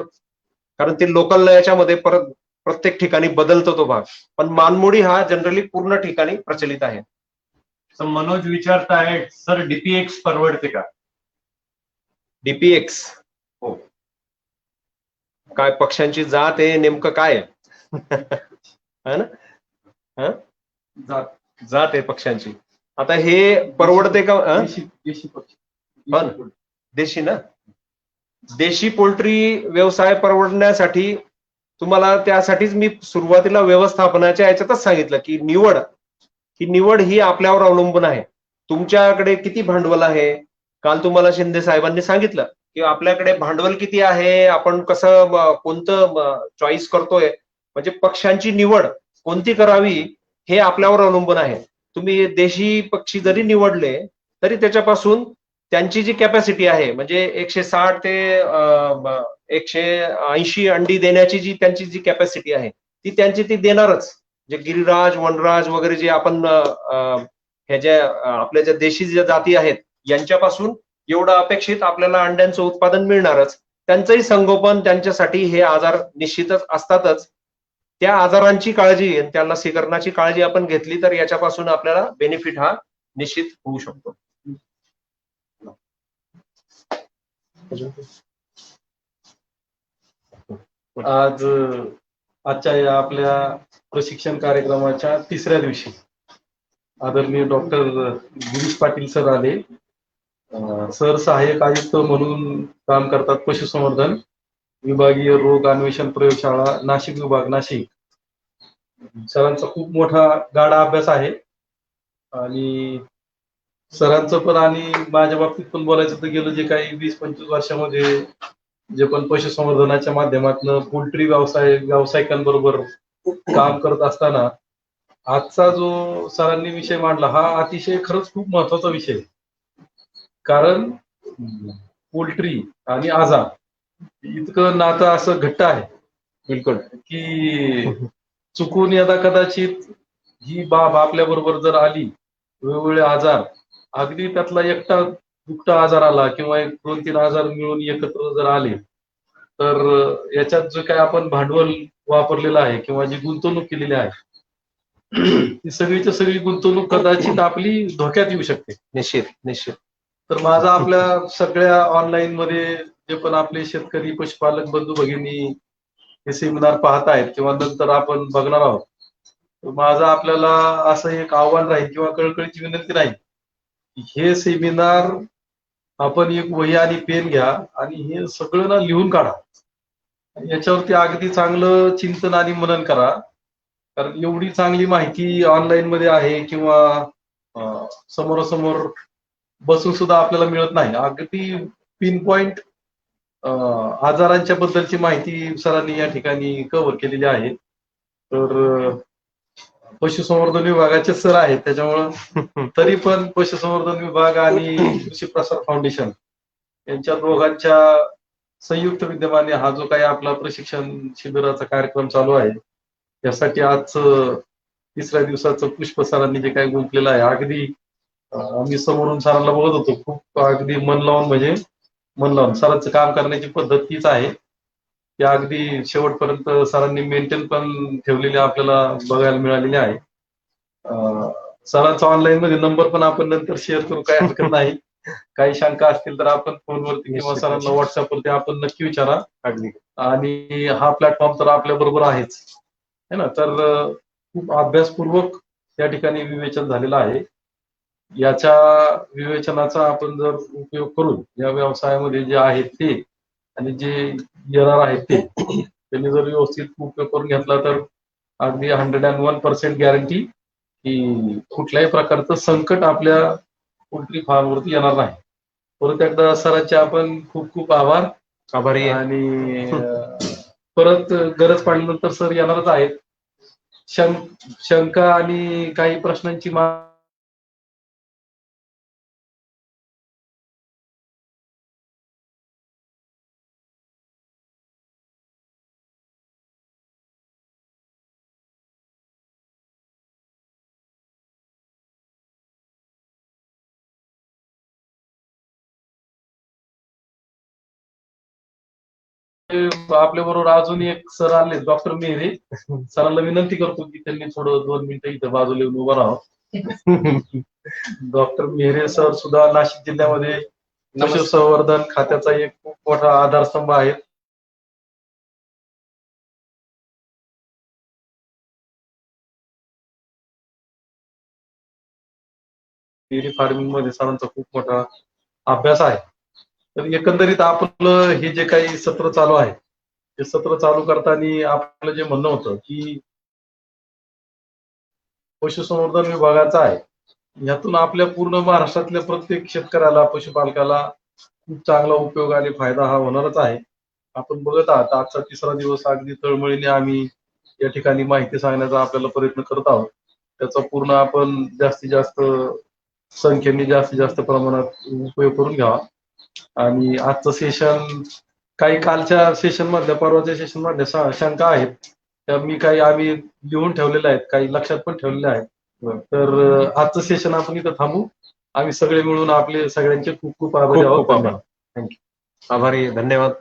कारण ते लोकल याच्यामध्ये परत प्रत्येक ठिकाणी बदलतो तो भाग, पण मानमोडी हा जनरली पूर्ण ठिकाणी प्रचलित आहे. सर, मनोज विचारताय सर डीपीएक्स परवडते का? डीपीएक्स हो. काय पक्ष्यांची जात आहे नेमकं काय है ना? जात आहे पक्ष्यांची. आता हे परवडते का? देशी पक्षी. देशी ना. देशी पोल्ट्री व्यवसाय परवडण्यासाठी तुम्हाला त्यासाठीच मी सुरुवातीला व्यवस्थापनाच्या याच्यातच सांगितलं की निवड ही आपल्यावर अवलंबून आहे. तुमच्याकडे किती भांडवल आहे. काल तुम्हाला शिंदे साहेबांनी सांगितलं की आपल्याकडे भांडवल किती आहे, आपण कसं कोणतं चॉईस करतोय, म्हणजे पक्ष्यांची निवड कोणती करावी हे आपल्यावर अवलंबून आहे. तुम्ही देशी पक्षी जरी निवडले तरी त्याच्यापासून त्यांची जी कॅपॅसिटी आहे म्हणजे 160 ते 180 अंडी देण्याची जी त्यांची जी कॅपॅसिटी आहे ती देणारच. जे गिरिराज, वनराज वगैरे जे आपण हे जे आपल्या ज्या देशी ज्या जाती आहेत यांच्यापासून एवढं अपेक्षित आपल्याला अंड्यांचं उत्पादन मिळणारच. त्यांचंही संगोपन, त्यांच्यासाठी हे आजार निश्चितच असतातच. त्या आजारांची काळजी, त्या लसीकरणाची काळजी आपण घेतली तर याच्यापासून आपल्याला बेनिफिट हा निश्चित होऊ शकतो. आजच्या या आपल्या प्रशिक्षण कार्यक्रमाच्या तिसऱ्या दिवशी आदरणीय डॉक्टर गिरीश पाटील सर आले. सर सहाय्यक आयुक्त म्हणून काम करतात, पशुसंवर्धन विभागीय रोग अन्वेषण प्रयोगशाळा नाशिक विभाग, नाशिक. सरांचा खूप मोठा गाढा अभ्यास आहे आणि सरांचं पण आणि माझ्या बाबतीत पण बोलायचं तर गेलं जे काही 20-25 वर्षामध्ये जे पण पशुसंवर्धनाच्या माध्यमातून पोल्ट्री व्यावसायिकांबरोबर काम करत असताना आजचा जो सरांनी विषय मांडला हा अतिशय खरंच खूप महत्वाचा विषय. कारण पोल्ट्री आणि आजार इतकं नातं असं घट्ट आहे बिलकुल की चुकून यदा कदाचित ही बाब आपल्या बरोबर जर आली, वेगवेगळे आजार, अगदी त्यातला एकटा दुखता आजार आला किंवा 1-2-3 आजार मिळून एकत्र जर आले तर याच्यात जे काय आपण भांडवल वापरलेलं आहे किंवा जी गुंतवणूक केलेली आहे ती सगळीच्या सगळी गुंतवणूक कदाचित आपली धोक्यात येऊ शकते. निश्चित निश्चित. तर माझा आपल्या सगळ्या ऑनलाईन मध्ये जे पण आपले शेतकरी पशुपालक बंधू भगिनी हे सेमिनार पाहत आहेत किंवा नंतर आपण बघणार आहोत, तर माझं आपल्याला असं एक आव्हान राहील किंवा कळकळीची विनंती राहील की हे सेमिनार आपण एक वही आणि पेन घ्या आणि हे सगळं ना लिहून काढा. याच्यावरती अगदी चांगलं चिंतन आणि मनन करा, कारण एवढी चांगली माहिती ऑनलाईन मध्ये आहे किंवा समोरासमोर बसून सुद्धा आपल्याला मिळत नाही. अगदी पिन पॉइंट आजारांच्या बद्दलची माहिती सरांनी या ठिकाणी कव्हर केलेली आहे. तर पशुसंवर्धन विभागाचे सर आहेत, त्याच्यामुळं तरी पण पशुसंवर्धन विभाग आणि कृषी प्रसार फाउंडेशन यांच्या दोघांच्या संयुक्त विद्यमाने हा जो काही आपला प्रशिक्षण शिबिराचा कार्यक्रम चालू आहे, त्यासाठी आज तिसऱ्या दिवसाचं पुष्प सरांनी जे काही गुंतलेलं आहे, अगदी आम्ही समोरून सरांना बघत होतो, खूप अगदी मन लावून म्हणजे मन लावून सरांचं काम करण्याची पद्धत तीच आहे की अगदी शेवटपर्यंत सरांनी मेंटेन पण ठेवलेली आपल्याला बघायला मिळालेली आहे. सरांचा ऑनलाईन मध्ये नंबर पण आपण नंतर शेअर करू, काही हरकत नाही. काही शंका असतील तर आपण फोनवरती किंवा सरांना व्हॉट्सअपवरती आपण नक्की विचारा. अगदी. आणि हा प्लॅटफॉर्म तर आपल्या बरोबर आहेच है ना. तर खूप अभ्यासपूर्वक या ठिकाणी विवेचन झालेलं आहे. याच्या विवेचनाचा आपण जर उपयोग करून या व्यवसायामध्ये जे आहेत ते आणि जे येणार आहेत ते त्यांनी जर व्यवस्थित उपयोग करून घेतला तर अगदी 101% गॅरंटी की कुठल्याही प्रकारचं संकट आपल्या पोल्ट्री फार्मवरती येणार नाही. परत एकदा सरांचे आपण खूप खूप आभार. आभारी आहे. आणि परत गरज पडल्यानंतर सर येणारच आहेत. शंका आणि काही प्रश्नांची आपल्या बरोबर अजून एक सर आले, डॉक्टर मेहरे. सरांना विनंती करतो की त्यांनी थोडं 2 मिनिटं इथं बाजूला येऊन उभं राहावं. डॉक्टर मेहरे सर सुद्धा नाशिक जिल्ह्यामध्ये पशुसंवर्धन खात्याचा एक खूप मोठा आधारस्तंभ आहे. डेअरी फार्मिंग मध्ये सरांचा खूप मोठा अभ्यास आहे. तर एकंदरीत आपलं हे जे काही सत्र चालू आहे, ते सत्र चालू करताना आपलं जे म्हणणं होतं की पशुसंवर्धन विभागाचा आहे, यातून आपल्या पूर्ण महाराष्ट्रातल्या प्रत्येक शेतकऱ्याला पशुपालकाला खूप चांगला उपयोग आणि फायदा हा होणारच आहे. आपण बघत आहात आजचा तिसरा दिवस अगदी तळमळीने आम्ही या ठिकाणी माहिती सांगण्याचा आपल्याला प्रयत्न करत आहोत. त्याचा पूर्ण आपण जास्तीत जास्त संख्येने जास्तीत जास्त प्रमाणात उपयोग करून घ्यावा. आणि आजचं सेशन काही कालच्या सेशन मधल्या परवाच्या सेशन मधल्या शंका आहेत त्या आम्ही लिहून ठेवलेल्या आहेत, काही लक्षात पण ठेवलेल्या आहेत. तर आजचं सेशन आपण इथं थांबू. आम्ही सगळे मिळून आपले सगळ्यांचे खूप खूप आभार आहोत. थँक्यू. आभारी. धन्यवाद.